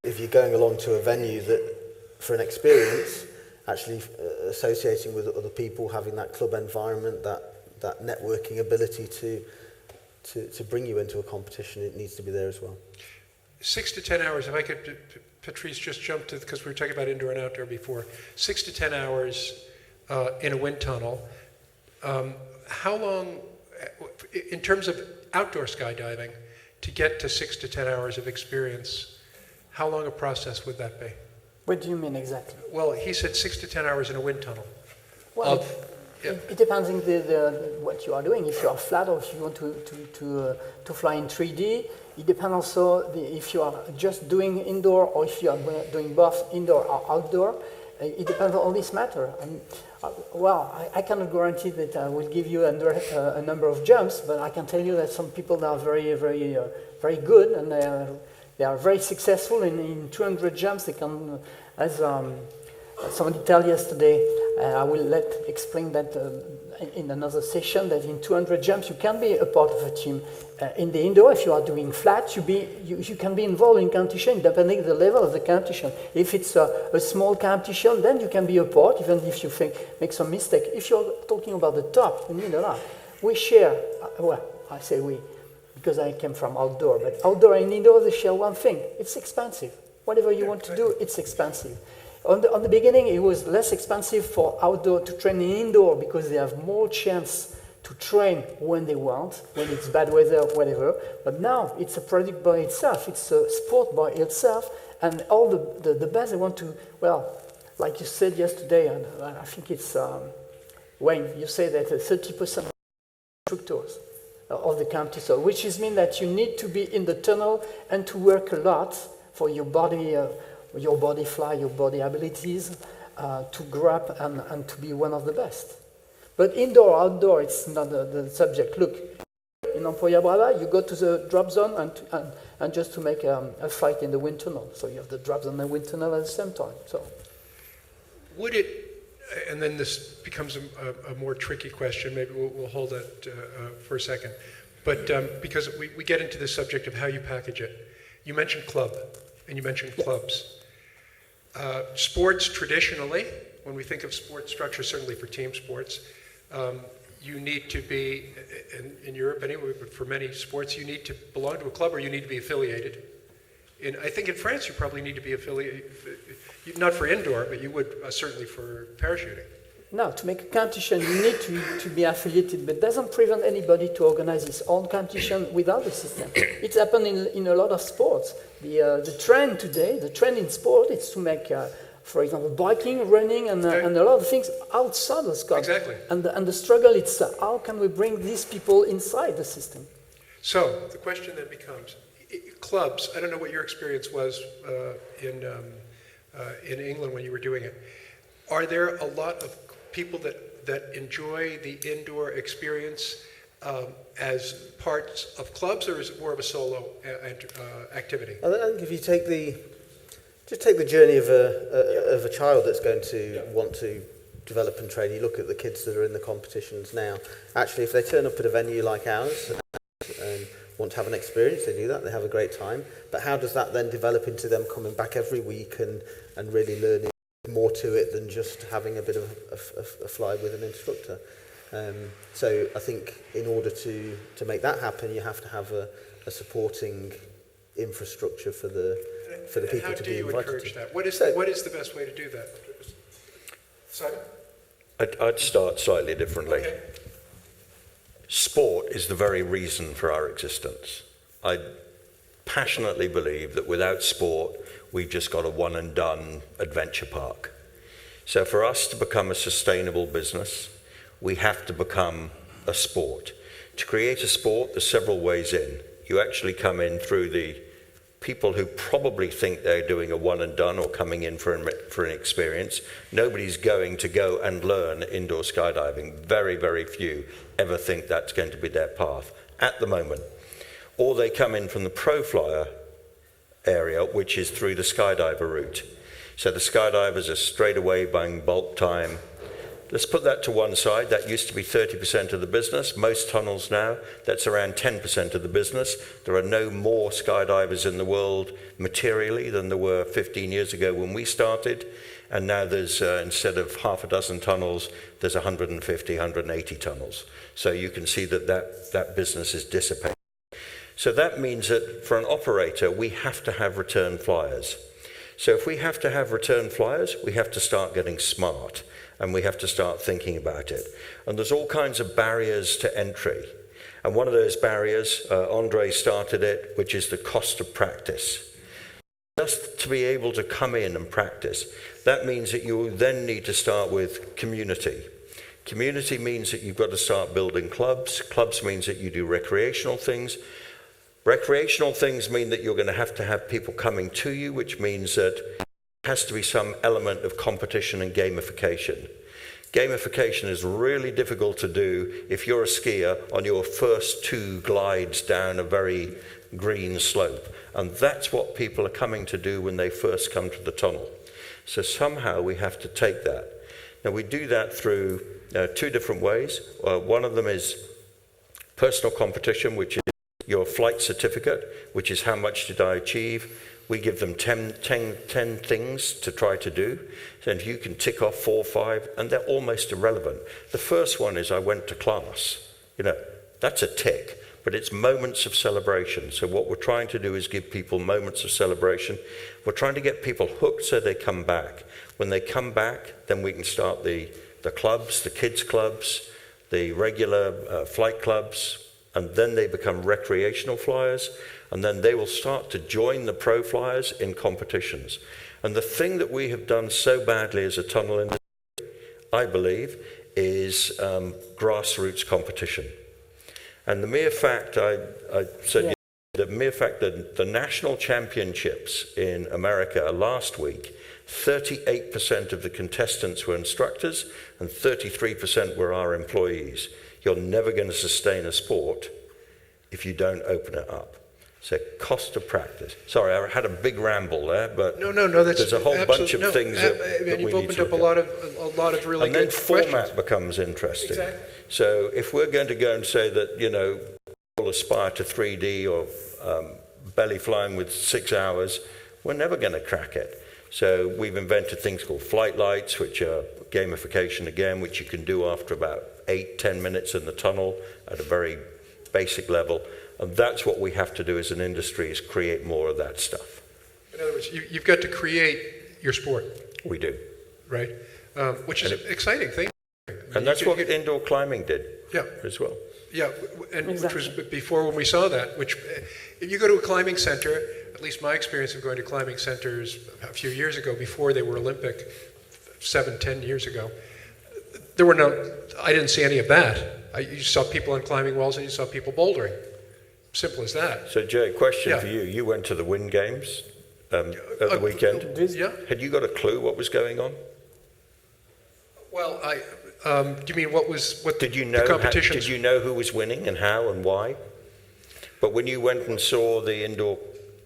if you're going along to a venue that for an experience, actually associating with other people, having that club environment, that networking ability to bring you into a competition, it needs to be there as well. 6 to 10 hours, if I could, Patrice just jumped to, because we were talking about indoor and outdoor before, 6 to 10 hours in a wind tunnel. How long, in terms of outdoor skydiving, to get to 6 to 10 hours of experience, how long a process would that be? What do you mean exactly? Well, he said 6 to 10 hours in a wind tunnel. Well, it depends on what you are doing. If you are flat or if you want to fly in 3D, it depends also if you are just doing indoor or if you are doing both indoor or outdoor. It depends on all this matter. I cannot guarantee that I will give you a number of jumps, but I can tell you that some people are very, very, very good, and they are very successful. In 200 jumps, they can, as somebody told yesterday, I will explain that in another session, that in 200 jumps you can be a part of a team. In the indoor, if you are doing flat, you can be involved in competition depending on the level of the competition. If it's a small competition, then you can be a part, even if you make some mistake. If you're talking about the top, you need a lot. We share, I say we, because I came from outdoor, but outdoor and indoor, they share one thing. It's expensive. Whatever you want to do, it's expensive. On the beginning, it was less expensive for outdoor to train in indoor because they have more chance to train when they want, when it's bad weather, whatever. But now it's a product by itself. It's a sport by itself, and all the best they want to. Well, like you said yesterday, and I think it's Wayne. You say that 30% of instructors of the competition, which is mean that you need to be in the tunnel and to work a lot for your body. Your body fly, your body abilities, to grab and to be one of the best. But indoor, outdoor, it's not the subject. Look, in Ampolla Brava, you go to the drop zone and just to make a flight in the wind tunnel. So you have the drop zone and the wind tunnel at the same time. So, would it, and then this becomes a more tricky question, maybe we'll hold that for a second, but because we get into the subject of how you package it. You mentioned club, and you mentioned clubs. Sports traditionally, when we think of sports structure, certainly for team sports, you need to be, in Europe anyway, but for many sports, you need to belong to a club or you need to be affiliated. I think in France you probably need to be affiliated, not for indoor, but you would certainly for parachuting. Now, to make a competition, you need to be affiliated, but it doesn't prevent anybody to organize his own competition without the system. It's happened in a lot of sports. The trend today, the trend in sport, is to make, for example, biking, running, and a lot of things outside the scope. Exactly. And the struggle is how can we bring these people inside the system? So the question then becomes, clubs, I don't know what your experience was in England when you were doing it. Are there a lot of people that enjoy the indoor experience as parts of clubs, or is it more of a solo activity? I think if you take the journey of a child that's going to want to develop and train, you look at the kids that are in the competitions now. Actually, if they turn up at a venue like ours and want to have an experience, they do that, they have a great time. But how does that then develop into them coming back every week and really learning more to it than just having a bit of a fly with an instructor? So I think in order to make that happen, you have to have a supporting infrastructure for the people to be invited to. How do you encourage that? What is the best way to do that? Simon? I'd start slightly differently. Okay. Sport is the very reason for our existence. I passionately believe that without sport, we've just got a one and done adventure park. So for us to become a sustainable business, we have to become a sport. To create a sport, there's several ways in. You actually come in through the people who probably think they're doing a one and done or coming in for an experience. Nobody's going to go and learn indoor skydiving. Very, very few ever think that's going to be their path at the moment. Or they come in from the pro flyer area, which is through the skydiver route. So the skydivers are straight away buying bulk time. Let's put that to one side. That used to be 30% of the business. Most tunnels now, that's around 10% of the business. There are no more skydivers in the world materially than there were 15 years ago when we started. And now there's, instead of half a dozen tunnels, there's 150, 180 tunnels. So you can see that business is dissipating. So that means that for an operator, we have to have return flyers. So if we have to have return flyers, we have to start getting smart. And we have to start thinking about it. And there's all kinds of barriers to entry. And one of those barriers, Andre started it, which is the cost of practice. Just to be able to come in and practice, that means that you then need to start with community. Community means that you've got to start building clubs. Clubs means that you do recreational things. Recreational things mean that you're going to have people coming to you, which means that has to be some element of competition and gamification. Gamification is really difficult to do if you're a skier on your first 2 glides down a very green slope. And that's what people are coming to do when they first come to the tunnel. So somehow we have to take that. Now we do that through 2 different ways. One of them is personal competition, which is your flight certificate, which is how much did I achieve. We give them 10 things to try to do, and you can tick off 4 or 5, and they're almost irrelevant. The first one is I went to class. That's a tick, but it's moments of celebration. So what we're trying to do is give people moments of celebration. We're trying to get people hooked so they come back. When they come back, then we can start the clubs, the kids clubs, the regular flight clubs, and then they become recreational flyers. And then they will start to join the pro flyers in competitions. And the thing that we have done so badly as a tunnel industry, I believe, is grassroots competition. And the mere fact, I said The mere fact that the national championships in America last week, 38% of the contestants were instructors and 33% were our employees. You're never going to sustain a sport if you don't open it up. So cost of practice. Sorry, I had a big ramble there, but No, that's there's a whole bunch of things that and we you've need opened to up a lot of really and then good format questions. becomes interesting. Exactly. So if we're going to go and say that, you know, we'll aspire to 3D or belly flying with 6 hours, we're never going to crack it. So we've invented things called flight lights, which are gamification again, which you can do after about 8-10 minutes in the tunnel at a very basic level. And that's what we have to do as an industry, is create more of that stuff. In other words, you've got to create your sport. We do. Right? Which is an exciting thing. And that's what indoor climbing did as well. Yeah, and which was before when we saw that, which if you go to a climbing center, at least my experience of going to climbing centers a few years ago, before they were Olympic, 7-10 years ago, I didn't see any of that. You saw people on climbing walls and you saw people bouldering. Simple as that. So Jay, question for you. You went to the Wind Games at the weekend. Had you got a clue what was going on? Well, do you mean what did you know? The competitions? Did you know who was winning and how and why? But when you went and saw the indoor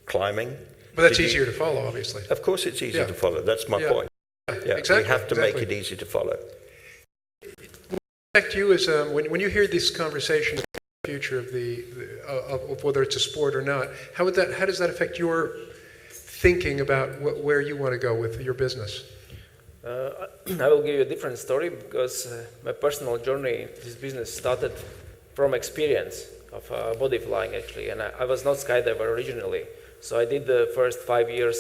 climbing, but that's easier to follow, obviously. Of course, it's easier to follow. That's my point. Yeah, exactly. We have to make it easy to follow. What affect you is when you hear this conversation about the future of whether it's a sport or not, how does that affect your thinking about where you want to go with your business? I will give you a different story, because my personal journey in this business started from experience of body flying, actually, and I was not skydiver originally, so I did the first 5 years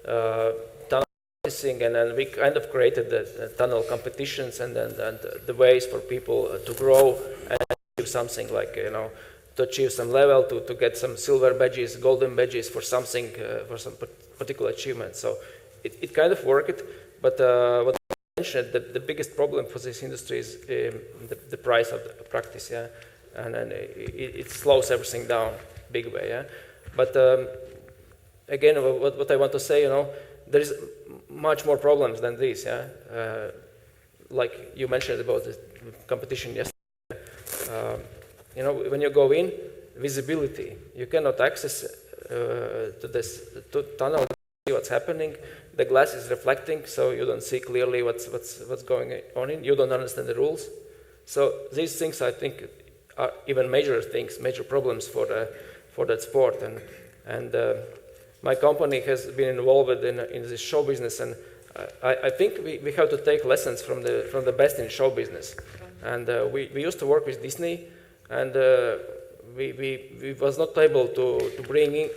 tunnel racing, and then we kind of created the tunnel competitions and the ways for people to grow and achieve something, like, you know, to achieve some level, to get some silver badges, golden badges for something, for some particular achievement. So it kind of worked. But what I mentioned, the biggest problem for this industry is the price of the practice, and then it slows everything down big way, But again, what I want to say, you know, there is much more problems than this, Like you mentioned about the competition yesterday. You know, when you go in, visibility, you cannot access to this tunnel, see what's happening. The glass is reflecting, so you don't see clearly what's going on in. You don't understand the rules. So these things, I think, are even major things, major problems for that sport. And my company has been involved in this show business, and I think we have to take lessons from the best in show business. And we used to work with Disney, and we was not able to bring in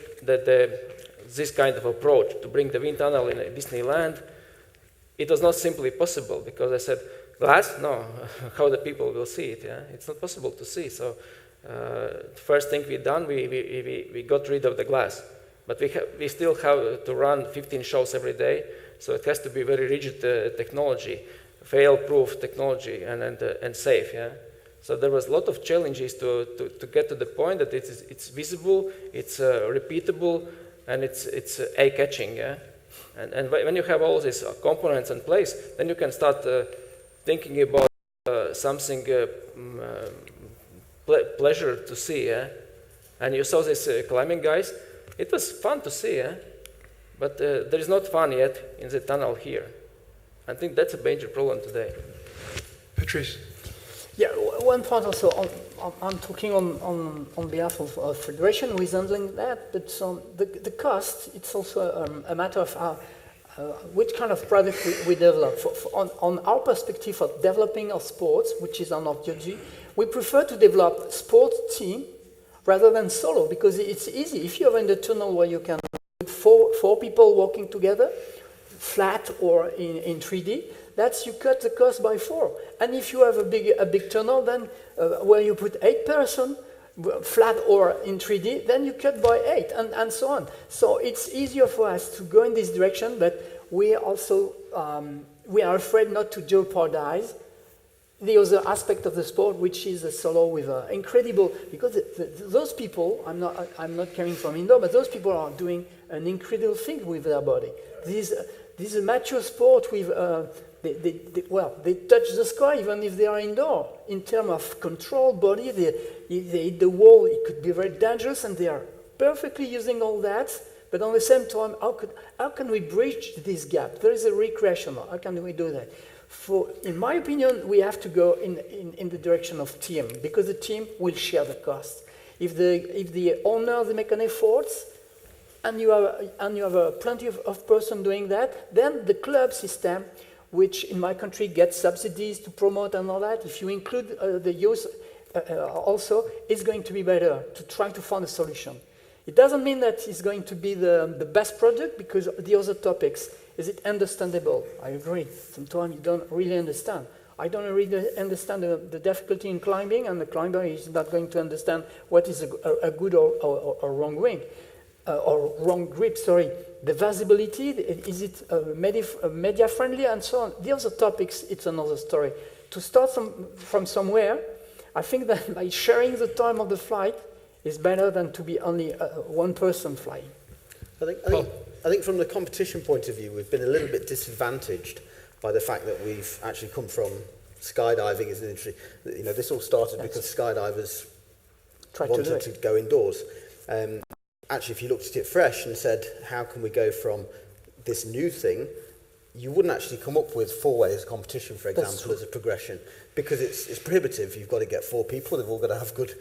this kind of approach, to bring the wind tunnel in Disneyland. It was not simply possible, because I said, glass? No, how the people will see it, It's not possible to see. So the first thing we done, we got rid of the glass. But we still have to run 15 shows every day, so it has to be very rigid technology, fail-proof technology, and safe, So there was a lot of challenges to get to the point that it's visible, it's repeatable, and it's eye-catching, And when you have all these components in place, then you can start thinking about something pleasure to see, And you saw these climbing guys. It was fun to see, But there is not fun yet in the tunnel here. I think that's a major problem today. Patrice. Yeah, one point also, I'm talking on behalf of Federation who is handling that, but the cost, it's also a matter of which kind of product we develop. On our perspective of developing our sports, which is on our duty, we prefer to develop sports team rather than solo, because it's easy. If you're in the tunnel where you can put four people working together, flat or in 3D, you cut the cost by 4. And if you have a big tunnel, then where you put 8 person, flat or in 3D, then you cut by 8, and so on. So it's easier for us to go in this direction, but we also we are afraid not to jeopardize the other aspect of the sport, which is a solo with incredible, because those people, I'm not coming from indoor, but those people are doing an incredible thing with their body. This is a mature sport with, they touch the sky even if they are indoor. In terms of control body, they hit the wall, it could be very dangerous, and they are perfectly using all that. But at the same time, how can we bridge this gap? There is a recreational. How can we do that? In my opinion, we have to go in the direction of team, because the team will share the cost. If the owner they make an effort, and you have plenty of person doing that, then the club system, which in my country gets subsidies to promote and all that, if you include the youth also, it's going to be better to try to find a solution. It doesn't mean that it's going to be the best product, because the other topics, is it understandable? I agree. Sometimes you don't really understand. I don't really understand the difficulty in climbing, and the climber is not going to understand what is a good or wrong wing, or wrong grip, sorry. The visibility, is it media friendly, and so on. The other topics, it's another story. To start from somewhere, I think that by sharing the time of the flight is better than to be only one person flying. I think from the competition point of view, we've been a little bit disadvantaged by the fact that we've actually come from skydiving as an industry. You know, this all started because skydivers wanted to go indoors. Actually, if you looked at it fresh and said, how can we go from this new thing, you wouldn't actually come up with 4 ways of competition, for example, as a progression, because it's prohibitive. You've got to get 4 people, they've all got to have good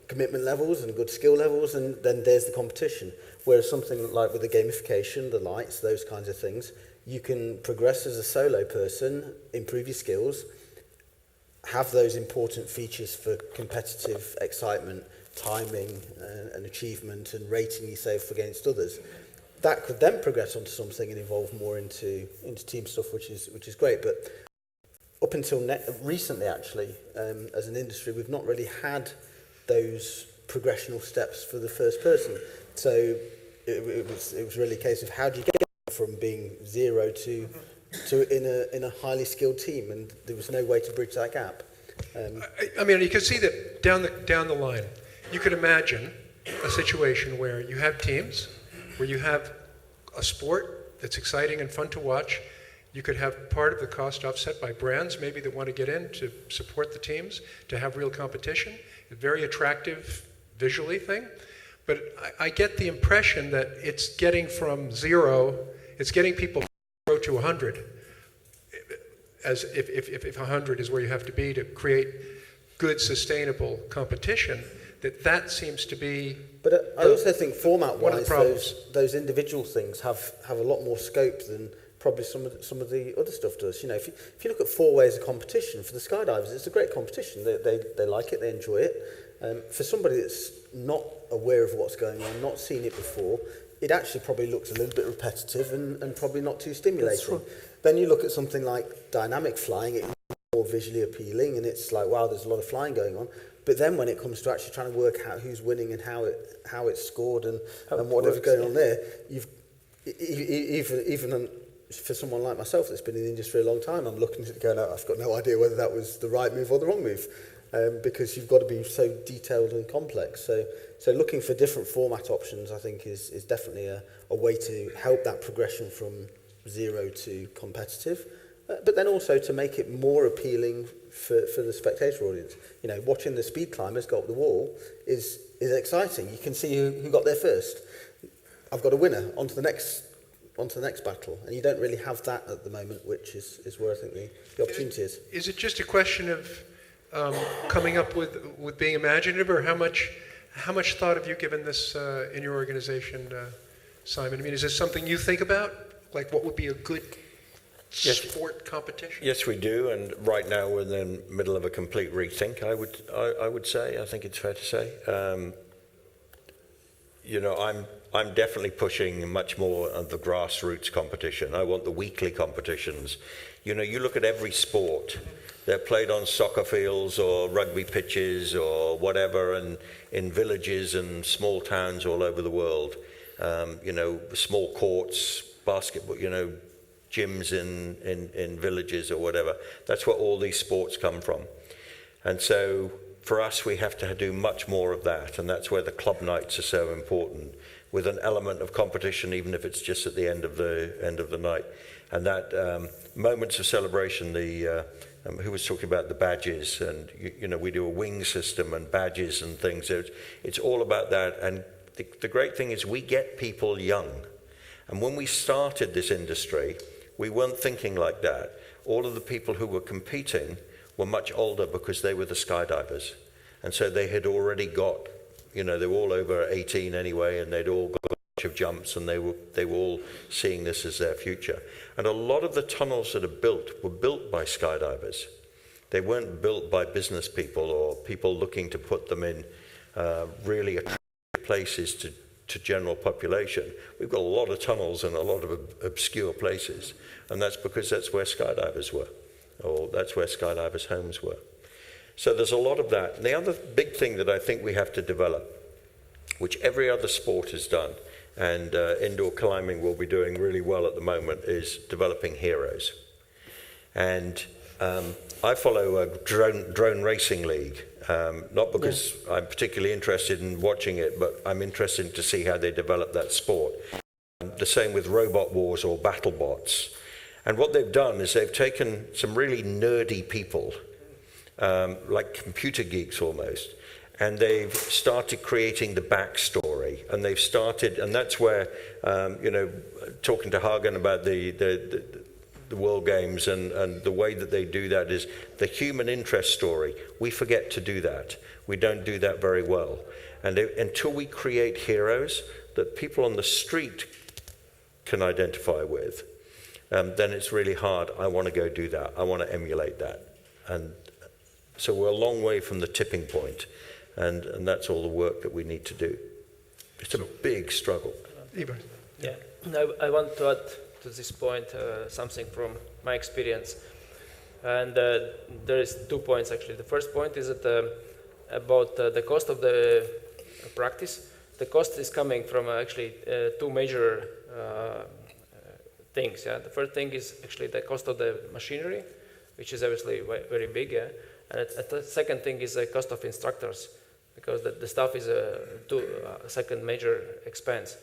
commitment levels and good skill levels, and then there's the competition. Whereas something like with the gamification, the lights, those kinds of things, you can progress as a solo person, improve your skills, have those important features for competitive excitement, timing and achievement, and rating yourself against others. That could then progress onto something and evolve more into team stuff, which is great. But up until recently, actually, as an industry, we've not really had those progressional steps for the first person. So it was really a case of how do you get from being 0 to in a highly skilled team, and there was no way to bridge that gap. I mean, you can see that down the line. You could imagine a situation where you have teams, where you have a sport that's exciting and fun to watch. You could have part of the cost offset by brands, maybe that want to get in to support the teams, to have real competition. A very attractive visually thing. But I get the impression that it's getting from 0, it's getting people from 0 to 100, as if 100 is where you have to be to create good, sustainable competition. That seems to be. But I also think format-wise, those individual things have a lot more scope than probably some of the other stuff does. You know, if you look at 4 ways of competition for the skydivers, it's a great competition. They like it, they enjoy it. For somebody that's not aware of what's going on, not seen it before, it actually probably looks a little bit repetitive and probably not too stimulating. Then you look at something like dynamic flying, it's more visually appealing, and it's like, wow, there's a lot of flying going on. But then when it comes to actually trying to work out who's winning and how it's scored and whatever's going on there, even for someone like myself that's been in the industry a long time, I'm looking at it going, I've got no idea whether that was the right move or the wrong move, because you've got to be so detailed and complex. So looking for different format options, I think, is definitely a way to help that progression from 0 to competitive, but then also to make it more appealing for the spectator audience. You know, watching the speed climbers go up the wall is exciting. You can see who got there first. I've got a winner, onto the next battle, and you don't really have that at the moment, which is where I think the opportunity is. Is it just a question of coming up with being imaginative, or how much thought have you given this in your organization, Simon? I mean, is this something you think about? Like, what would be a good sport competition? Yes, we do, and right now we're in the middle of a complete rethink. I would say. I think it's fair to say. You know, I'm definitely pushing much more of the grassroots competition. I want the weekly competitions. You know, you look at every sport. They're played on soccer fields or rugby pitches or whatever, and in villages and small towns all over the world. You know, small courts, basketball, you know, gyms in villages or whatever. That's where all these sports come from. And so for us, we have to do much more of that, and that's where the club nights are so important, with an element of competition, even if it's just at the end of the night. And that moments of celebration, who was talking about the badges, and you know, we do a wing system and badges and things. So it's all about that. And the great thing is we get people young. And when we started this industry, we weren't thinking like that. All of the people who were competing were much older because they were the skydivers. And so they had already got, you know, they were all over 18 anyway, and they'd all got a bunch of jumps, and they were all seeing this as their future. And a lot of the tunnels that are built were built by skydivers. They weren't built by business people or people looking to put them in really attractive places to general population. We've got a lot of tunnels in a lot of obscure places, and that's because that's where skydivers were, or that's where skydivers' homes were. So there's a lot of that. And the other big thing that I think we have to develop, which every other sport has done, and indoor climbing will be doing really well at the moment, is developing heroes. And I follow a drone racing league, not because I'm particularly interested in watching it, but I'm interested to see how they develop that sport. The same with robot wars or battle bots. And what they've done is they've taken some really nerdy people, like computer geeks almost, and they've started creating the backstory, and they've started, and that's where, you know, talking to Hagen about the World Games and the way that they do that is the human interest story. We forget to do that. We don't do that very well. And until we create heroes that people on the street can identify with, then it's really hard. I want to go do that. I want to emulate that. And so we're a long way from the tipping point, and that's all the work that we need to do. It's a big struggle. Yeah, I want to add to this point something from my experience. And there is 2 points actually. The first point is that about the cost of the practice. The cost is coming from actually two major things. Yeah? The first thing is actually the cost of the machinery, which is obviously very big. Yeah? And the second thing is the cost of instructors, because the staff is a second major expense.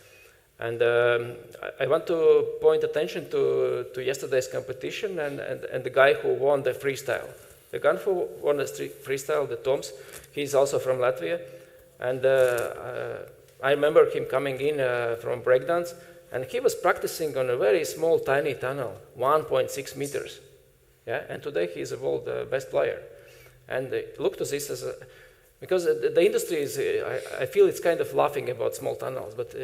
And I want to point attention to yesterday's competition and the guy who won the freestyle. The guy who won the freestyle, the Toms, he's also from Latvia. And I remember him coming in from breakdance, and he was practicing on a very small, tiny tunnel, 1.6 meters. Yeah? And today he's a world best player. And look to this as a, because the industry is, I feel it's kind of laughing about small tunnels, but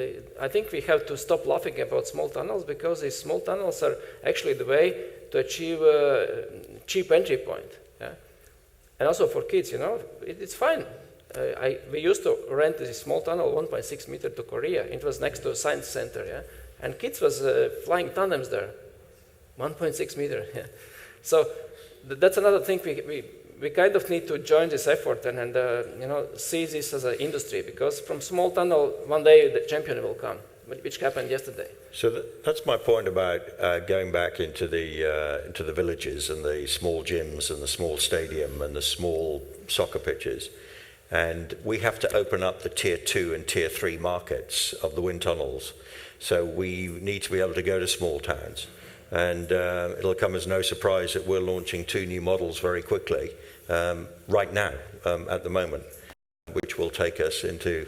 I think we have to stop laughing about small tunnels, because these small tunnels are actually the way to achieve a cheap entry point. Yeah? And also for kids, you know, it's fine. We used to rent this small tunnel, 1.6 meter, to Korea. It was next to a science center, yeah? And kids was flying tandems there, 1.6 meter. Yeah? So that's another thing we kind of need to join this effort and you know, see this as an industry, because from small tunnel, one day the champion will come, which happened yesterday. So that's my point about going back into the villages and the small gyms and the small stadium and the small soccer pitches. And we have to open up the tier 2 and tier 3 markets of the wind tunnels. So we need to be able to go to small towns. And it'll come as no surprise that we're launching 2 new models very quickly, right now, at the moment, which will take us into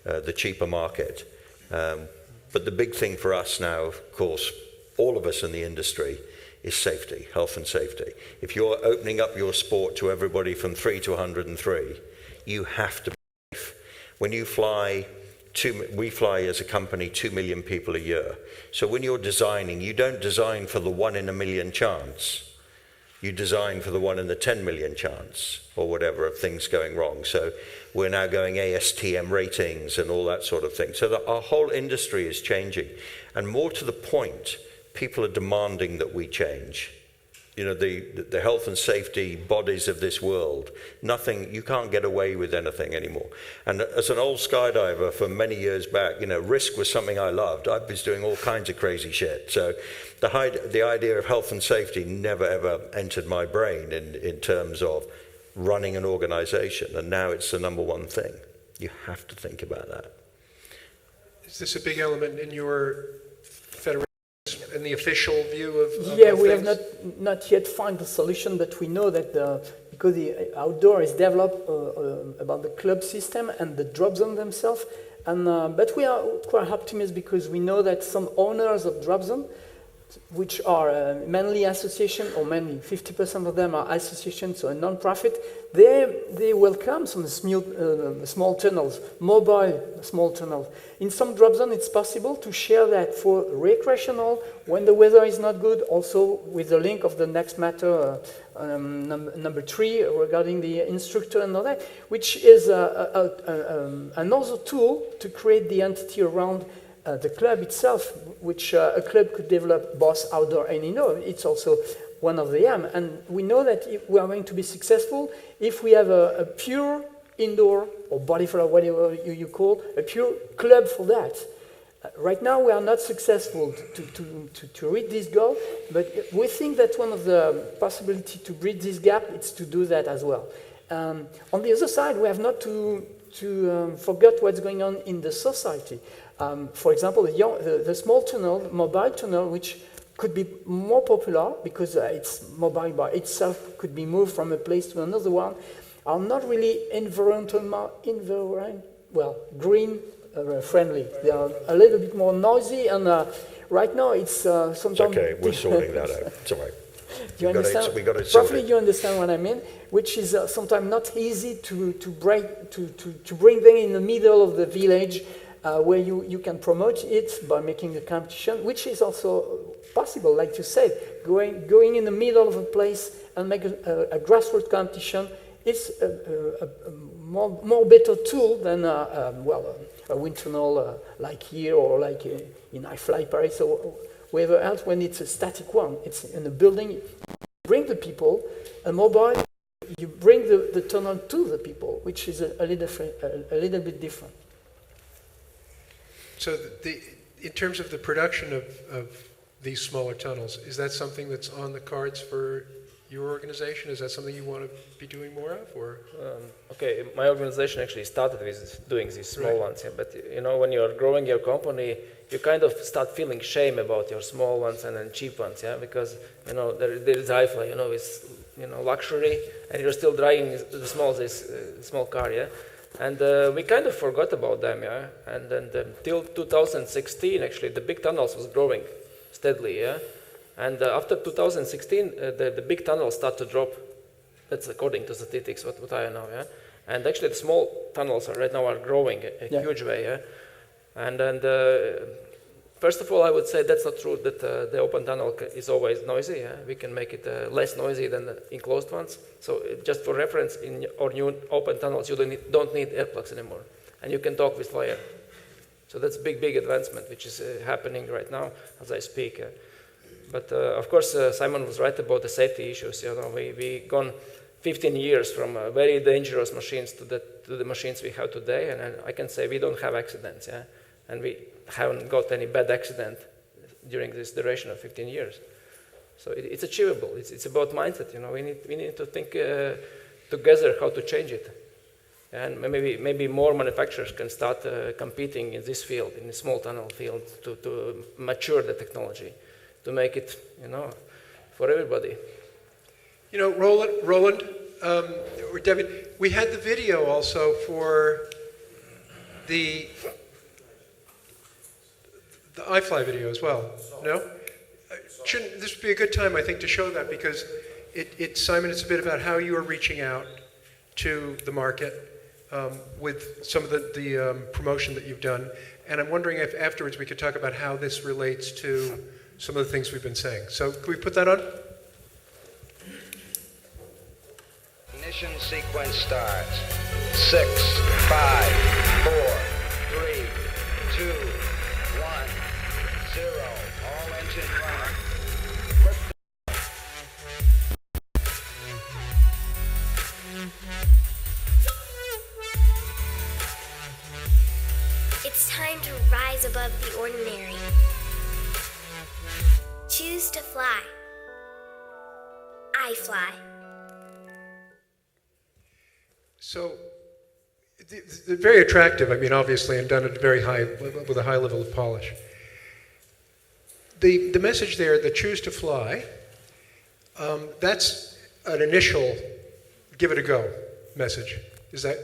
the cheaper market. But the big thing for us now, of course, all of us in the industry, is safety, health and safety. If you're opening up your sport to everybody from 3 to 103, you have to be safe. When you fly, we fly as a company 2 million people a year. So when you're designing, you don't design for the 1 in a million chance. You design for the 1 in the 10 million chance, or whatever, of things going wrong. So we're now going ASTM ratings and all that sort of thing. So our whole industry is changing. And more to the point, people are demanding that we change. the health and safety bodies of this world. Nothing, you can't get away with anything anymore. And as an old skydiver for many years back, risk was something I loved. I was doing all kinds of crazy shit. So the idea of health and safety never ever entered my brain in terms of running an organization. And now it's the number one thing. You have to think about that. Is this a big element in your federation, in the official view of Yeah, of we things? have not yet found the solution, but we know that because the outdoor is developed about the club system and the drop zone themselves, and but we are quite optimistic because we know that some owners of drop zone, which are mainly association, or mainly 50% of them are associations, so a non-profit, they welcome some small tunnels, mobile small tunnels. In some drop zone, it's possible to share that for recreational when the weather is not good, also with the link of the next matter, number 3, regarding the instructor and all that, which is another tool to create the entity around the club itself, which a club could develop both outdoor and indoor. It's also one of the aim. And we know that if we are going to be successful if we have a pure indoor or bodyfly, whatever you call, a pure club for that. Right now we are not successful to reach this goal, but we think that one of the possibilities to bridge this gap is to do that as well. On the other side, we have not to forget what's going on in the society. For example, the small tunnel, mobile tunnel, which could be more popular because it's mobile by itself, could be moved from a place to another one, are not really green friendly. They are a little bit more noisy, and right now it's sometimes... Okay, we're sorting that out. It's all right. Do you understand? We got it sorted. Probably you understand what I mean, which is sometimes not easy to bring them in the middle of the village where you can promote it by making a competition, which is also possible, like you said, going in the middle of a place and make a grassroots competition. It's a more better tool than a wind tunnel like here or like in I Fly Paris or wherever else. When it's a static one, it's in a building. You bring the people, a mobile. You bring the tunnel to the people, which is a little bit different. So in terms of the production of these smaller tunnels, is that something that's on the cards for your organization? Is that something you want to be doing more of, or? Okay, my organization actually started with doing these small ones, yeah, but when you are growing your company, you kind of start feeling shame about your small ones and then cheap ones, yeah, because there is iFly, it's luxury, and you're still driving the small car, yeah. And we kind of forgot about them, yeah. And then till 2016, actually, the big tunnels was growing steadily, yeah. And after 2016, the big tunnels start to drop. That's according to statistics, what I know, yeah. And actually, the small tunnels right now are growing a huge way, yeah. And first of all, I would say that's not true that the open tunnel is always noisy. Yeah? We can make it less noisy than the enclosed ones. So just for reference, in our new open tunnels, you don't need earplugs anymore. And you can talk with fire. So that's big advancement, which is happening right now as I speak. But of course, Simon was right about the safety issues. We gone 15 years from very dangerous machines to the machines we have today. And I can say we don't have accidents. Yeah? And we haven't got any bad accident during this duration of 15 years. So it's achievable. It's about mindset. We need to think together how to change it. And maybe more manufacturers can start competing in this field, in the small tunnel field, to mature the technology, to make it, for everybody. Roland, or David, we had the video also for the iFly video as well. No? Shouldn't this would be a good time, I think, to show that, because Simon, it's a bit about how you are reaching out to the market with some of the promotion that you've done. And I'm wondering if afterwards we could talk about how this relates to some of the things we've been saying. So can we put that on? Ignition sequence starts. 6, 5, 4, 3, 2, 1, 0. All engine running. rise above the ordinary. Choose to fly. I fly. So, they're very attractive, I mean, obviously, and done at with a high level of polish. The message there, the choose to fly, that's an initial give it a go message. Is that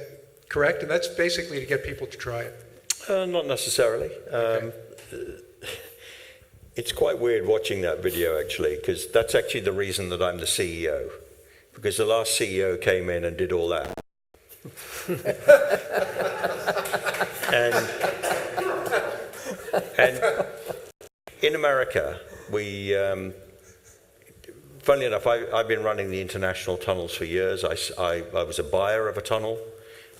correct? And that's basically to get people to try it. Not necessarily. It's quite weird watching that video, actually, because that's actually the reason that I'm the CEO. Because the last CEO came in and did all that. and in America, we, funnily enough, I've been running the international tunnels for years. I was a buyer of a tunnel.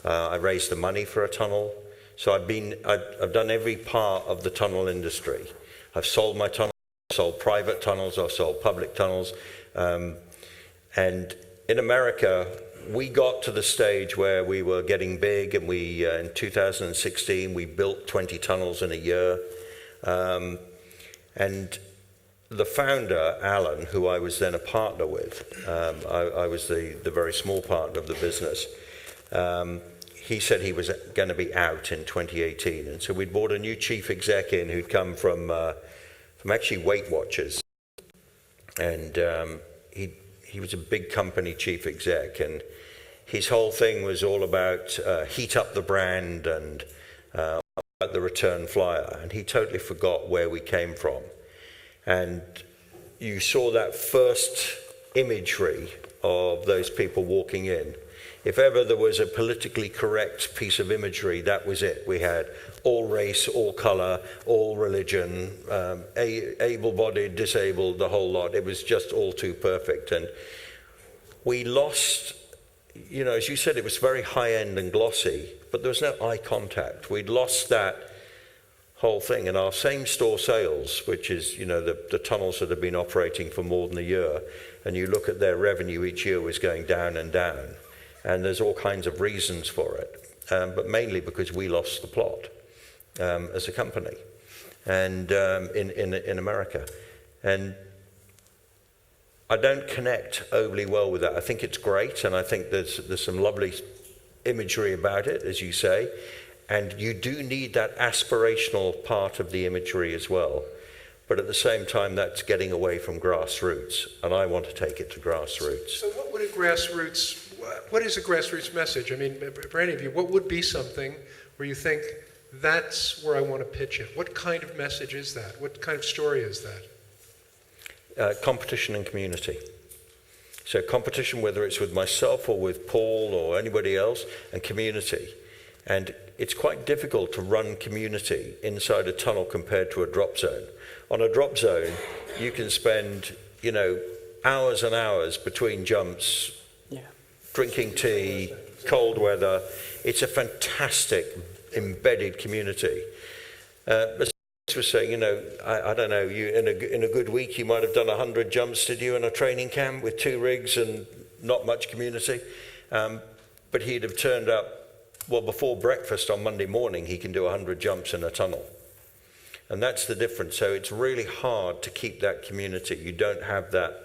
I raised the money for a tunnel. So I've done every part of the tunnel industry. I've sold my tunnels, I've sold private tunnels, I've sold public tunnels. And in America, we got to the stage where we were getting big, and in 2016, we built 20 tunnels in a year. And the founder, Alan, who I was then a partner with, I was the very small partner of the business, he said he was going to be out in 2018. And so we'd brought a new chief exec in who'd come from actually Weight Watchers. And he was a big company chief exec, and his whole thing was all about heat up the brand and about the return flyer. And he totally forgot where we came from. And you saw that first imagery of those people walking in. If ever there was a politically correct piece of imagery, that was it. We had all race, all color, all religion, able-bodied, disabled, the whole lot. It was just all too perfect. And we lost, as you said, it was very high-end and glossy, but there was no eye contact. We'd lost that whole thing. And our same-store sales, which is, the tunnels that have been operating for more than a year, and you look at their revenue each year was going down and down. And there's all kinds of reasons for it, but mainly because we lost the plot as a company, and in America. And I don't connect overly well with that. I think it's great, and I think there's some lovely imagery about it, as you say, and you do need that aspirational part of the imagery as well. But at the same time, that's getting away from grassroots, and I want to take it to grassroots. So what is a grassroots message? I mean, for any of you, what would be something where you think, that's where I want to pitch it? What kind of message is that? What kind of story is that? Competition and community. So competition, whether it's with myself or with Paul or anybody else, and community. And it's quite difficult to run community inside a tunnel compared to a drop zone. On a drop zone, you can spend, hours and hours between jumps, drinking tea, cold weather. It's a fantastic embedded community. As I was saying, I don't know, in a good week you might have done 100 jumps, did you, in a training camp with 2 rigs and not much community? But he'd have turned up, before breakfast on Monday morning, he can do 100 jumps in a tunnel. And that's the difference. So it's really hard to keep that community. You don't have that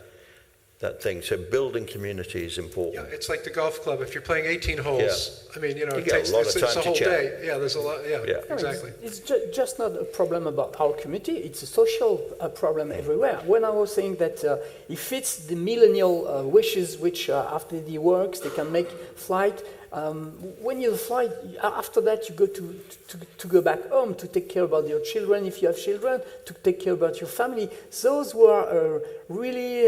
thing. So building community is important. Yeah, it's like the golf club. If you're playing 18 holes, I mean, it takes a lot of time it's a whole to chat. day. Yeah, there's a lot. Yeah, exactly. It's just not a problem about our community. It's a social problem everywhere. When I was saying that it fits the millennial wishes, which after the works they can make flight. When you fly, after that you go to go back home to take care about your children, if you have children, to take care about your family. Those who are really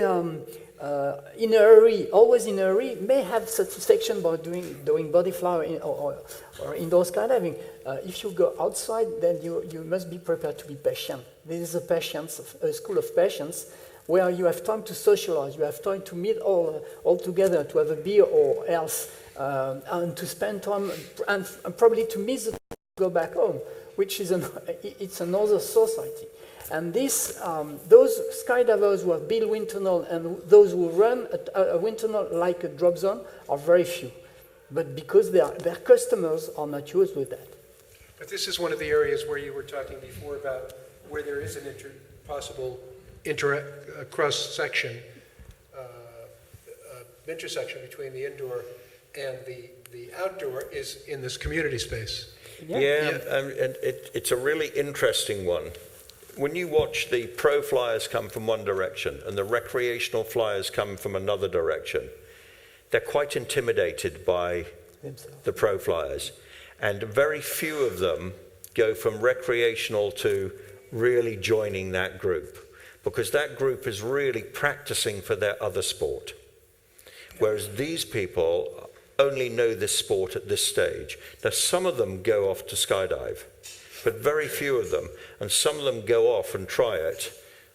in a hurry, always in a hurry, may have satisfaction by doing body fly or indoor skydiving. If you go outside, then you must be prepared to be patient. There is a school of patience, where you have time to socialize, you have time to meet all together, to have a beer or else, and to spend time, and probably to miss the time to go back home, which is it's another society. And those skydivers who have built wind tunnel and those who run a wind tunnel like a drop zone are very few. But because their customers are not used with that. But this is one of the areas where you were talking before about where there is an possible cross-section, intersection between the indoor and the outdoor is in this community space. And it's a really interesting one. When you watch the pro flyers come from one direction and the recreational flyers come from another direction, they're quite intimidated by the pro flyers. And very few of them go from recreational to really joining that group, because that group is really practicing for their other sport. Whereas these people only know this sport at this stage. Now, some of them go off to skydive, but very few of them, and some of them go off and try it,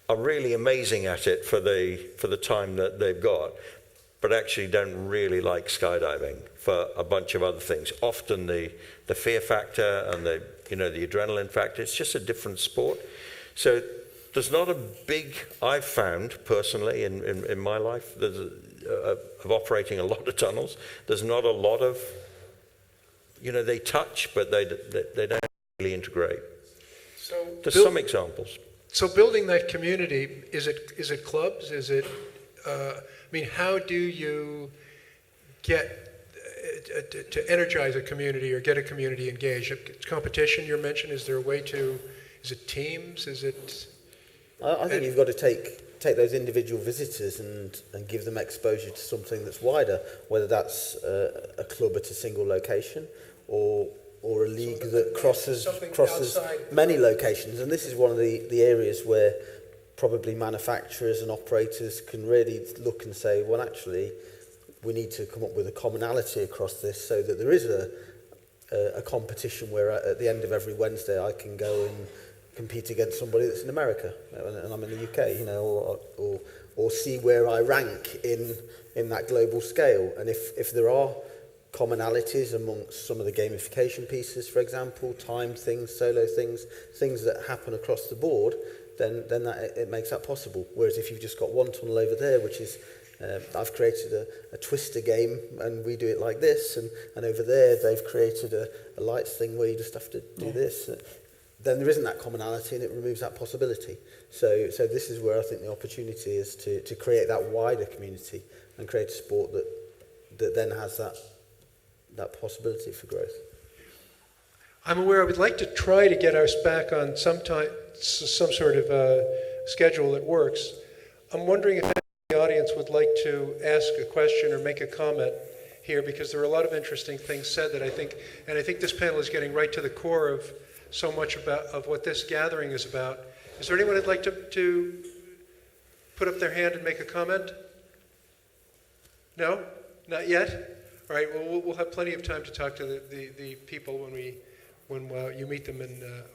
are really amazing at it for the time that they've got, but actually don't really like skydiving for a bunch of other things. Often the fear factor and the adrenaline factor, it's just a different sport. So there's not a big, I've found personally in my life, of operating a lot of tunnels, there's not a lot of, they touch, but they don't really integrate. So there's some examples. So building that community, is it clubs? Is it, how do you get to energize a community or get a community engaged? Competition you mentioned, is there a way to, is it teams? Is it? I think you've got to take those individual visitors and give them exposure to something that's wider, whether that's a club at a single location or a league that crosses many locations. And this is one of the areas where probably manufacturers and operators can really look and say, well, actually, we need to come up with a commonality across this so that there is a competition where at the end of every Wednesday I can go and compete against somebody that's in America and I'm in the UK, or see where I rank in that global scale. And if there are commonalities amongst some of the gamification pieces, for example, timed things, solo things that happen across the board, then it makes that possible. Whereas if you've just got one tunnel over there, which is I've created a twister game and we do it like this, and over there they've created a lights thing where you just have to do this, then there isn't that commonality and it removes that possibility. So this is where I think the opportunity is to create that wider community and create a sport that then has that possibility for growth. I'm aware I would like to try to get us back on some sort of schedule that works. I'm wondering if the audience would like to ask a question or make a comment here, because there are a lot of interesting things said that I think this panel is getting right to the core of so much of what this gathering is about. Is there anyone who'd like to put up their hand and make a comment? No? Not yet? All right, well, we'll have plenty of time to talk to the people when you meet them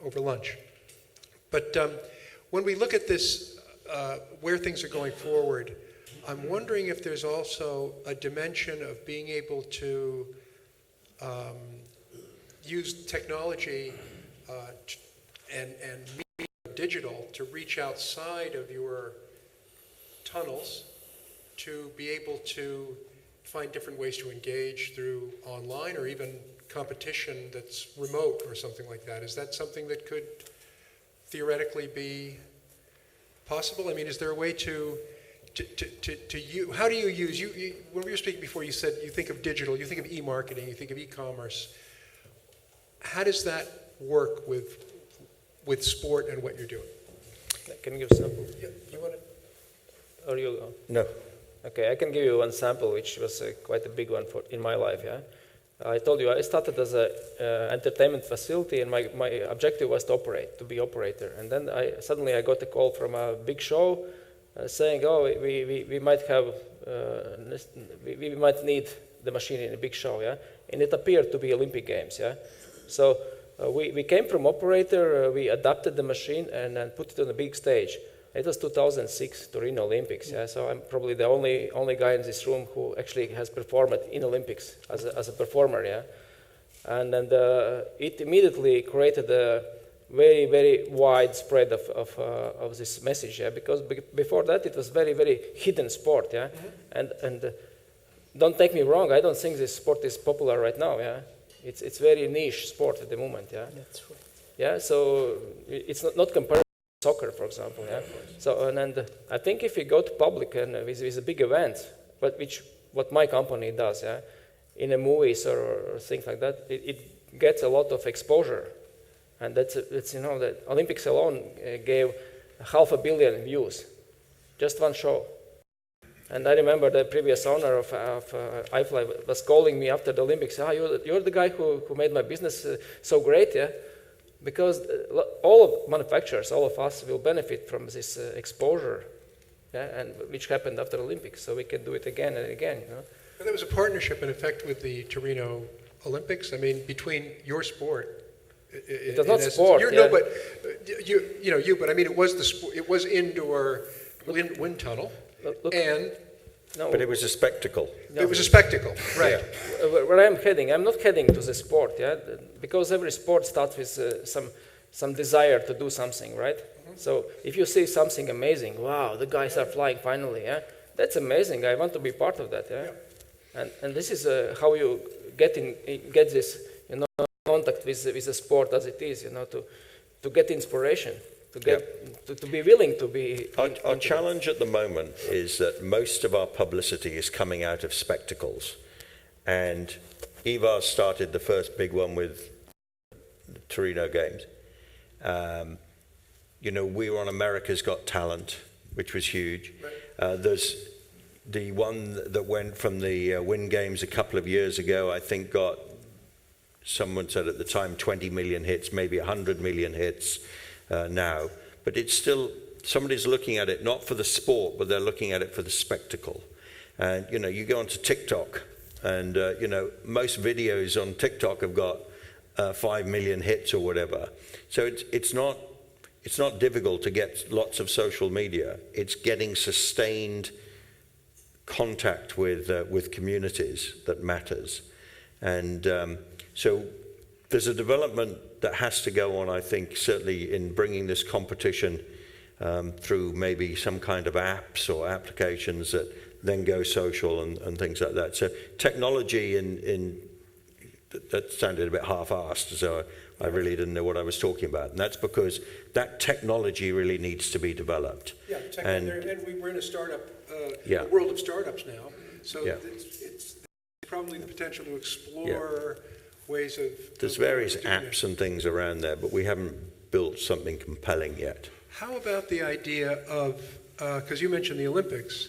over lunch. But when we look at this, where things are going forward, I'm wondering if there's also a dimension of being able to use technology and digital to reach outside of your tunnels, to be able to find different ways to engage through online or even competition that's remote or something like that. Is that something that could theoretically be possible? I mean, is there a way to use, how do you use, when we were speaking before, you said you think of digital, you think of e-marketing, you think of e-commerce. How does that work with sport and what you're doing? Can you give a sample? Yeah, you want to? Or you go? No. Okay, I can give you one sample, which was quite a big one in my life. Yeah, I told you I started as an entertainment facility, and my objective was to be operator. And then suddenly I got a call from a big show saying, "Oh, we might have we might need the machine in a big show." Yeah, and it appeared to be Olympic Games. Yeah, so we came from operator, we adapted the machine and put it on a big stage. It was 2006 Torino Olympics, yeah. So I'm probably the only guy in this room who actually has performed in Olympics as a performer, yeah. And it immediately created a very, very wide spread of this message, yeah. Because before that it was very, very hidden sport, yeah. Mm-hmm. And don't take me wrong, I don't think this sport is popular right now, yeah. It's very niche sport at the moment, yeah? That's right. Yeah, so it's not comparable to soccer, for example, yeah? So, and I think if we go to public and with a big event, what my company does, yeah? In the movies or things like that, it gets a lot of exposure. And that's the Olympics alone gave 500 million views, just one show. And I remember the previous owner of iFly was calling me after the Olympics. You're the guy who made my business so great, yeah? Because all of manufacturers, all of us will benefit from this exposure, yeah? And which happened after the Olympics. So we can do it again and again, you know? And there was a partnership, in effect, with the Torino Olympics. I mean, between your sport. It was not sport. No, but but I mean, it was the sport. It was indoor wind tunnel, but it was a spectacle. It was a spectacle, right? Yeah. Where I'm heading, I'm not heading to the sport, yeah, because every sport starts with some desire to do something, right? Mm-hmm. So if you see something amazing, wow, the guys are flying finally, yeah, that's amazing. I want to be part of that, yeah. And this is how you get this, contact with the sport as it is, to get inspiration, to be willing to be. Our challenge at the moment is that most of our publicity is coming out of spectacles, and Ivar started the first big one with the Torino Games. We were on America's Got Talent, which was huge. There's the one that went from the Wind Games a couple of years ago, I think got, someone said at the time, 20 million hits, maybe 100 million hits now. But it's still, somebody's looking at it not for the sport, but they're looking at it for the spectacle. And, you go onto TikTok, and, most videos on TikTok have got 5 million hits or whatever. So it's not difficult to get lots of social media. It's getting sustained contact with communities that matters. And so there's a development that has to go on, I think, certainly in bringing this competition through maybe some kind of apps or applications that then go social and things like that. So technology that sounded a bit half-assed, so I really didn't know what I was talking about. And that's because that technology really needs to be developed. Yeah, and we're in a startup, a world of startups now. So it's probably the potential to explore ways of... There's various apps and things around there, but we haven't built something compelling yet. How about the idea of, because you mentioned the Olympics,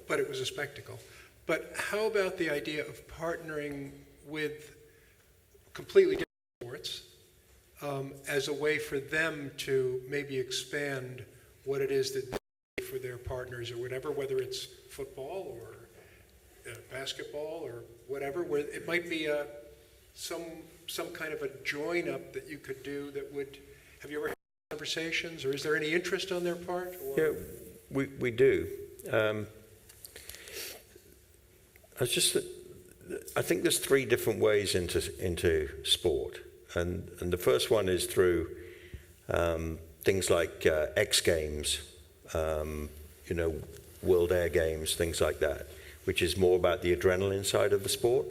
but it was a spectacle, but how about the idea of partnering with completely different sports as a way for them to maybe expand what it is that they do for their partners or whatever, whether it's football or basketball or whatever, where it might be some kind of a join up that you could do that would, have you ever had conversations, or is there any interest on their part? Or? Yeah, we do. I think there's 3 different ways into sport, and the first one is through things like X Games, World Air Games, things like that, which is more about the adrenaline side of the sport.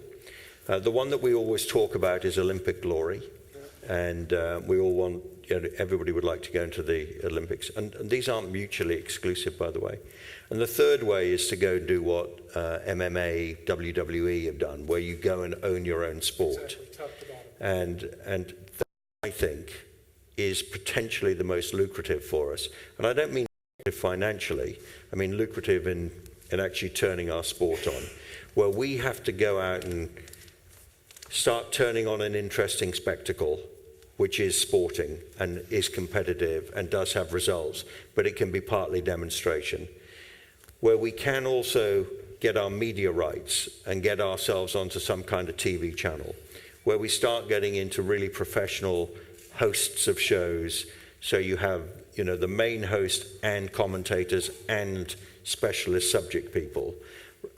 The one that we always talk about is Olympic glory, and we all want, everybody would like to go into the Olympics, and these aren't mutually exclusive, by the way. And the third way is to go do what MMA, WWE have done, where you go and own your own sport. And that, I think, is potentially the most lucrative for us. And I don't mean lucrative financially, I mean lucrative in actually turning our sport on, where we have to go out and start turning on an interesting spectacle, which is sporting and is competitive and does have results, but it can be partly demonstration, where we can also get our media rights and get ourselves onto some kind of TV channel, where we start getting into really professional hosts of shows. So you have, the main host and commentators and specialist subject people.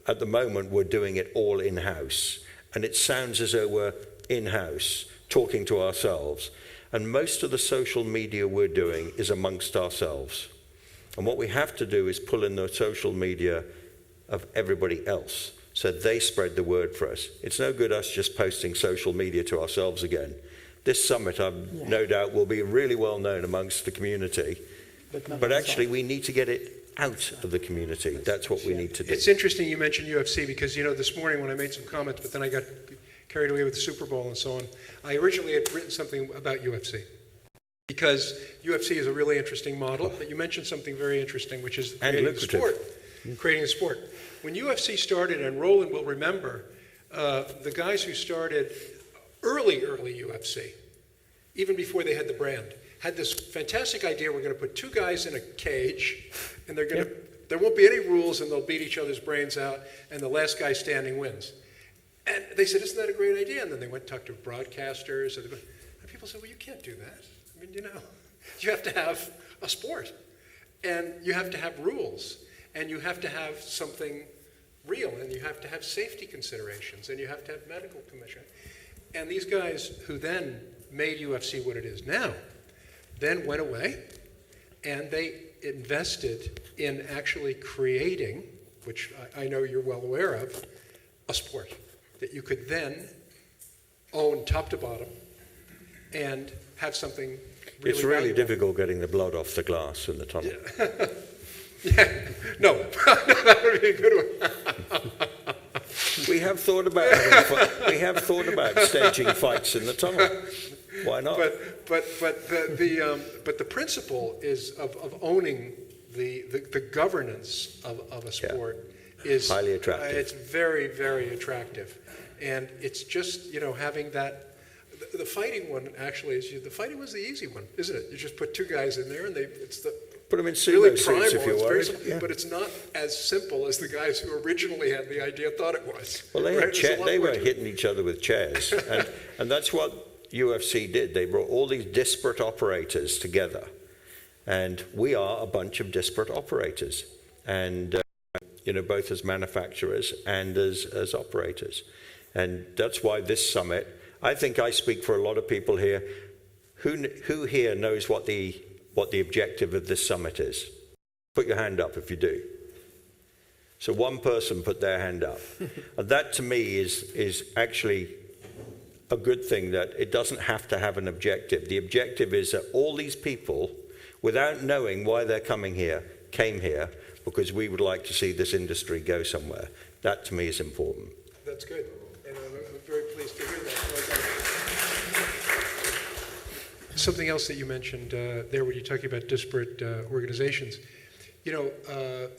At the moment, we're doing it all in-house. And it sounds as though we're in-house, talking to ourselves. And most of the social media we're doing is amongst ourselves. And what we have to do is pull in the social media of everybody else. So they spread the word for us. It's no good us just posting social media to ourselves again. This summit, I've no doubt, will be really well known amongst the community. But actually, we need to get it out of the community. That's what we need to do. It's interesting you mentioned UFC because, you know, this morning when I made some comments, but then I got carried away with the Super Bowl and so on, I originally had written something about UFC. Because UFC is a really interesting model, but you mentioned something very interesting, which is creating the sport. Creating the sport. When UFC started, and Roland will remember, the guys who started early UFC, even before they had the brand, had this fantastic idea: we're going to put two guys in a cage, and they're going to, there won't be any rules, and they'll beat each other's brains out, and the last guy standing wins. And they said, isn't that a great idea? And then they went and talked to broadcasters, and people said, well, you can't do that. I mean, you know, you have to have a sport, and you have to have rules, and you have to have something real, and you have to have safety considerations, and you have to have medical commission. And these guys who then made UFC what it is now, then went away, and they invested in actually creating, which I know you're well aware of, a sport that you could then own top to bottom and have something really It's really valuable. difficult getting the blood off the glass in the tunnel. Yeah. No, that would be a good one. We have thought about staging fights in the tunnel. Why not? But the principle is of owning the governance of a sport is highly attractive. It's very, very attractive, and it's just, you know, having that. The fighting one actually is the fighting was the easy one, isn't it? You just put two guys in there, and it's the put them in really sumo primal. suits if you It's want. very simple, but it's not as simple as the guys who originally had the idea thought it was. Well, they, right? had There's a lot they more were to it. hitting each other with chairs, and that's what UFC did. They brought all these disparate operators together, and we are a bunch of disparate operators, and you know, both as manufacturers and as operators, and that's why this summit. I think I speak for a lot of people here. Who here knows what the objective of this summit is? Put your hand up if you do. So one person put their hand up. And that to me is actually a good thing, that it doesn't have to have an objective. The objective is that all these people, without knowing why they're coming here, came here because we would like to see this industry go somewhere. That to me is important. That's good, and I'm very pleased to hear that. Something else that you mentioned there when you're talking about disparate organizations. You know,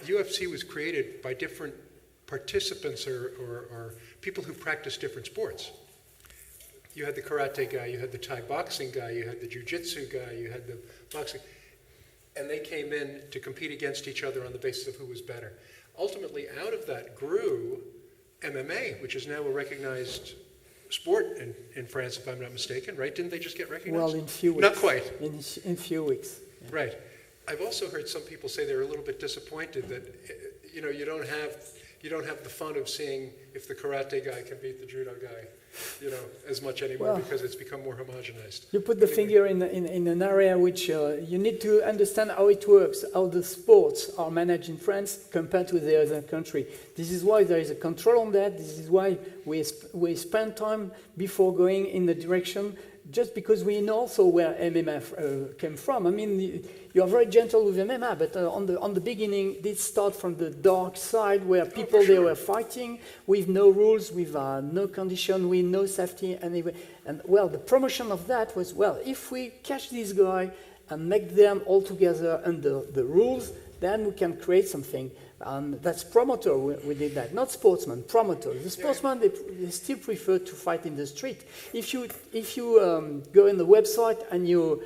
UFC was created by different participants or people who practice different sports. You had the karate guy, you had the Thai boxing guy, you had the jiu-jitsu guy, you had the boxing, and they came in to compete against each other on the basis of who was better. Ultimately, out of that grew MMA, which is now a recognized sport in France, if I'm not mistaken, right? Didn't they just get recognized? Well, in few weeks. Not quite. In few weeks. Yeah. Right. I've also heard some people say they're a little bit disappointed that, you know, you don't have the fun of seeing if the karate guy can beat the judo guy, you know, as much anymore, because it's become more homogenized. You put the finger in an area which you need to understand how it works, how the sports are managed in France compared to the other country. This is why there is a control on that. This is why we spend time before going in the direction, just because we know also where MMA came from. I mean, you are very gentle with MMA, but on the beginning, this started from the dark side where people they were fighting with no rules, with no condition, with no safety, and well, the promotion of that was, well, if we catch this guy and make them all together under the rules, then we can create something. That's promoter, we did that, not sportsman, promoter. The sportsman, they still prefer to fight in the street. If you go in the website and you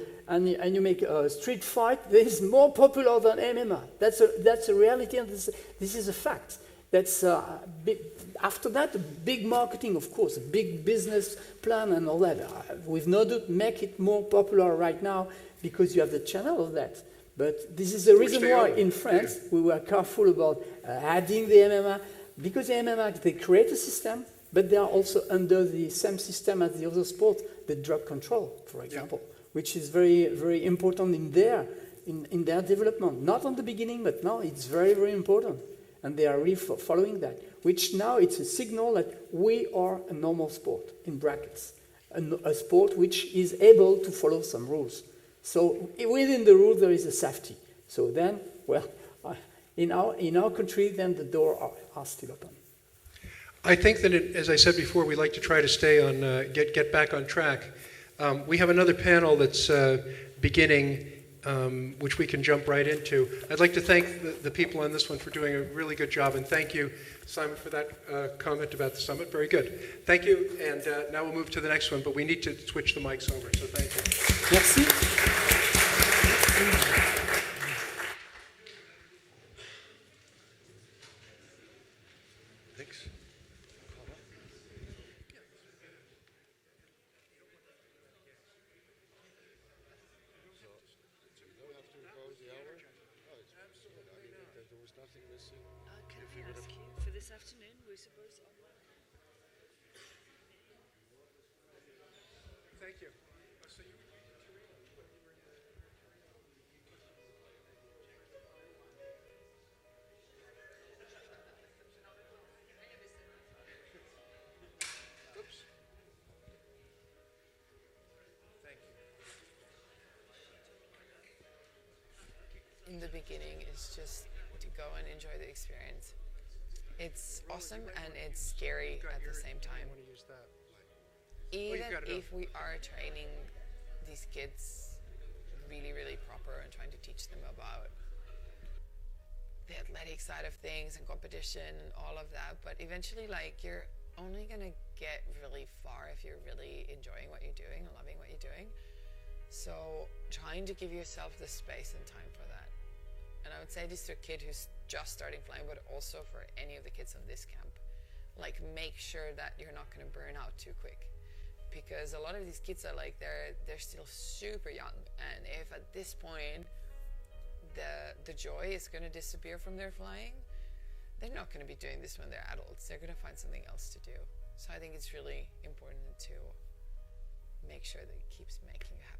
make a street fight, that is more popular than MMA. That's a reality, and this is a fact. That's after that, a big marketing, of course, a big business plan and all that. With no doubt, make it more popular right now because you have the channel of that. But this is the reason why in France we were careful about adding the MMA, because the MMA, they create a system, but they are also under the same system as the other sports, the drug control, for example, which is very, very important in their development. Not on the beginning, but now it's very, very important. And they are really following that, which now it's a signal that we are a normal sport, in brackets, a sport which is able to follow some rules. So within the rules there is a safety. So then, well, in our country, then the doors are still open. I think that, as I said before, we like to try to stay on, get back on track. We have another panel that's beginning, which we can jump right into. I'd like to thank the people on this one for doing a really good job, and thank you, Simon, for that comment about the summit. Very good. Thank you, and now we'll move to the next one, but we need to switch the mics over, so thank you. Merci. Can I ask you, for this afternoon, we're supposed to... Thank you. Oops. Thank you. In the beginning, it's just to go and enjoy the experience. It's awesome and it's scary at the same time. Even if we are training these kids really, really proper and trying to teach them about the athletic side of things and competition and all of that, but eventually, like, you're only gonna get really far if you're really enjoying what you're doing and loving what you're doing. So trying to give yourself the space and time for that. And I would say this to a kid who's just starting flying, but also for any of the kids on this camp. Like, make sure that you're not going to burn out too quick, because a lot of these kids are like, they're still super young, and if at this point the joy is going to disappear from their flying, they're not going to be doing this when they're adults. They're going to find something else to do. So I think it's really important to make sure that it keeps making you happy.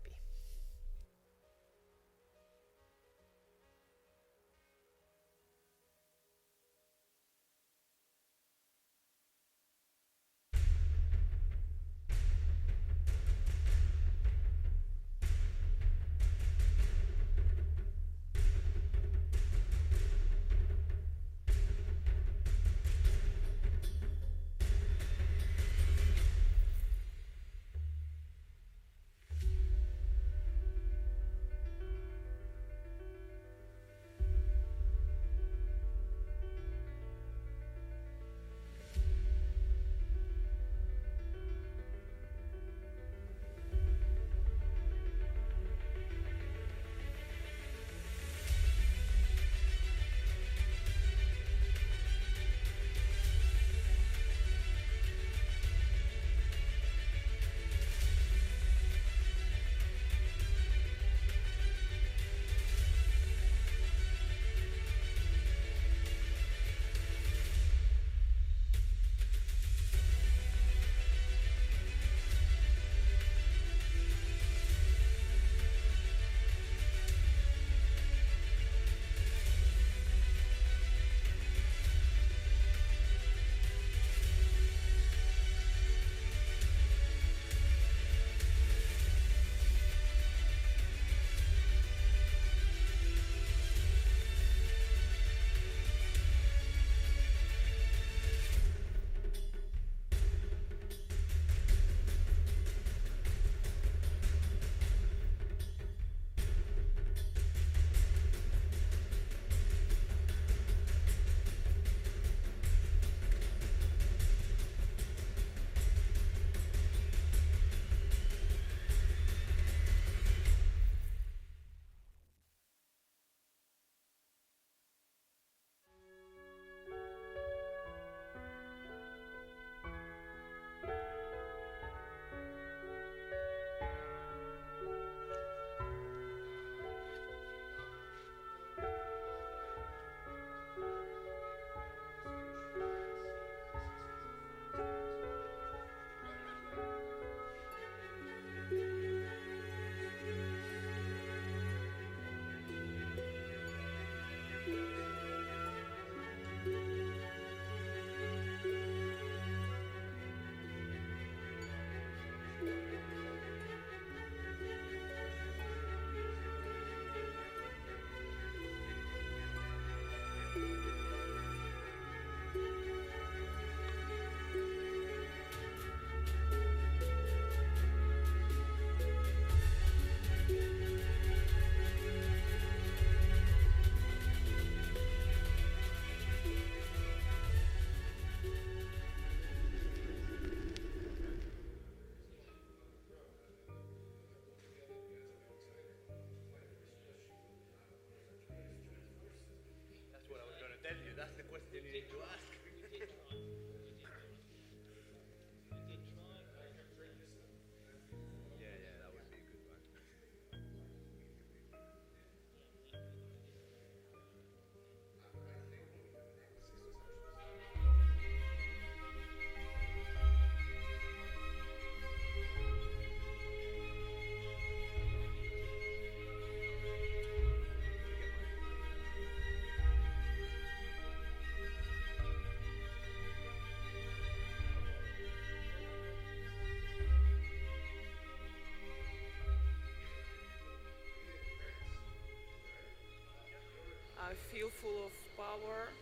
I feel full of power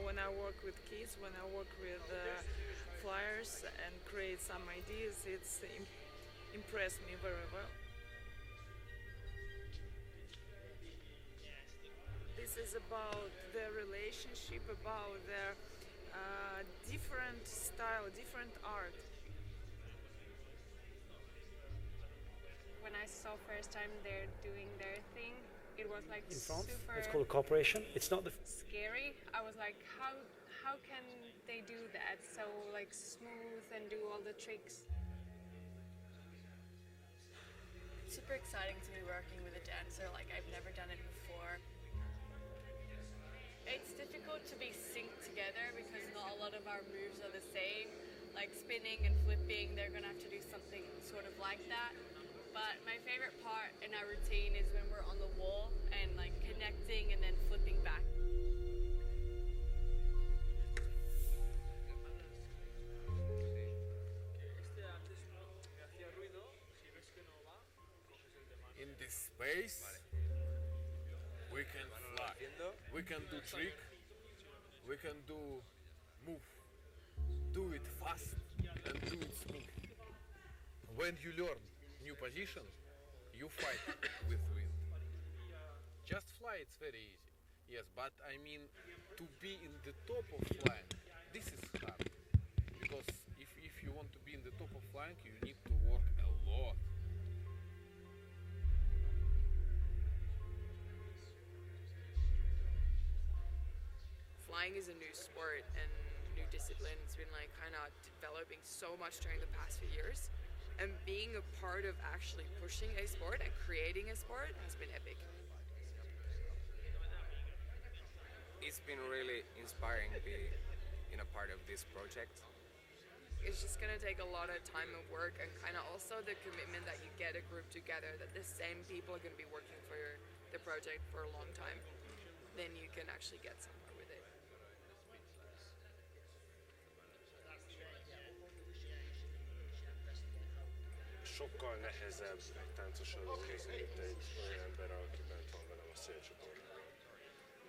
when I work with kids, when I work with flyers and create some ideas. It's impressed me very well. This is about their relationship, about their different style, different art. When I saw first time they're doing their thing, it was like In France, super it's called cooperation. It's not the scary. I was like, how can they do that so like smooth and do all the tricks? Super exciting to be working with a dancer. Like I've never done it before. It's difficult to be synced together because not a lot of our moves are the same. Like spinning and flipping, they're gonna have to do something sort of like that. But my favorite part in our routine is when we're on the wall and like connecting and then flipping back. In this space, we can fly, we can do trick, we can move, do it fast and do it smooth. When you learn new position, you fight with wind. Just fly, it's very easy. Yes, but I mean, to be in the top of flying, this is hard. Because if you want to be in the top of flying, you need to work a lot. Flying is a new sport and new discipline. It's been like kind of developing so much during the past few years. And being a part of actually pushing a sport and creating a sport has been epic. It's been really inspiring to be in a part of this project. It's just going to take a lot of time and work and kind of also the commitment that you get a group together, that the same people are going to be working for the project for a long time. Then you can actually get somewhere with it. Sokkal nehezebb egy táncosan dolgozni, mint egy olyan ember, aki bent van velem a szélcsoportban.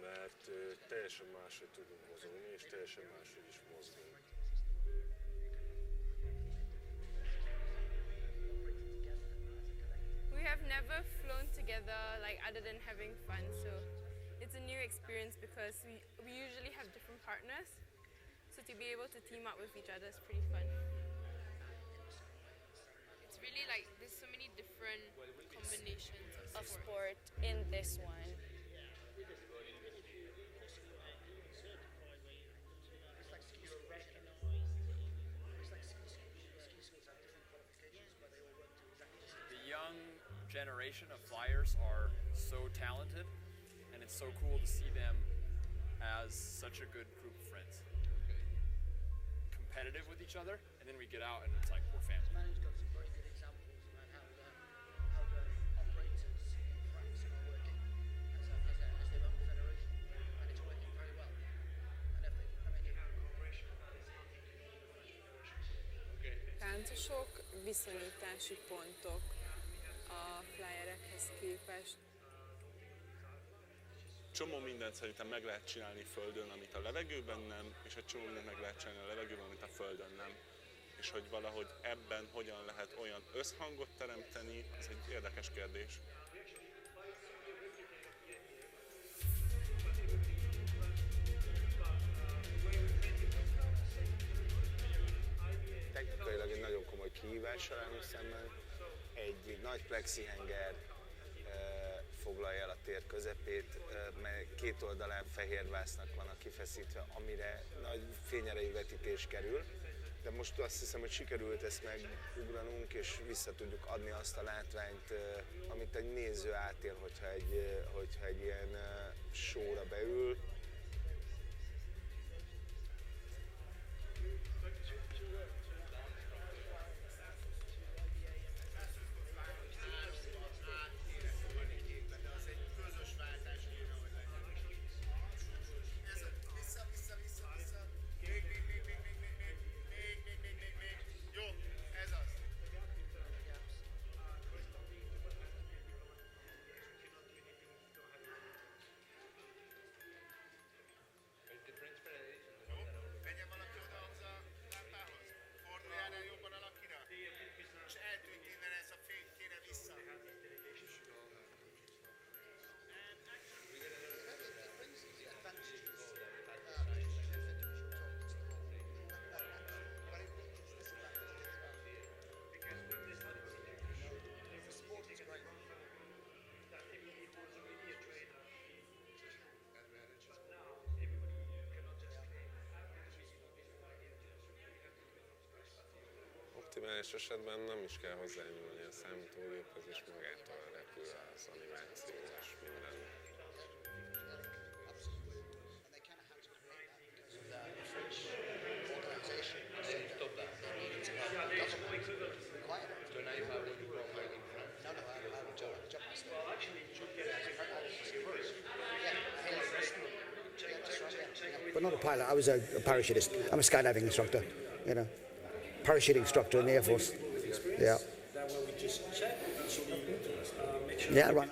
Mert teljesen máshogy tudunk mozogni, és teljesen máshogy is mozgunk. We have never flown together like other than having fun, so it's a new experience because we usually have different partners. So to be able to team up with each other is pretty fun. It's really like there's so many different combinations of sport in this one. The young generation of flyers are so talented, and it's so cool to see them as such a good group of friends. Competitive with each other, and then we get out and it's like we're family. Manu's got some very good examples about how the operators in France are working as their own federation, and it's working very well. And if they, I mean, Táncosok, viszonyítási pontok a flyerekhez képest. Csomó mindent szerintem meg lehet csinálni földön, amit a levegőben nem, és egy csomó mindent meg lehet csinálni a levegőben, amit a földön nem. És hogy valahogy ebben hogyan lehet olyan összhangot teremteni, ez egy érdekes kérdés. Technikailag egy nagyon komoly kihívással állunk szemben. Egy nagy plexihenger foglalja el a tér közepét, mert két oldalán fehér vásznak vannak kifeszítve, amire nagy fényerejű vetítés kerül. De most azt hiszem, hogy sikerült ezt megugranunk, és vissza tudjuk adni azt a látványt, amit egy néző átél, hogyha egy ilyen showra beül. Más esetben nem is kell hozzányúlni a számítógéphez, és magától repül az animáció és minden. But not a pilot, I was a parachutist. I'm a skydiving instructor, you know. Parachute instructor in the Air Force. Yeah. Yeah, right.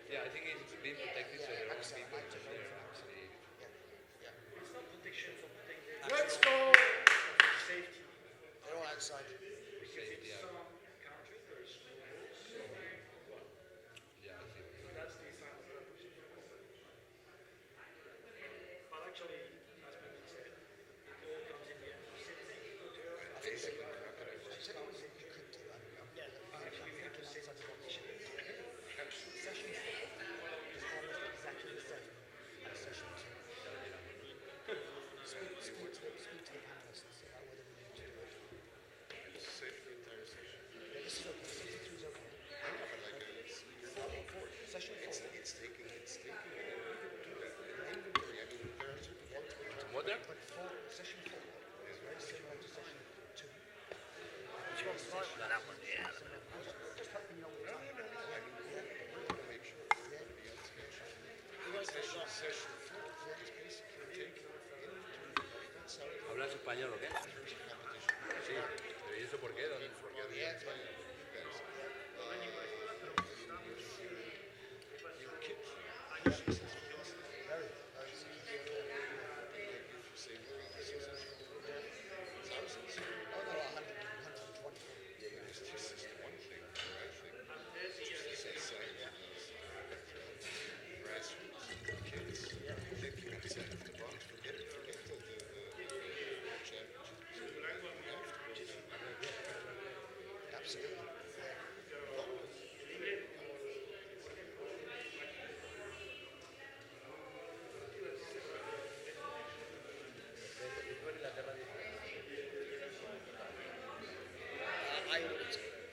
Yeah, I think it's being protected so there won't be people there actually. Let's go! Safety. They're all outside. Safety, yeah. Yeah, I think. That's the sign of purpose. But actually, as Benny said, it all comes in the end. I think you could do that. Yeah, actually, we have to say something about mission. Session 4 is almost exactly the same as session 2. Speak to the panelists about whether we need to do it. It's safe for the entire session. Yeah, this is okay. 63 is okay. I know, but like Session 4. It's taking do that. In inventory, I mean, there are certain parts which What there? But session 4 is very similar to session 2. Which one's right? That one, yeah. Just help me know what time. make sure everybody else gets session 4 is basically taking inventory. That's how it ¿Hablas español o qué? Sí. ¿Pero y eso por qué? ¿Dónde?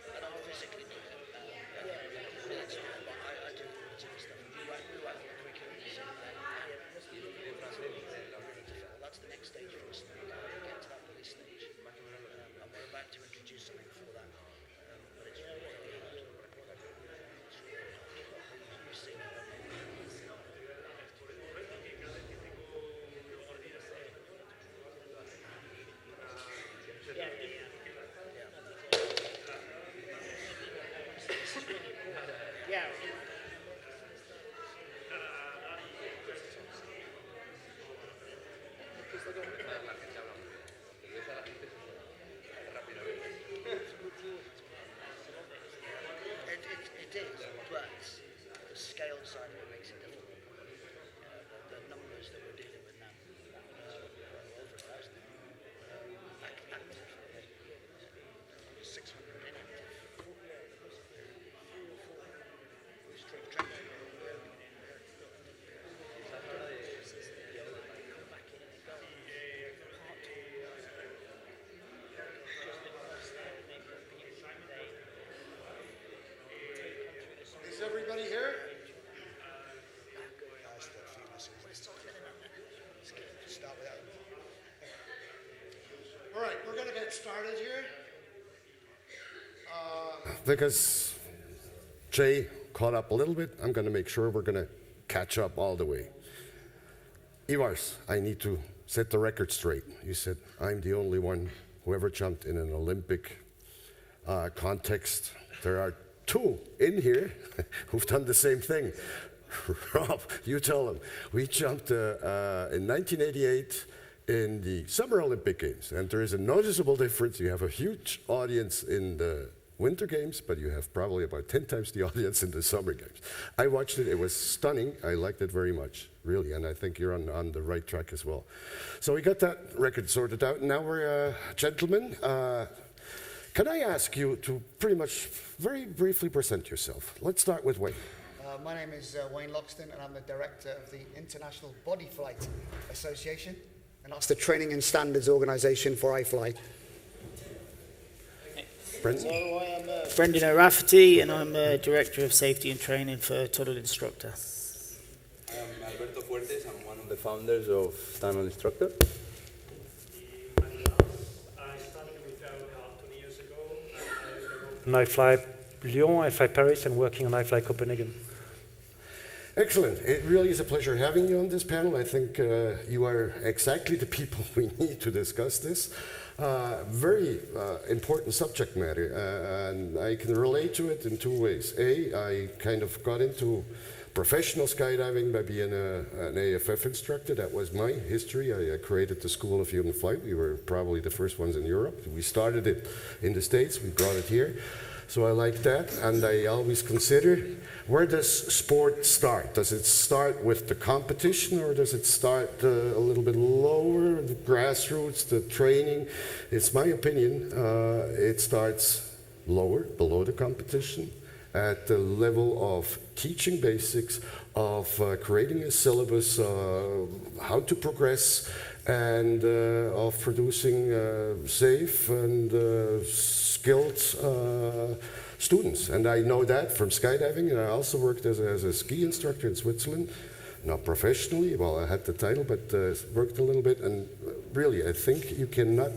I don't physically do it. But I do auditing stuff. We write the curriculums and that's the next stage for us. We get to that police stage. And we're about to introduce something for that. But it's really hard. It's really hard. You've seen it. Yeah. It is, but the scale side of it makes it difficult. The numbers that we're dealing with now, over 1,000. Active. 600 inactive. Is everybody here? All right, we're going to get started here. Because Jay caught up a little bit, I'm going to make sure we're going to catch up all the way. Ivars, I need to set the record straight. You said, I'm the only one who ever jumped in an Olympic context. There are two in here who've done the same thing. Rob, you tell them. We jumped in 1988 in the Summer Olympic Games, and there is a noticeable difference. You have a huge audience in the Winter Games, but you have probably about 10 times the audience in the Summer Games. I watched it. It was stunning. I liked it very much, really, and I think you're on the right track as well. So we got that record sorted out, and now we're gentlemen. Can I ask you to pretty much very briefly present yourself? Let's start with Wayne. My name is Wayne Loxton, and I'm the director of the International Body Flight Association, and that's the training and standards organization for iFly. Brendan? So I am Brendan O'Rafferty, and I'm Director of Safety and Training for Tunnel Instructor. I'm Alberto Fuertes. I'm one of the founders of Tunnel Instructor. And I fly Lyon, I fly Paris, and working on I fly Copenhagen. Excellent. It really is a pleasure having you on this panel. I think you are exactly the people we need to discuss this. Very important subject matter, and I can relate to it in two ways. I kind of got into professional skydiving by being an AFF instructor. That was my history. I created the School of Human Flight. We were probably the first ones in Europe. We started it in the States. We brought it here. So I like that, and I always consider, where does sport start? Does it start with the competition, or does it start a little bit lower, the grassroots, the training? It's my opinion, it starts lower, below the competition, at the level of teaching basics, of creating a syllabus, how to progress, and of producing safe and skilled students. And I know that from skydiving, and I also worked as a ski instructor in Switzerland, not professionally, well, I had the title, but worked a little bit, and really, I think you cannot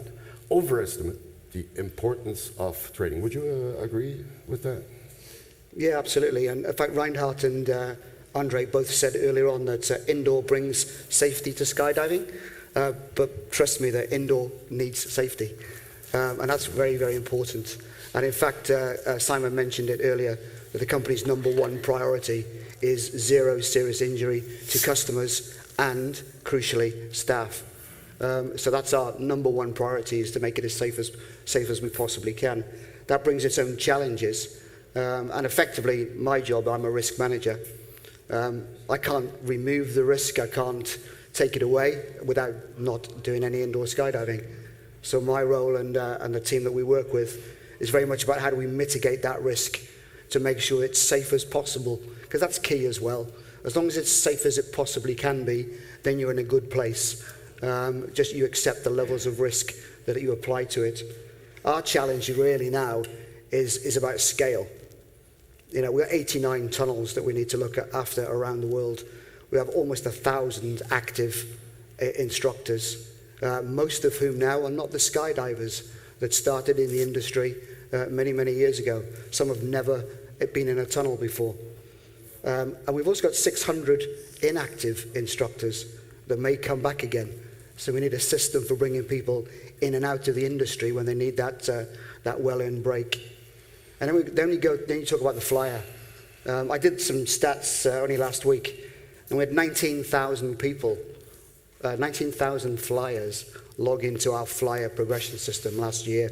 overestimate the importance of training. Would you agree with that? Yeah, absolutely. And in fact, Reinhardt and Andre both said earlier on that indoor brings safety to skydiving, but trust me, that indoor needs safety. And that's very, very important. And in fact, Simon mentioned it earlier, that the company's #1 priority is 0 serious injury to customers and, crucially, staff. So that's our #1 priority, is to make it as safe as we possibly can. That brings its own challenges. And effectively, my job, I'm a risk manager. I can't remove the risk, I can't take it away without not doing any indoor skydiving. So my role and the team that we work with is very much about how do we mitigate that risk to make sure it's safe as possible, because that's key as well. As long as it's safe as it possibly can be, then you're in a good place. Just you accept the levels of risk that you apply to it. Our challenge really now is about scale. You know, we're 89 tunnels that we need to look after around the world. We have almost 1,000 active instructors, most of whom now are not the skydivers that started in the industry many, many years ago. Some have never been in a tunnel before. And we've also got 600 inactive instructors that may come back again. So we need a system for bringing people in and out of the industry when they need that well-earned break. And then you talk about the flyer. I did some stats only last week, and we had 19,000 people, 19,000 flyers log into our flyer progression system last year.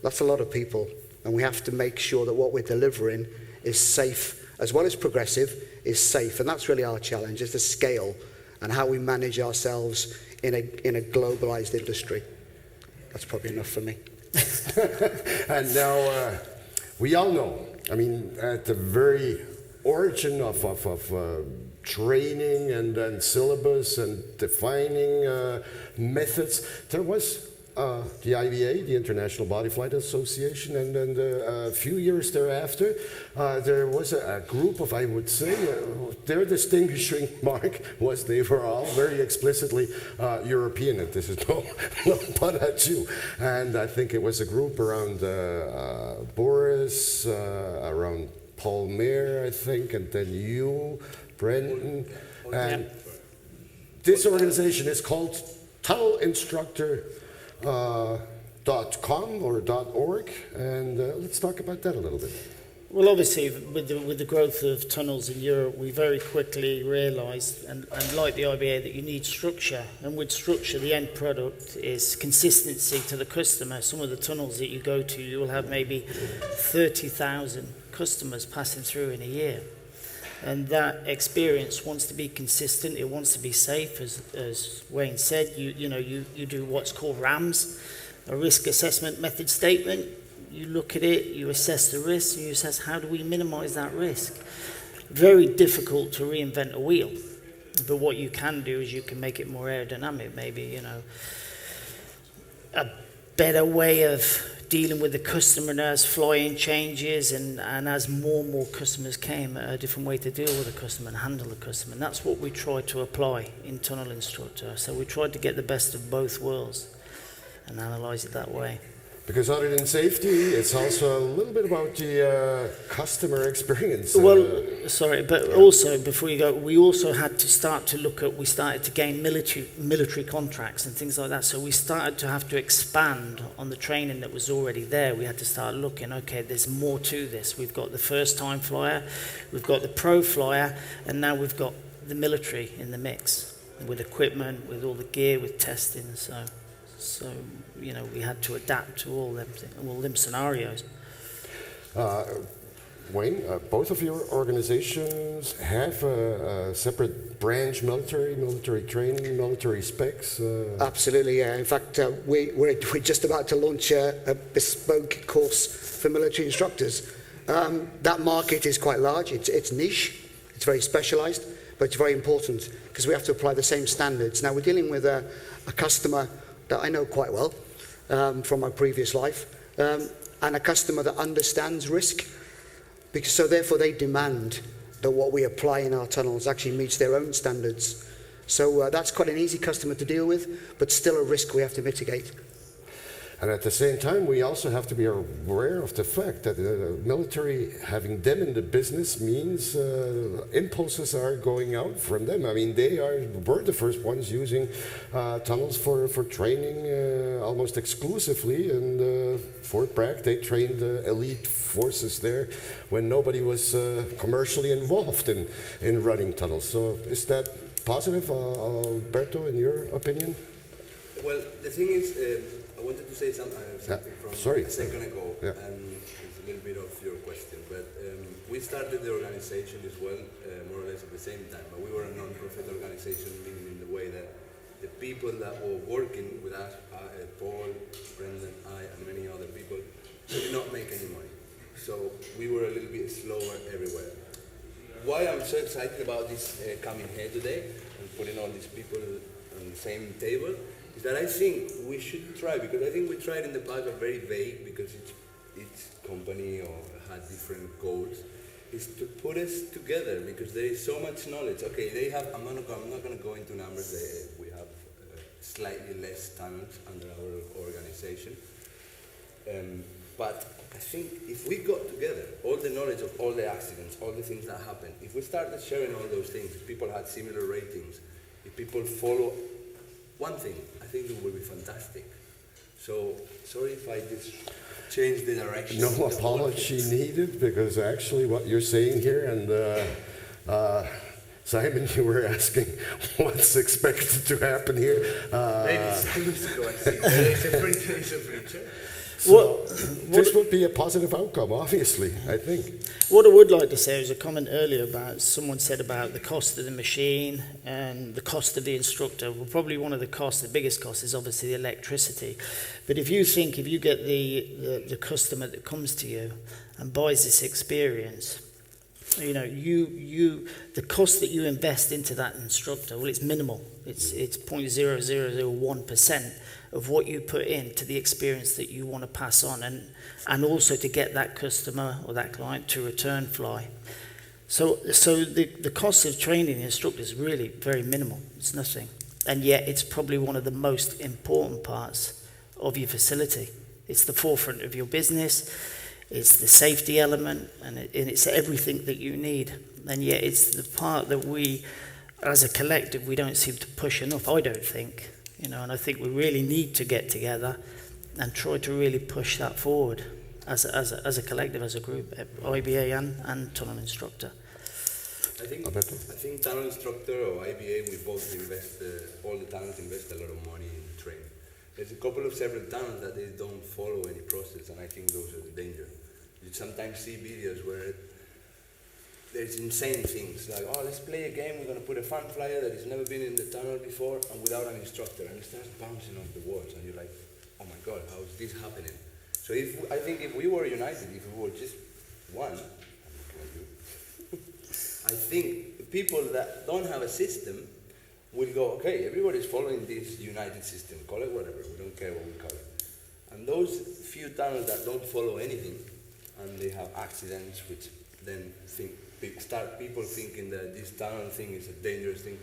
That's a lot of people, and we have to make sure that what we're delivering is safe, as well as progressive, is safe. And that's really our challenge, is the scale and how we manage ourselves in a globalized industry. That's probably enough for me. And now, we all know, I mean, at the very origin of training and syllabus and defining methods, there was the IBA, the International Body Flight Association, and then a few years thereafter, there was a group of, I would say, their distinguishing mark was they were all very explicitly European, and this is no but at you. And I think it was a group around Boris, around Paul Mayer, I think, and then you, Brendan, and this organization is called Tunnel Instructor .com or .org, and let's talk about that a little bit. Well, obviously, with the growth of tunnels in Europe, we very quickly realised, and like the IBA, that you need structure. And with structure, the end product is consistency to the customer. Some of the tunnels that you go to, you will have maybe 30,000 customers passing through in a year. And that experience wants to be consistent. It wants to be safe, as Wayne said. You do what's called RAMS, a risk assessment method statement. You look at it, you assess the risk, and you assess how do we minimize that risk. Very difficult to reinvent a wheel, but what you can do is you can make it more aerodynamic, maybe, a better way of dealing with the customer as flying changes and as more and more customers came, a different way to deal with the customer and handle the customer. And that's what we tried to apply in Tunnel Instructor. So we tried to get the best of both worlds and analyze it that way. Because other than safety, it's also a little bit about the customer experience. Well, sorry, but also, before you go, we also had to start to look at, we started to gain military contracts and things like that. So we started to have to expand on the training that was already there. We had to start looking, okay, there's more to this. We've got the first-time flyer, we've got the pro flyer, and now we've got the military in the mix, with equipment, with all the gear, with testing, So, we had to adapt to all them scenarios. Wayne, both of your organizations have a separate branch, military training, military specs? Absolutely, yeah. In fact, we're just about to launch a bespoke course for military instructors. That market is quite large. It's niche. It's very specialized, but it's very important because we have to apply the same standards. Now, we're dealing with a customer that I know quite well from my previous life, and a customer that understands risk, so therefore they demand that what we apply in our tunnels actually meets their own standards. So that's quite an easy customer to deal with, but still a risk we have to mitigate. And at the same time, we also have to be aware of the fact that the military, having them in the business, means impulses are going out from them. I mean, were the first ones using tunnels for training almost exclusively. And Fort Bragg, they trained elite forces there when nobody was commercially involved in running tunnels. So is that positive, Alberto, in your opinion? Well, the thing is, I wanted to say something from a second ago, and it's a little bit of your question, but we started the organization as well, more or less at the same time, but we were a non-profit organization, meaning in the way that the people that were working with us, Paul, Brendan, I, and many other people, did not make any money. So we were a little bit slower everywhere. Why I'm so excited about this coming here today and putting all these people on the same table is that I think we should try, because I think we tried in the past, are very vague because each company or had different goals, is to put us together because there is so much knowledge. Okay, they have, I'm not going to go into numbers, we have slightly less talent under our organization. But I think if we got together all the knowledge of all the accidents, all the things that happen, if we started sharing all those things, if people had similar ratings, if people follow one thing, I think it would be fantastic. So, sorry if I just changed the direction. No apology needed, because actually what you're saying here, and Simon, you were asking what's expected to happen here. Maybe 6 months ago, I think. It's a free chair. So this would be a positive outcome, obviously, I think. What I would like to say is a comment earlier about, someone said about the cost of the machine and the cost of the instructor. Well, probably one of the costs, the biggest cost, is obviously the electricity. But if you get the customer that comes to you and buys this experience, the cost that you invest into that instructor, well, it's minimal. It's 0.0001% of what you put into the experience that you want to pass on, and also to get that customer or that client to return fly. So the cost of training instructors is really very minimal. It's nothing. And yet it's probably one of the most important parts of your facility. It's the forefront of your business. It's the safety element, and it's everything that you need. And yet it's the part that we, as a collective, we don't seem to push enough, I don't think. And I think we really need to get together and try to really push that forward. as a collective, as a group, IBA and tunnel instructor. I think tunnel instructor or IBA, we both invest, all the tunnels invest a lot of money in training. There's a couple of several tunnels that they don't follow any process, and I think those are the danger. You sometimes see videos where there's insane things, like, oh, let's play a game, we're going to put a fan flyer that has never been in the tunnel before and without an instructor, and it starts bouncing off the walls, and you're like, oh my God, how is this happening? So I think if we were united, if we were just one, I think people that don't have a system will go, okay, everybody's following this united system, call it whatever, we don't care what we call it. And those few tunnels that don't follow anything, and they have accidents, which then start people thinking that this tunnel thing is a dangerous thing,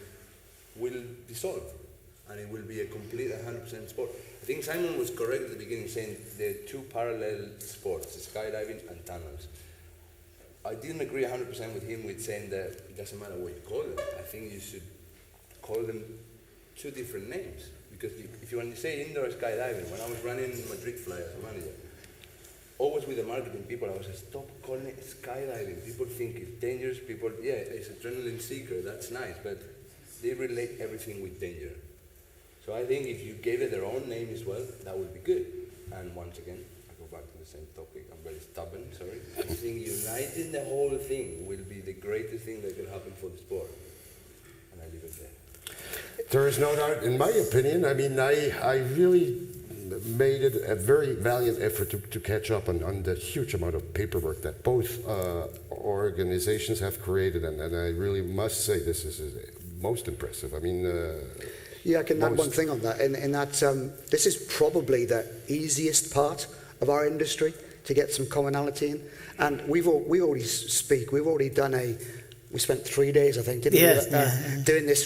will dissolve, and it will be a complete 100% sport. I think Simon was correct at the beginning saying there are two parallel sports, skydiving and tunnels. I didn't agree 100% with him with saying that it doesn't matter what you call them. I think you should call them two different names. Because if you want to say indoor skydiving, when I was running Madrid Fly as a manager, always with the marketing people, I was like, stop calling it skydiving. People think it's dangerous. People, yeah, it's adrenaline seeker, that's nice, but they relate everything with danger. So I think if you gave it their own name as well, that would be good. And once again, I go back to the same topic. I'm very stubborn, sorry. I think uniting the whole thing will be the greatest thing that could happen for the sport. And I leave it there. There is no doubt, in my opinion, I mean, I really made it a very valiant effort to catch up on the huge amount of paperwork that both organizations have created, and I really must say this is most impressive. I mean, yeah, I can add one thing on that, in that this is probably the easiest part of our industry to get some commonality in, and we already done we spent 3 days, I think, didn't we, doing this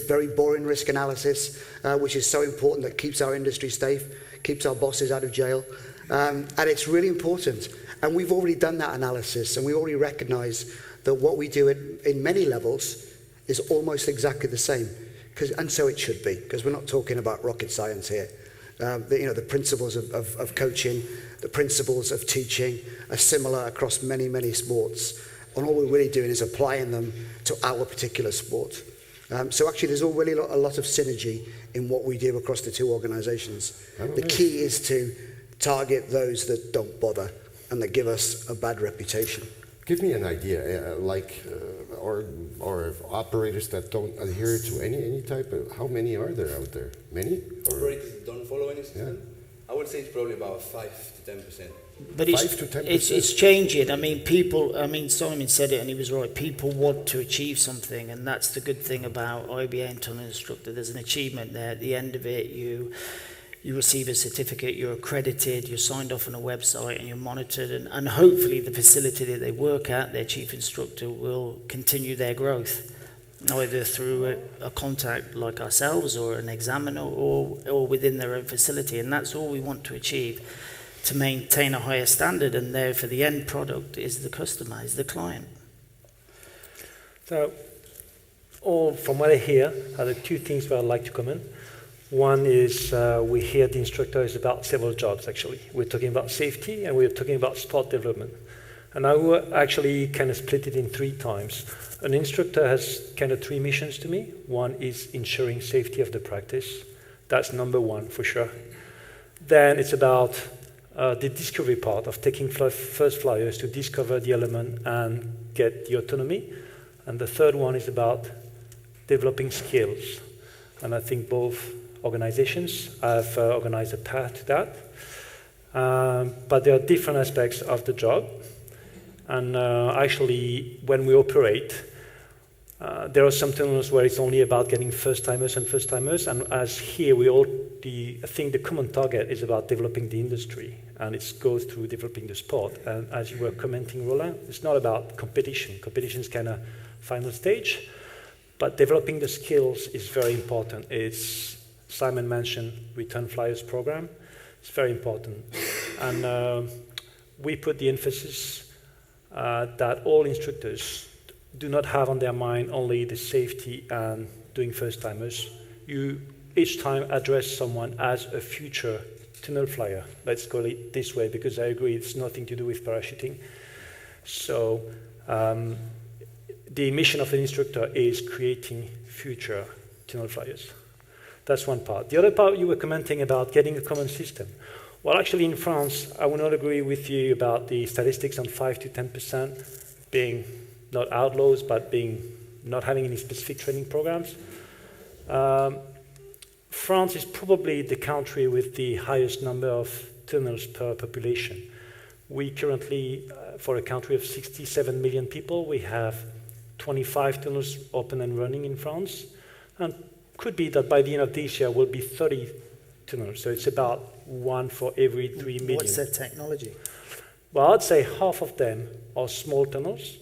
very boring risk analysis, which is so important, that keeps our industry safe, keeps our bosses out of jail, and it's really important. And we've already done that analysis, and we already recognise that what we do in many levels is almost exactly the same, and so it should be, because we're not talking about rocket science here. The principles of coaching, the principles of teaching are similar across many, many sports. And all we're really doing is applying them to our particular sport. So actually there's already a lot of synergy in what we do across the two organisations. The key is to target those that don't bother and that give us a bad reputation. Give me an idea, or operators that don't adhere to any type of, how many are there out there? Many? Operators that don't follow any system? Yeah. I would say it's probably about 5 to 10%. But it's changing. I mean, Simon said it and he was right. People want to achieve something, and that's the good thing about IBA and tunnel instructor. There's an achievement there. At the end of it, you receive a certificate, you're accredited, you're signed off on a website, and you're monitored. And hopefully the facility that they work at, their chief instructor, will continue their growth, either through a contact like ourselves or an examiner or within their own facility. And that's all we want to achieve, to maintain a higher standard, and therefore the end product is the customer, is the client. So, from what I hear, are the two things that I'd like to comment. One is we hear the instructor is about several jobs, actually. We're talking about safety and we're talking about sport development. And I will actually kind of split it in 3 times. An instructor has kind of 3 missions to me. One is ensuring safety of the practice. That's number 1 for sure. Then it's about the discovery part of taking first flyers to discover the element and get the autonomy. And the third one is about developing skills. And I think both organizations have organized a path to that. But there are different aspects of the job. And actually, when we operate, there are some tunnels where it's only about getting first-timers. And as here, I think the common target is about developing the industry. And it goes through developing the sport. And as you were commenting, Roland, it's not about competition. Competition is kind of final stage. But developing the skills is very important. Simon mentioned Return Flyers program. It's very important. And we put the emphasis that all instructors do not have on their mind only the safety and doing first-timers. You each time address someone as a future tunnel flyer. Let's call it this way, because I agree it's nothing to do with parachuting. So the mission of an instructor is creating future tunnel flyers. That's one part. The other part, you were commenting about getting a common system. Well, actually, in France, I would not agree with you about the statistics on 5 to 10% being not outlaws, but being not having any specific training programs. France is probably the country with the highest number of tunnels per population. We currently, for a country of 67 million people, we have 25 tunnels open and running in France. And could be that by the end of this year will be 30 tunnels. So it's about one for every 3 million. What's their technology? Well, I'd say half of them are small tunnels.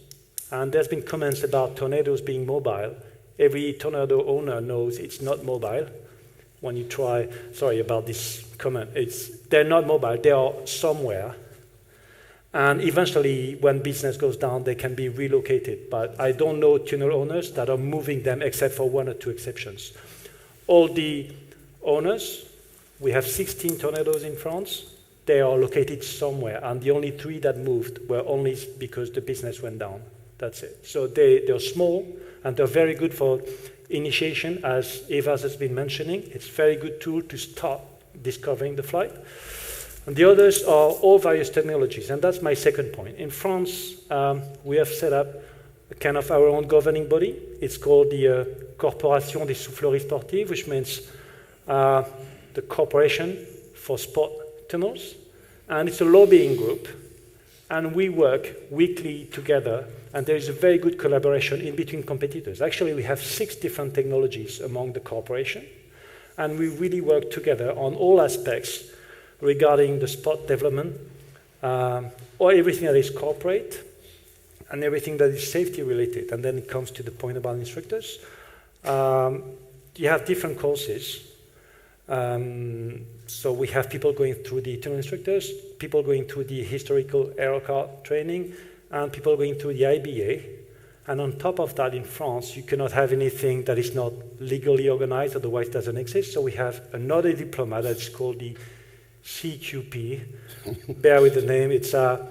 And there's been comments about tornadoes being mobile. Every tornado owner knows it's not mobile. When you try, sorry about this comment, they're not mobile, they are somewhere. And eventually, when business goes down, they can be relocated. But I don't know tunnel owners that are moving them except for 1 or 2 exceptions. All the owners, we have 16 tornadoes in France. They are located somewhere. And the only 3 that moved were only because the business went down. That's it. So they're small, and they're very good for initiation, as Eva has been mentioning. It's a very good tool to start discovering the flight. And the others are all various technologies, and that's my second point. In France, we have set up a kind of our own governing body. It's called the Corporation des Souffleries Sportives, which means the Corporation for Sport Tunnels. And it's a lobbying group, and we work weekly together, and there is a very good collaboration in between competitors. Actually, we have 6 different technologies among the corporation, and we really work together on all aspects regarding the sport development, or everything that is corporate, and everything that is safety related. And then it comes to the point about instructors. You have different courses. So we have people going through the tunnel instructors, people going through the historical aerocar training, and people going through the IBA. And on top of that, in France, you cannot have anything that is not legally organized, otherwise it doesn't exist. So we have another diploma that's called the CQP. Bear with the name. It's a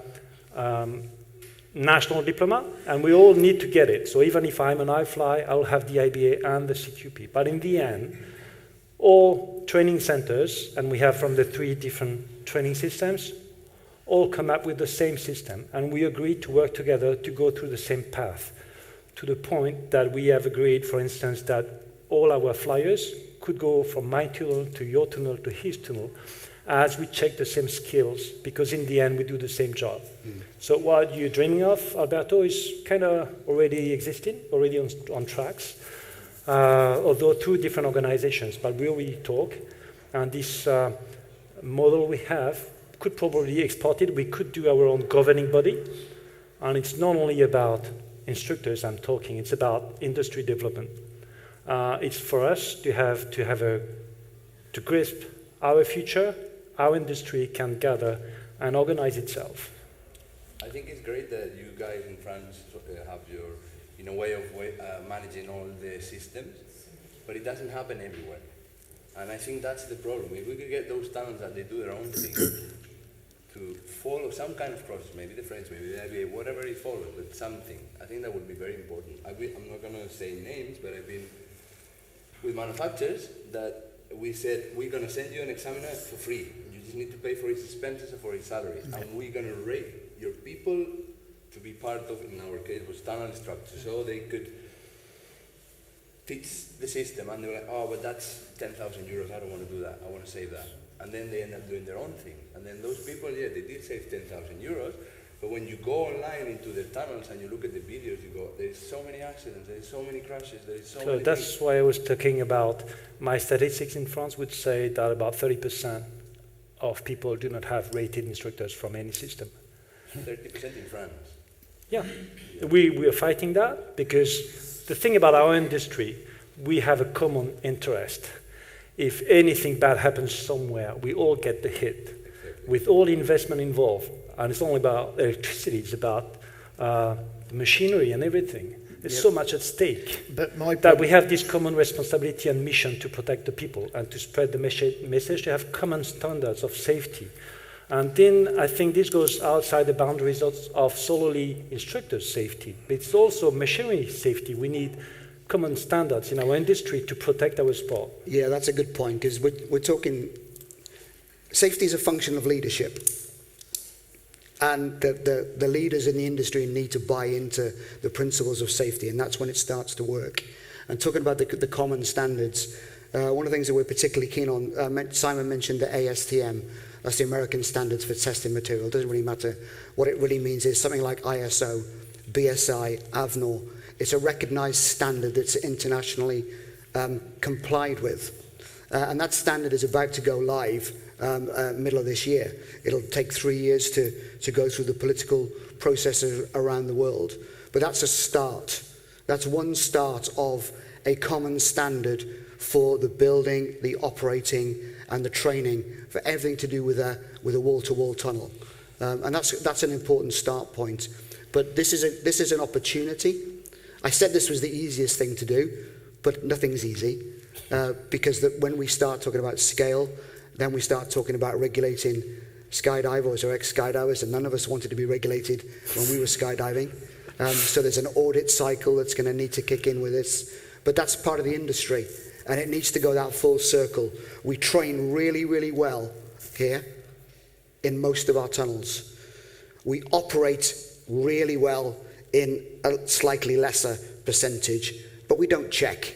national diploma, and we all need to get it. So even if I'm an iFly, I'll have the IBA and the CQP. But in the end, all training centers, and we have from the 3 different training systems, all come up with the same system, and we agreed to work together to go through the same path, to the point that we have agreed, for instance, that all our flyers could go from my tunnel to your tunnel to his tunnel, as we check the same skills, because in the end we do the same job. So what you're dreaming of, Alberto, is kind of already existing, already on tracks, although through different organizations, but we already talk, and this model we have could probably export it. We could do our own governing body, and it's not only about instructors I'm talking, it's about industry development. It's for us to to grasp our future, our industry can gather and organize itself. I think it's great that you guys in France have your, way of managing all the systems, but it doesn't happen everywhere. And I think that's the problem. If we could get those towns that they do their own thing, to follow some kind of process, maybe the French, maybe the IBA, whatever it follows, but something. I think that would be very important. I'm not going to say names, but I've been with manufacturers that we said, we're going to send you an examiner for free. You just need to pay for his expenses and for his salary. And we're going to rate your people to be part of, in our case, was tunnel instructors, so they could teach the system. And they were like, oh, but that's 10,000 euros. I don't want to do that. I want to save that. And then they end up doing their own thing. And then those people, yeah, they did save 10,000 euros, but when you go online into the tunnels and you look at the videos, you go, there's so many accidents, there's so many crashes, there's so many that's things. why I was talking about my statistics in France would say that about 30% of people do not have rated instructors from any system. 30% in France? Yeah, we are fighting that because the thing about our industry, we have a common interest. If anything bad happens somewhere, we all get the hit. With all the investment involved, and it's not only about electricity, it's about the machinery and everything. There's so much at stake But that we have this common responsibility and mission to protect the people and to spread the message to have common standards of safety. And then I think this goes outside the boundaries of solely instructors' safety. It's also machinery safety. We need common standards in our industry to protect our sport. Yeah, that's a good point, because we're talking, safety is a function of leadership. And the leaders in the industry need to buy into the principles of safety, and that's when it starts to work. And talking about the common standards, one of the things that we're particularly keen on, Simon mentioned the ASTM, that's the American Standards for Testing Material. It doesn't really matter. What it really means is something like ISO, BSI, AVNOR. It's a recognized standard that's internationally complied with. And that standard is about to go live middle of this year. It'll take 3 years to go through the political processes around the world. But that's a start. That's one start of a common standard for the building, the operating, and the training for everything to do with a wall-to-wall tunnel. And that's an important start point. But this is an opportunity. I said this was the easiest thing to do, but nothing's easy. Because when we start talking about scale, then we start talking about regulating skydivers or ex-skydivers, and none of us wanted to be regulated when we were skydiving. So there's an audit cycle that's going to need to kick in with this. But that's part of the industry, and it needs to go that full circle. We train really, really well here in most of our tunnels. We operate really well in a slightly lesser percentage, but we don't check.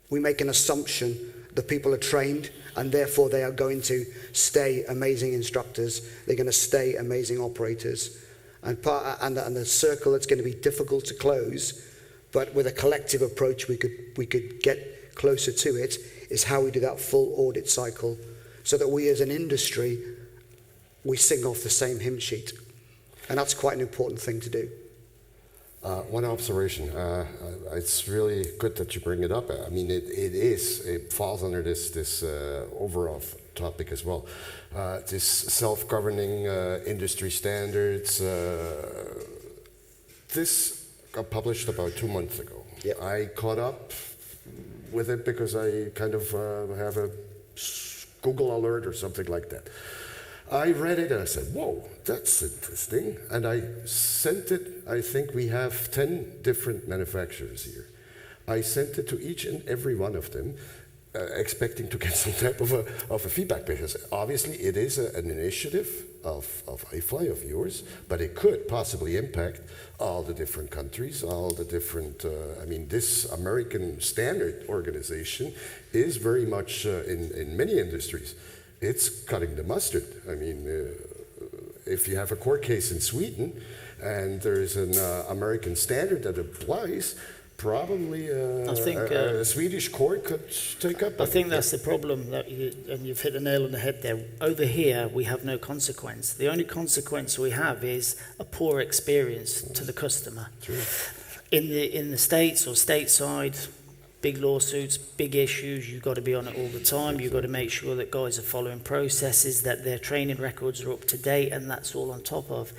We make an assumption that people are trained, and therefore they are going to stay amazing instructors. They're going to stay amazing operators. And the circle that's going to be difficult to close, but with a collective approach we could get closer to it, is how we do that full audit cycle, so that we as an industry, we sing off the same hymn sheet. And that's quite an important thing to do. One observation. It's really good that you bring it up. I mean, it falls under this overall topic as well. This self-governing industry standards. This got published about 2 months ago. Yep. I caught up with it because I kind of have a Google alert or something like that. I read it and I said, whoa, that's interesting. And I sent it, I think we have 10 different manufacturers here. I sent it to each and every one of them, expecting to get some type of a feedback, because obviously it is an initiative of iFly, of yours, but it could possibly impact all the different countries, all the different, I mean, this American standard organization is very much in many industries. It's cutting the mustard. I mean, if you have a court case in Sweden and there's an American standard that applies, probably a Swedish court could take up. I think that's the problem, and you've hit the nail on the head there. Over here, we have no consequence. The only consequence we have is a poor experience to the customer. True. In the States or stateside, big lawsuits, big issues, you've got to be on it all the time. You've got to make sure that guys are following processes, that their training records are up to date, and that's all on top of.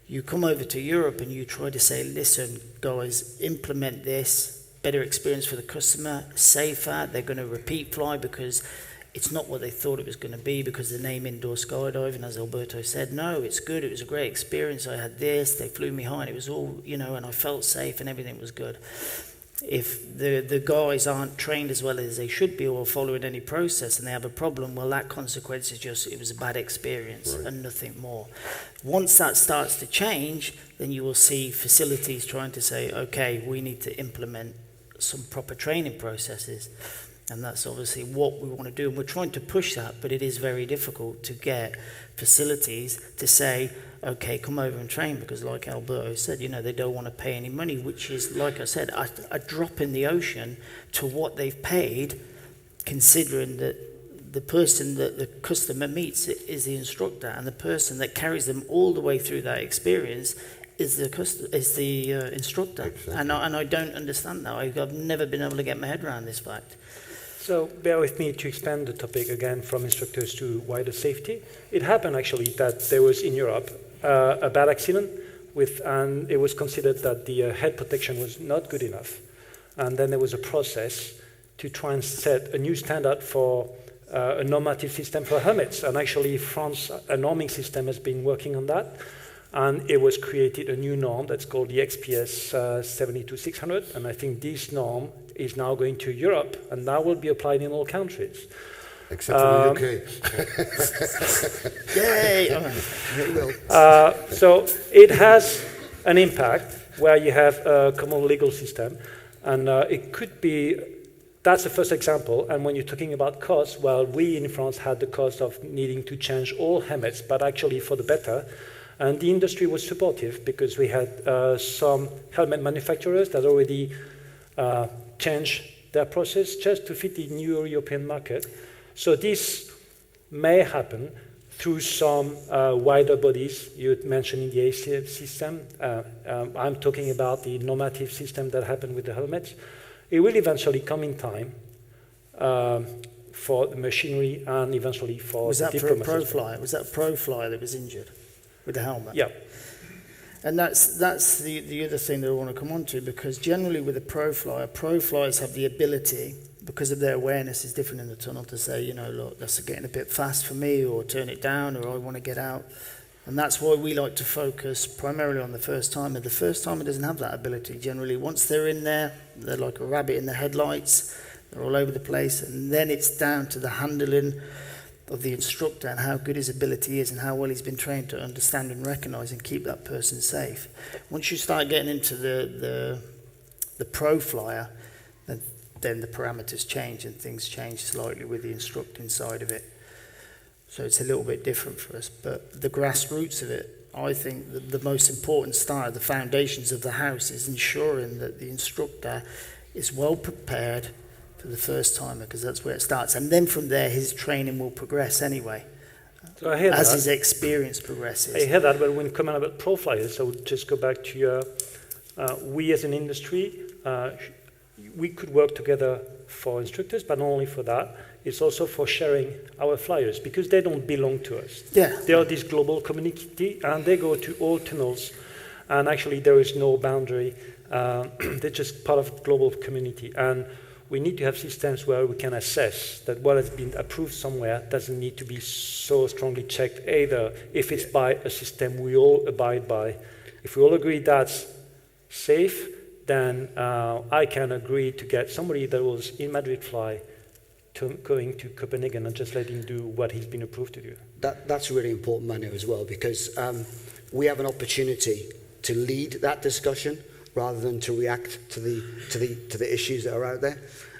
You come over to Europe and you try to say, listen, guys, implement this, better experience for the customer, safer, they're going to repeat fly because it's not what they thought it was going to be because the name indoor skydiving, as Alberto said, no, it's good, it was a great experience, I had this, they flew me high, and it was all, and I felt safe and everything was good. If the guys aren't trained as well as they should be or following any process and they have a problem, well, that consequence is just, it was a bad experience and nothing more. Once that starts to change, then you will see facilities trying to say, okay, we need to implement some proper training processes. And that's obviously what we want to do. And we're trying to push that, but it is very difficult to get facilities to say, okay, come over and train, because like Alberto said, they don't want to pay any money, which is, like I said, a drop in the ocean to what they've paid, considering that the person that the customer meets is the instructor, and the person that carries them all the way through that experience is the instructor. Exactly. And I don't understand that. I've never been able to get my head around this fact. So bear with me to expand the topic again from instructors to wider safety. It happened actually that there was in Europe a bad accident and it was considered that the head protection was not good enough. And then there was a process to try and set a new standard for a normative system for helmets. And actually, France, a norming system has been working on that. And it was created a new norm that's called the XPS 72600. And I think this norm is now going to Europe and now will be applied in all countries. Except for the UK. Yay! So it has an impact where you have a common legal system. And it could be, that's the first example. And when you're talking about costs, well, we in France had the cost of needing to change all helmets, but actually for the better. And the industry was supportive because we had some helmet manufacturers that already changed their process just to fit the new European market. So this may happen through some wider bodies. You mentioned the ACF system. I'm talking about the normative system that happened with the helmets. It will eventually come in time for the machinery and eventually for was the that for a diplomats. pro flyer? Was that a pro flyer that was injured with the helmet? Yeah. And that's the other thing that I want to come on to, because generally with a pro flyers have the ability, because of their awareness is different in the tunnel, to say, you know, look, that's getting a bit fast for me, or turn it down, or I want to get out. And that's why we like to focus primarily on the first timer. The first timer doesn't have that ability. Generally, once they're in there, they're like a rabbit in the headlights. They're all over the place. And then it's down to the handling of the instructor and how good his ability is and how well he's been trained to understand and recognize and keep that person safe. Once you start getting into the pro flyer, then the parameters change and things change slightly with the instructing side of it. So it's a little bit different for us. But the grassroots of it, I think the most important start, the foundations of the house, is ensuring that the instructor is well prepared for the first timer, because that's where it starts. And then from there, his training will progress anyway, So I hear as that. his experience progresses. I hear that, but when coming about pro flyers, I would just go back to we as an industry, we could work together for instructors, but not only for that, it's also for sharing our flyers, because they don't belong to us. Yeah. They are this global community, and they go to all tunnels, and actually there is no boundary. They're just part of the global community. And we need to have systems where we can assess that what has been approved somewhere doesn't need to be so strongly checked either, if it's by a system we all abide by. If we all agree that's safe, then I can agree to get somebody that was in Madrid fly going to Copenhagen and just let him do what he's been approved to do. That's really important, Manu, as well, because we have an opportunity to lead that discussion rather than to react to the issues that are out there.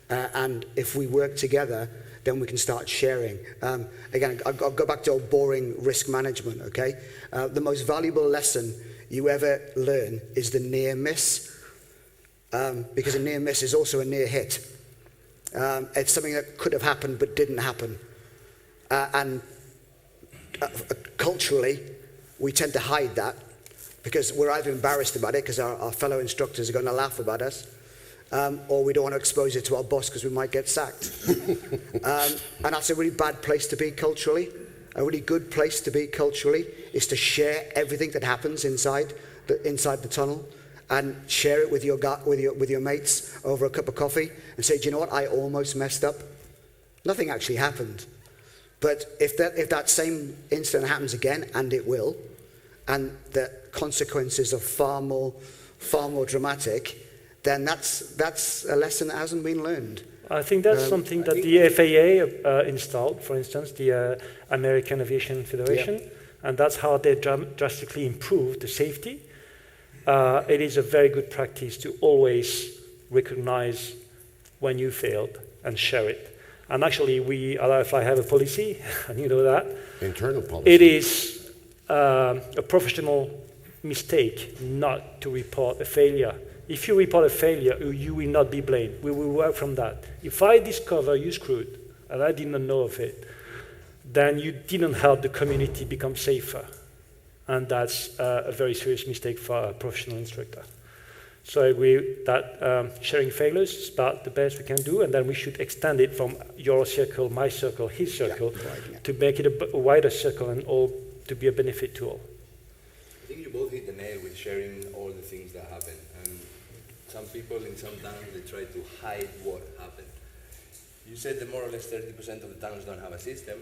And if we work together, then we can start sharing. Again, I'll go back to old boring risk management, okay? The most valuable lesson you ever learn is the near miss, because a near miss is also a near hit. It's something that could have happened but didn't happen. And culturally, we tend to hide that because we're either embarrassed about it because our fellow instructors are going to laugh about us, or we don't want to expose it to our boss because we might get sacked. And that's a really bad place to be culturally. A really good place to be culturally is to share everything that happens inside the tunnel, and share it with your mates over a cup of coffee and say, do you know what, I almost messed up. Nothing actually happened. But if that same incident happens again, and it will, and the consequences are far more dramatic, then that's a lesson that hasn't been learned. I think that's something that the FAA installed, for instance, the American Aviation Federation, and that's how they drastically improved the safety. It is a very good practice to always recognize when you failed and share it. And actually, we at RFI have a policy, and you know that. Internal policy. It is a professional mistake not to report a failure. If you report a failure, you will not be blamed. We will work from that. If I discover you screwed, and I didn't know of it, then you didn't help the community become safer. And that's a very serious mistake for a professional instructor. So I agree that sharing failures is about the best we can do, and then we should extend it from your circle, my circle, his circle, to make it a wider circle and all to be a benefit to all. I think you both hit the with sharing all the things that happen. And some people in some towns, they try to hide what happened. You said that more or less 30% of the towns don't have a system.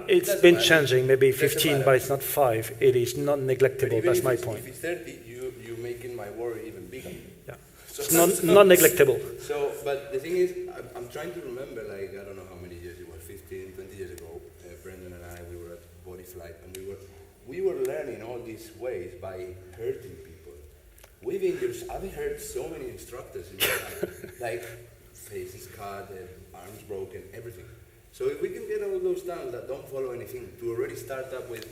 It's been changing, maybe 15, but it's not 5. It is not neglectable, that's my point. If it's 30, you're making my worry even bigger. Yeah. So, It's not neglectable. So, but the thing is, I'm trying to remember, like, I don't know how many years it was, 15, 20 years ago, Brendan and I, we were at Body Flight, and we were learning all these ways by hurting people. I've heard so many instructors in my life, like faces cut, arms broken, everything. So if we can get all those towns that don't follow anything to already start up with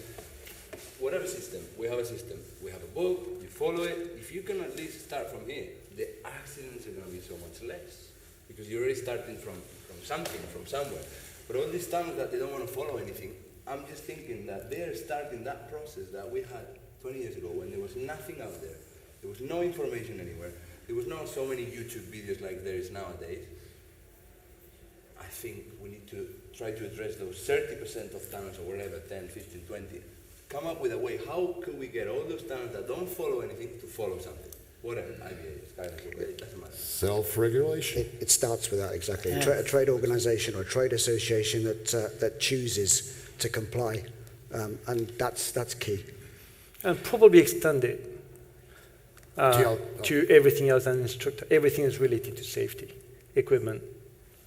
whatever system, we have a system, we have a book, you follow it. If you can at least start from here, the accidents are going to be so much less because you're already starting from something, from somewhere. But all these towns that they don't want to follow anything, I'm just thinking that they're starting that process that we had 20 years ago when there was nothing out there. There was no information anywhere. There was not so many YouTube videos like there is nowadays. I think we need to try to address those 30% of towns or whatever, 10, 15, 20. Come up with a way, how could we get all those towns that don't follow anything to follow something? Whatever, IBA, Skydiving, it doesn't matter. Self-regulation. It starts with that, exactly. Yeah. A trade organisation or a trade association that chooses to comply, and that's key. And probably extend it to everything else than instructor. Everything is related to safety, equipment,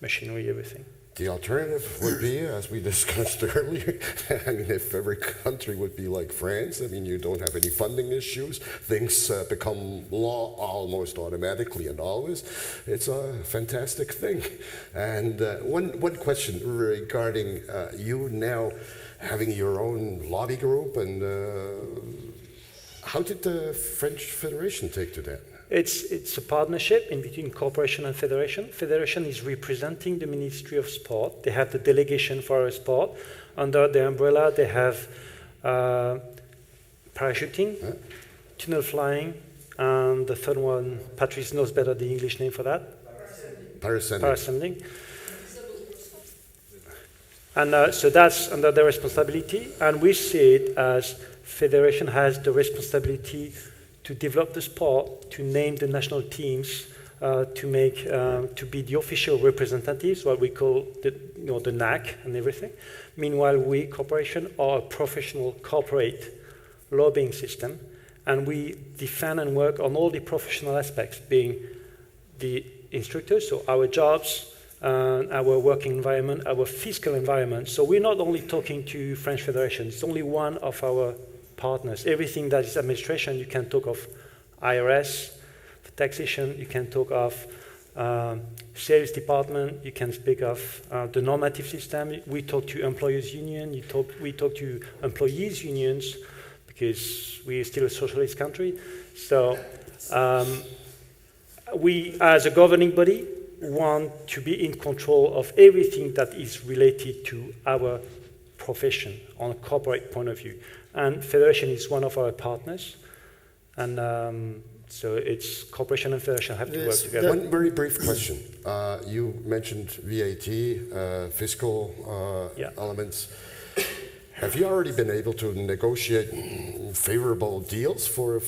machinery, everything. The alternative would be, as we discussed earlier, I mean, if every country would be like France, I mean, you don't have any funding issues, things become law almost automatically and always. It's a fantastic thing. And one question regarding you now having your own lobby group, and how did the French Federation take to that? It's a partnership in between corporation and federation. Federation is representing the Ministry of Sport. They have the delegation for our sport. Under the umbrella, they have parachuting, tunnel flying, and the third one, Patrice knows better the English name for that. Parascending. And so that's under their responsibility. And we see it as federation has the responsibility to develop the sport, to name the national teams, to be the official representatives, what we call the NAC and everything. Meanwhile, we, corporation, are a professional corporate lobbying system, and we defend and work on all the professional aspects, being the instructors, so our jobs, our working environment, our fiscal environment. So we're not only talking to French Federation, it's only one of our partners. Everything that is administration, you can talk of IRS, taxation, you can talk of sales department, you can speak of the normative system. We talk to employers union, we talk to employees unions, because we're still a socialist country. So we, as a governing body, want to be in control of everything that is related to our profession on a corporate point of view. And Federation is one of our partners. And so it's corporation and federation have to work together. One very brief question. You mentioned VAT, fiscal elements. Have you already been able to negotiate favorable deals for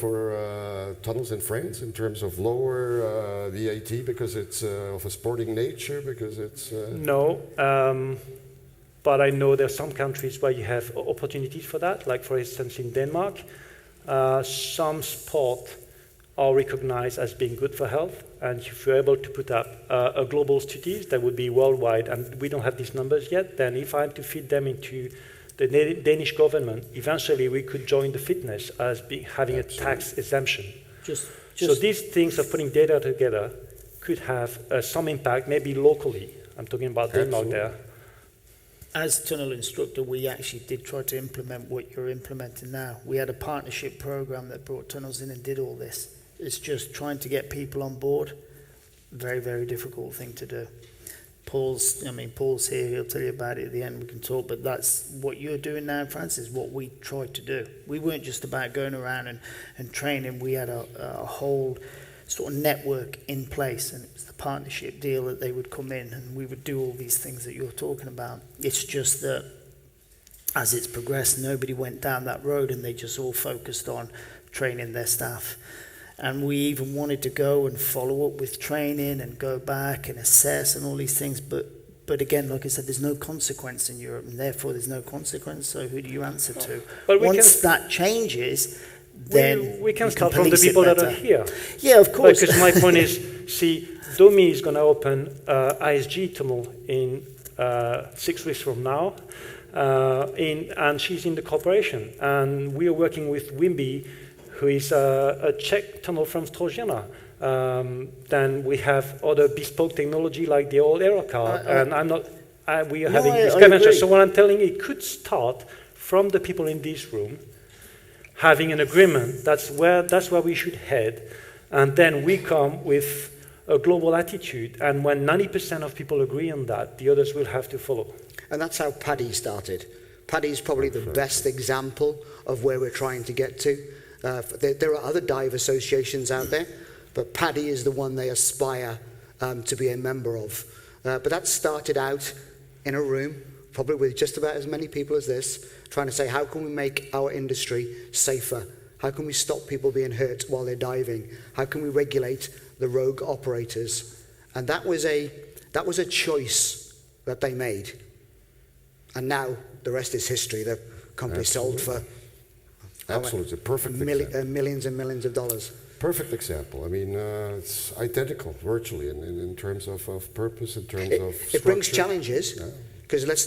tunnels in France in terms of lower VAT because it's of a sporting nature, because it's... No, but I know there are some countries where you have opportunities for that, like for instance in Denmark. Some sport are recognized as being good for health, and if you're able to put up a global studies that would be worldwide, and we don't have these numbers yet, then if I'm to feed them into the Danish government, eventually we could join the fitness as having a tax exemption. So these things of putting data together could have some impact, maybe locally. I'm talking about Denmark there. As tunnel instructor, we actually did try to implement what you're implementing now. We had a partnership program that brought tunnels in and did all this. It's just trying to get people on board. Very, very difficult thing to do. Paul's here, he'll tell you about it at the end, we can talk, but that's what you're doing now in France is what we tried to do. We weren't just about going around and training, we had a whole sort of network in place, and it was the partnership deal that they would come in and we would do all these things that you're talking about. It's just that as it's progressed, nobody went down that road and they just all focused on training their staff. And we even wanted to go and follow up with training and go back and assess and all these things. But again, like I said, there's no consequence in Europe, and therefore there's no consequence. So who do you answer to? But once that changes, then we can you start from the police it people that are better. here. Yeah, of course. Because my point is, see, Domi is going to open ISG tunnel in 6 weeks from now, and she's in the corporation. And we are working with Wimby, who is a Czech tunnel from Strožňany. Then we have other bespoke technology like the old Aerocar, and we are having this convention. So what I'm telling you, it could start from the people in this room having an agreement. That's where we should head, and then we come with a global attitude. And when 90% of people agree on that, the others will have to follow. And that's how PADI started. PADI is probably the best example of where we're trying to get to. There are other dive associations out there, but PADI is the one they aspire to be a member of. But that started out in a room, probably with just about as many people as this, trying to say, how can we make our industry safer? How can we stop people being hurt while they're diving? How can we regulate the rogue operators? And that was a choice that they made. And now the rest is history. The company sold for absolutely perfect example. Millions and millions of dollars. Perfect example. I mean, it's identical virtually in terms of purpose, in terms of structure. It brings challenges, because let's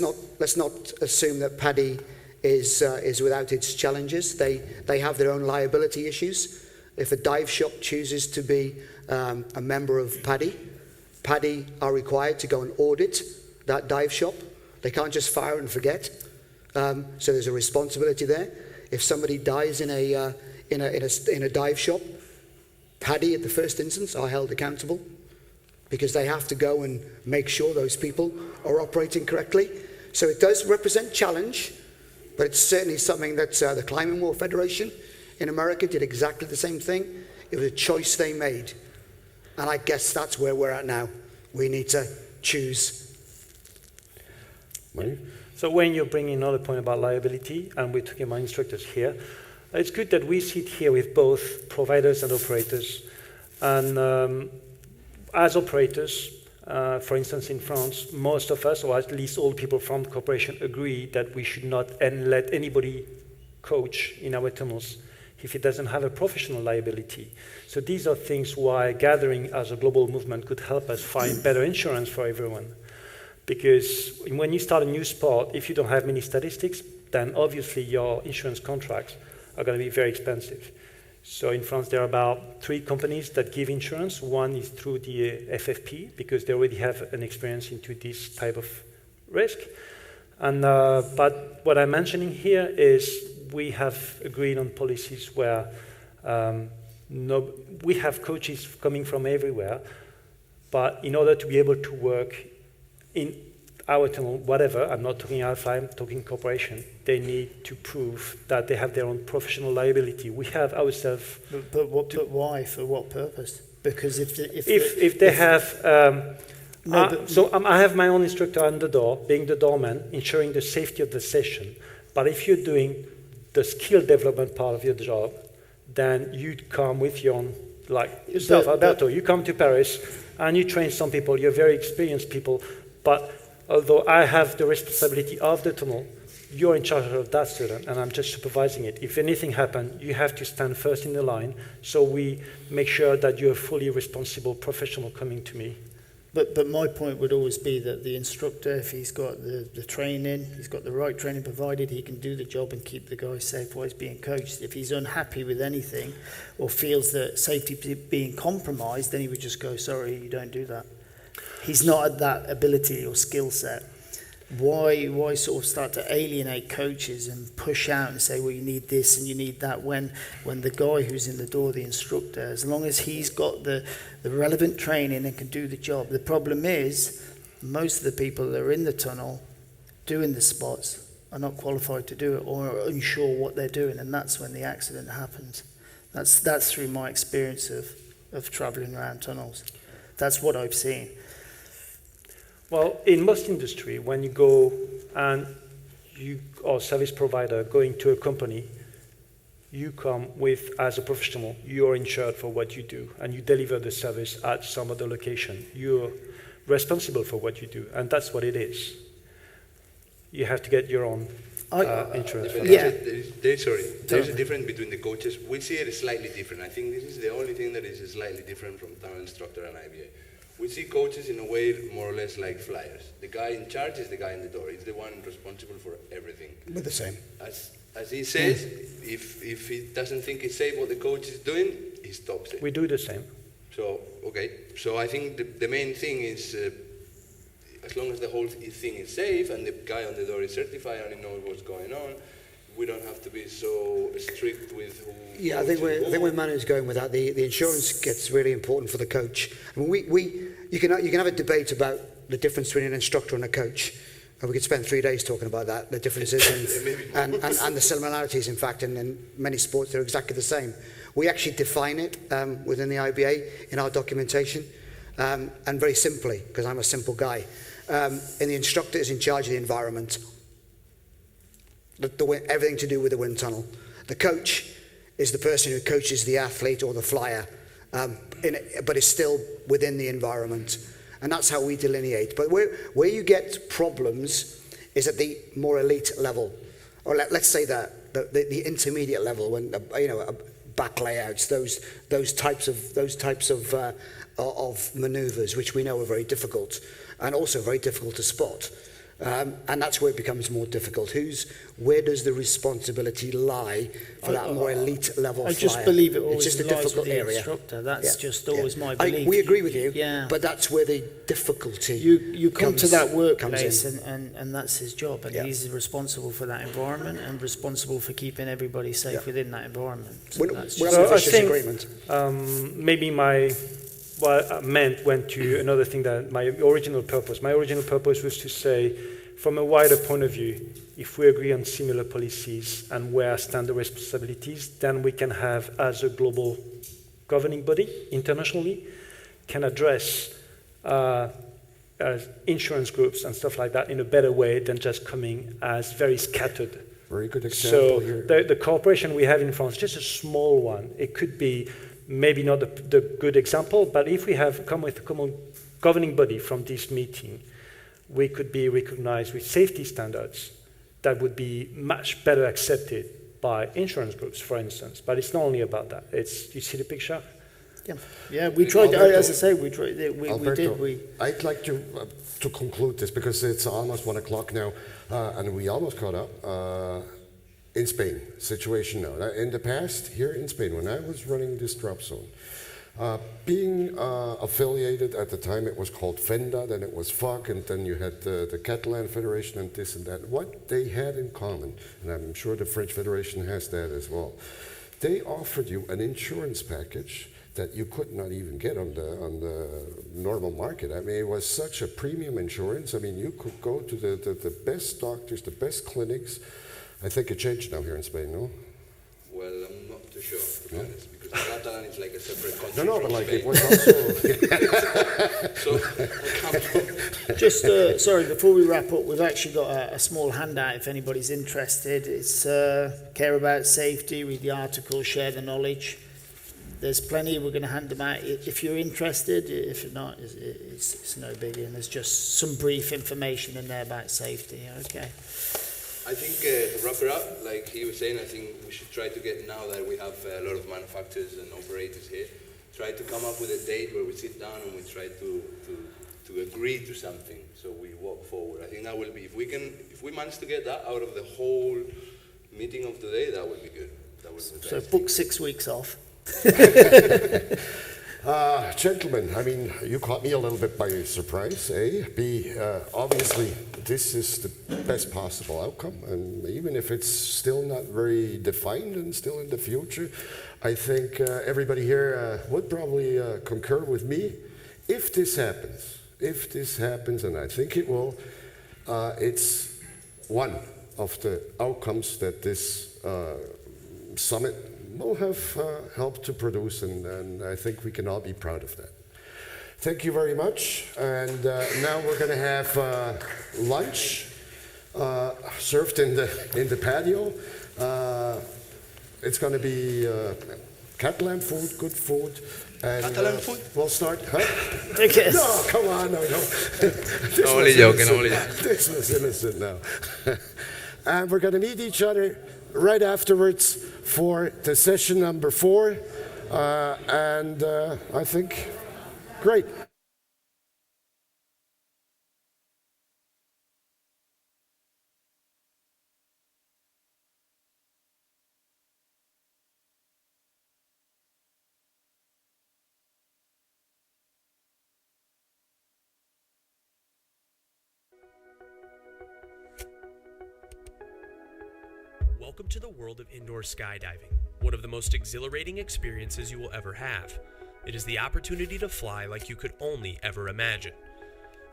not assume that PADI is without its challenges. They have their own liability issues. If a dive shop chooses to be a member of PADI are required to go and audit that dive shop. They can't just fire and forget. So there's a responsibility there. If somebody dies in a dive shop, PADI at the first instance are held accountable, because they have to go and make sure those people are operating correctly. So it does represent challenge, but it's certainly something that the Climbing War Federation in America did exactly the same thing. It was a choice they made. And I guess that's where we're at now. We need to choose. So when you're bringing another point about liability, and we're talking about instructors here, it's good that we sit here with both providers and operators. And as operators, for instance, in France, most of us, or at least all people from the corporation, agree that we should not let anybody coach in our tunnels if it doesn't have a professional liability. So these are things why gathering as a global movement could help us find better insurance for everyone. Because when you start a new sport, if you don't have many statistics, then obviously your insurance contracts are going to be very expensive. So in France, there are about 3 companies that give insurance. One is through the FFP, because they already have an experience into this type of risk. And but what I'm mentioning here is we have agreed on policies where we have coaches coming from everywhere, but in order to be able to work in our tunnel, whatever, I'm not talking Alpha, I'm talking corporation, they need to prove that they have their own professional liability. We have ourselves... But why? For what purpose? Because if they have... I have my own instructor on the door, being the doorman, ensuring the safety of the session. But if you're doing the skill development part of your job, then you'd come with your own, like yourself, Alberto, you come to Paris and you train some people, you're very experienced people, but although I have the responsibility of the tunnel, you're in charge of that student and I'm just supervising it. If anything happens, you have to stand first in the line, so we make sure that you're a fully responsible professional coming to me. But my point would always be that the instructor, if he's got the training, he's got the right training provided, he can do the job and keep the guy safe while he's being coached. If he's unhappy with anything or feels that safety is being compromised, then he would just go, sorry, you don't do that. He's not at that ability or skill set. Why sort of start to alienate coaches and push out and say, well, you need this and you need that, when the guy who's in the door, the instructor, as long as he's got the relevant training and can do the job. The problem is most of the people that are in the tunnel doing the spots are not qualified to do it or are unsure what they're doing, and that's when the accident happens. That's through my experience of traveling around tunnels. That's what I've seen. Well, in most industry, when you go and you are a service provider going to a company, you come with, as a professional, you're insured for what you do, and you deliver the service at some other location. You're responsible for what you do, and that's what it is. You have to get your own insurance. There's a difference between the coaches. We see it slightly different. I think this is the only thing that is slightly different from tunnel instructor and IBA. We see coaches in a way more or less like flyers. The guy in charge is the guy in the door. He's the one responsible for everything. We're the same. As he says, if he doesn't think it's safe what the coach is doing, he stops it. We do the same. So, okay. So I think the main thing is, as long as the whole thing is safe and the guy on the door is certified and he knows what's going on, we don't have to be so strict with who. Yeah, I think where Manu's going with that, the insurance gets really important for the coach. I mean, you can have a debate about the difference between an instructor and a coach. And we could spend 3 days talking about that, the differences and the similarities. In fact, in many sports, they're exactly the same. We actually define it within the IBA in our documentation, and very simply, because I'm a simple guy. And the instructor is in charge of the environment, everything to do with the wind tunnel. The coach is the person who coaches the athlete or the flyer, but is still within the environment. And that's how we delineate. But where you get problems is at the more elite level, or let's say the intermediate level, when back layouts, those types of manoeuvres, which we know are very difficult, and also very difficult to spot. And that's where it becomes more difficult. Where does the responsibility lie for that more elite level flyer? I just believe it always it's just a lies difficult with the area. instructor. That's just always my belief. We agree with you, yeah. But that's where the difficulty You come to that workplace comes in. and that's his job, and he's responsible for that environment and responsible for keeping everybody safe within that environment. So I think maybe what I meant went to another thing that my original purpose was to say, from a wider point of view, if we agree on similar policies and where stand the responsibilities, then we can have, as a global governing body internationally, can address insurance groups and stuff like that in a better way than just coming as very scattered. Very good example here. So the cooperation we have in France, just a small one, it could be maybe not the good example, but if we have come with a common governing body from this meeting, we could be recognized with safety standards that would be much better accepted by insurance groups, for instance. But it's not only about that. You see the picture? Yeah, we tried. As I say, we tried. Alberto, we did. I'd like to conclude this because it's almost 1 o'clock now, and we almost caught up. In Spain, situation now. In the past, here in Spain, when I was running this drop zone, being affiliated at the time, it was called FENDA, then it was FOC, and then you had the Catalan Federation and this and that. What they had in common, and I'm sure the French Federation has that as well, they offered you an insurance package that you could not even get on the normal market. I mean, it was such a premium insurance. I mean, you could go to the best doctors, the best clinics. I think it changed now here in Spain, no? Well, I'm not too sure, to be honest, because Catalan is like a separate country. No, but from like Spain. it was also. Just sorry, before we wrap up, we've actually got a small handout if anybody's interested. It's care about safety, read the article, share the knowledge. There's plenty. We're going to hand them out if you're interested. If not, it's no biggie. And there's just some brief information in there about safety. Okay. I think to wrap it up, like he was saying, I think we should try to get, now that we have a lot of manufacturers and operators here, try to come up with a date where we sit down and we try to agree to something, so we walk forward. I think that will be, if we manage to get that out of the whole meeting of today, that would be good. That would be so book 6 weeks off. Gentlemen, I mean, you caught me a little bit by surprise, A. B, obviously, this is the best possible outcome, and even if it's still not very defined and still in the future, I think everybody here would probably concur with me. If this happens, and I think it will, it's one of the outcomes that this summit will have helped to produce, and I think we can all be proud of that. Thank you very much, and now we're going to have lunch served in the patio. It's going to be Catalan food, good food. And, Catalan food? We'll start. Huh? Yes. No, come on, no. Only joking, only joking. This was innocent now. And we're going to meet each other right afterwards for the session number 4. And I think, great. Welcome to the world of indoor skydiving, one of the most exhilarating experiences you will ever have. It is the opportunity to fly like you could only ever imagine.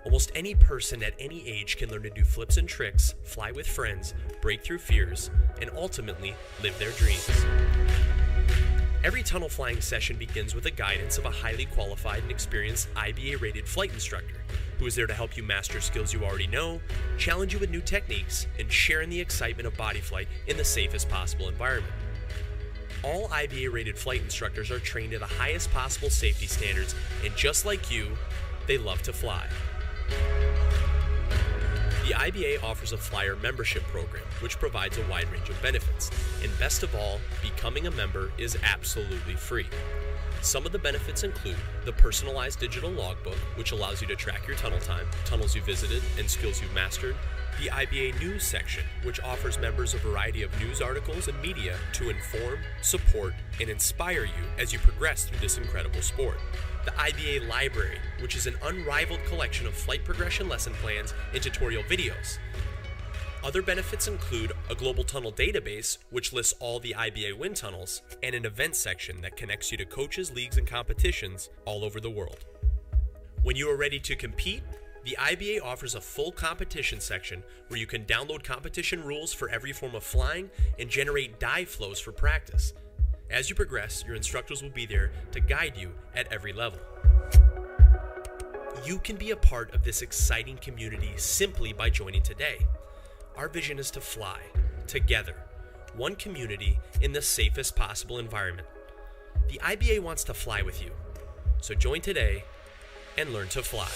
Almost any person at any age can learn to do flips and tricks, fly with friends, break through fears, and ultimately live their dreams. Every tunnel flying session begins with the guidance of a highly qualified and experienced IBA-rated flight instructor who is there to help you master skills you already know, challenge you with new techniques, and share in the excitement of body flight in the safest possible environment. All IBA-rated flight instructors are trained to the highest possible safety standards, and just like you, they love to fly. The IBA offers a flyer membership program, which provides a wide range of benefits. And best of all, becoming a member is absolutely free. Some of the benefits include the personalized digital logbook, which allows you to track your tunnel time, tunnels you visited, and skills you've mastered. The IBA News section, which offers members a variety of news articles and media to inform, support, and inspire you as you progress through this incredible sport. The IBA Library, which is an unrivaled collection of flight progression lesson plans and tutorial videos. Other benefits include a global tunnel database, which lists all the IBA wind tunnels, and an event section that connects you to coaches, leagues, and competitions all over the world. When you are ready to compete, the IBA offers a full competition section where you can download competition rules for every form of flying and generate dive flows for practice. As you progress, your instructors will be there to guide you at every level. You can be a part of this exciting community simply by joining today. Our vision is to fly together, one community in the safest possible environment. The IBA wants to fly with you, so join today and learn to fly.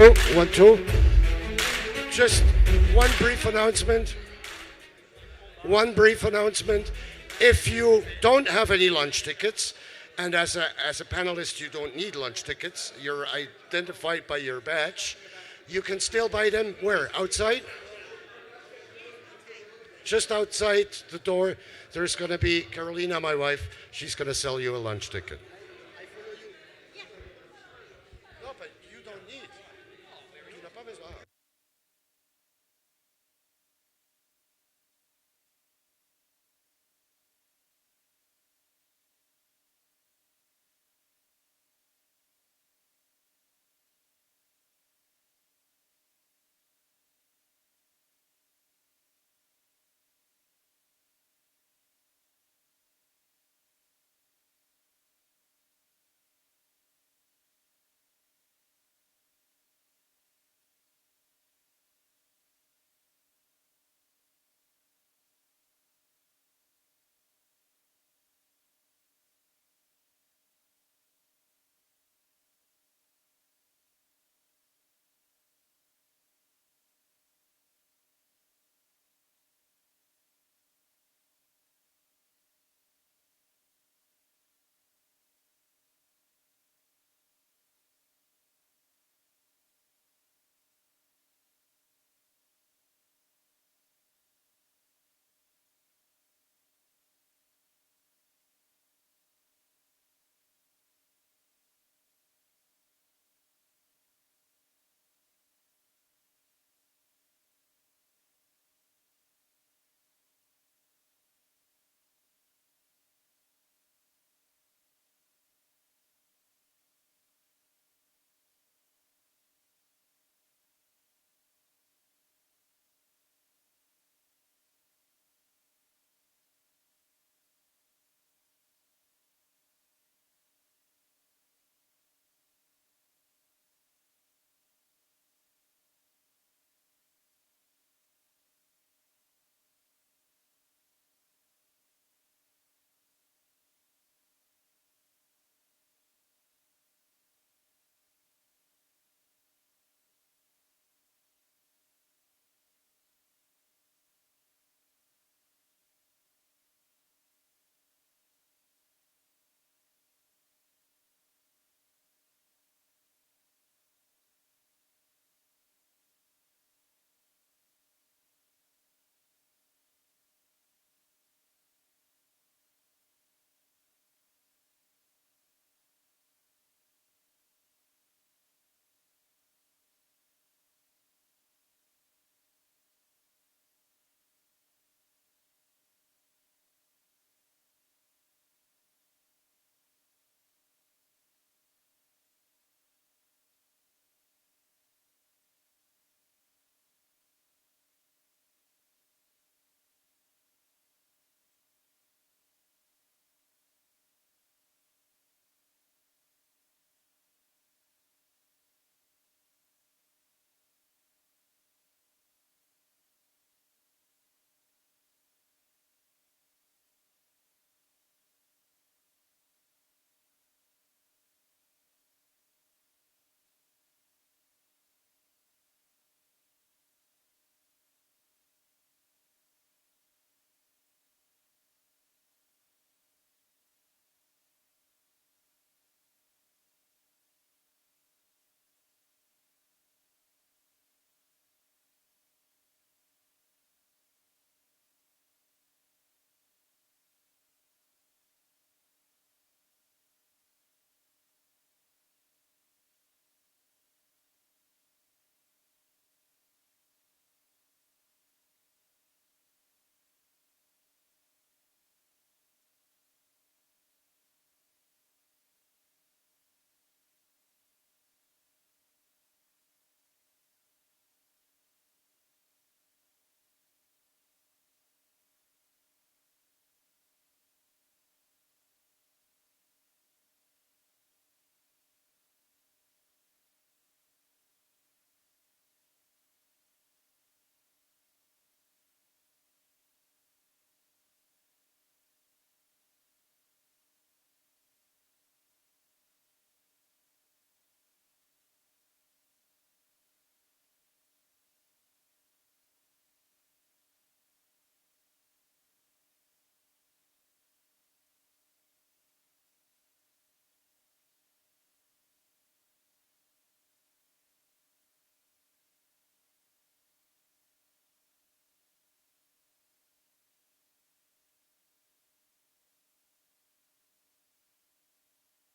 Oh, 1, 2. Just one brief announcement. If you don't have any lunch tickets, and as a panelist you don't need lunch tickets, you're identified by your badge, you can still buy them where? Outside? Just outside the door, there's going to be Carolina, my wife, she's going to sell you a lunch ticket.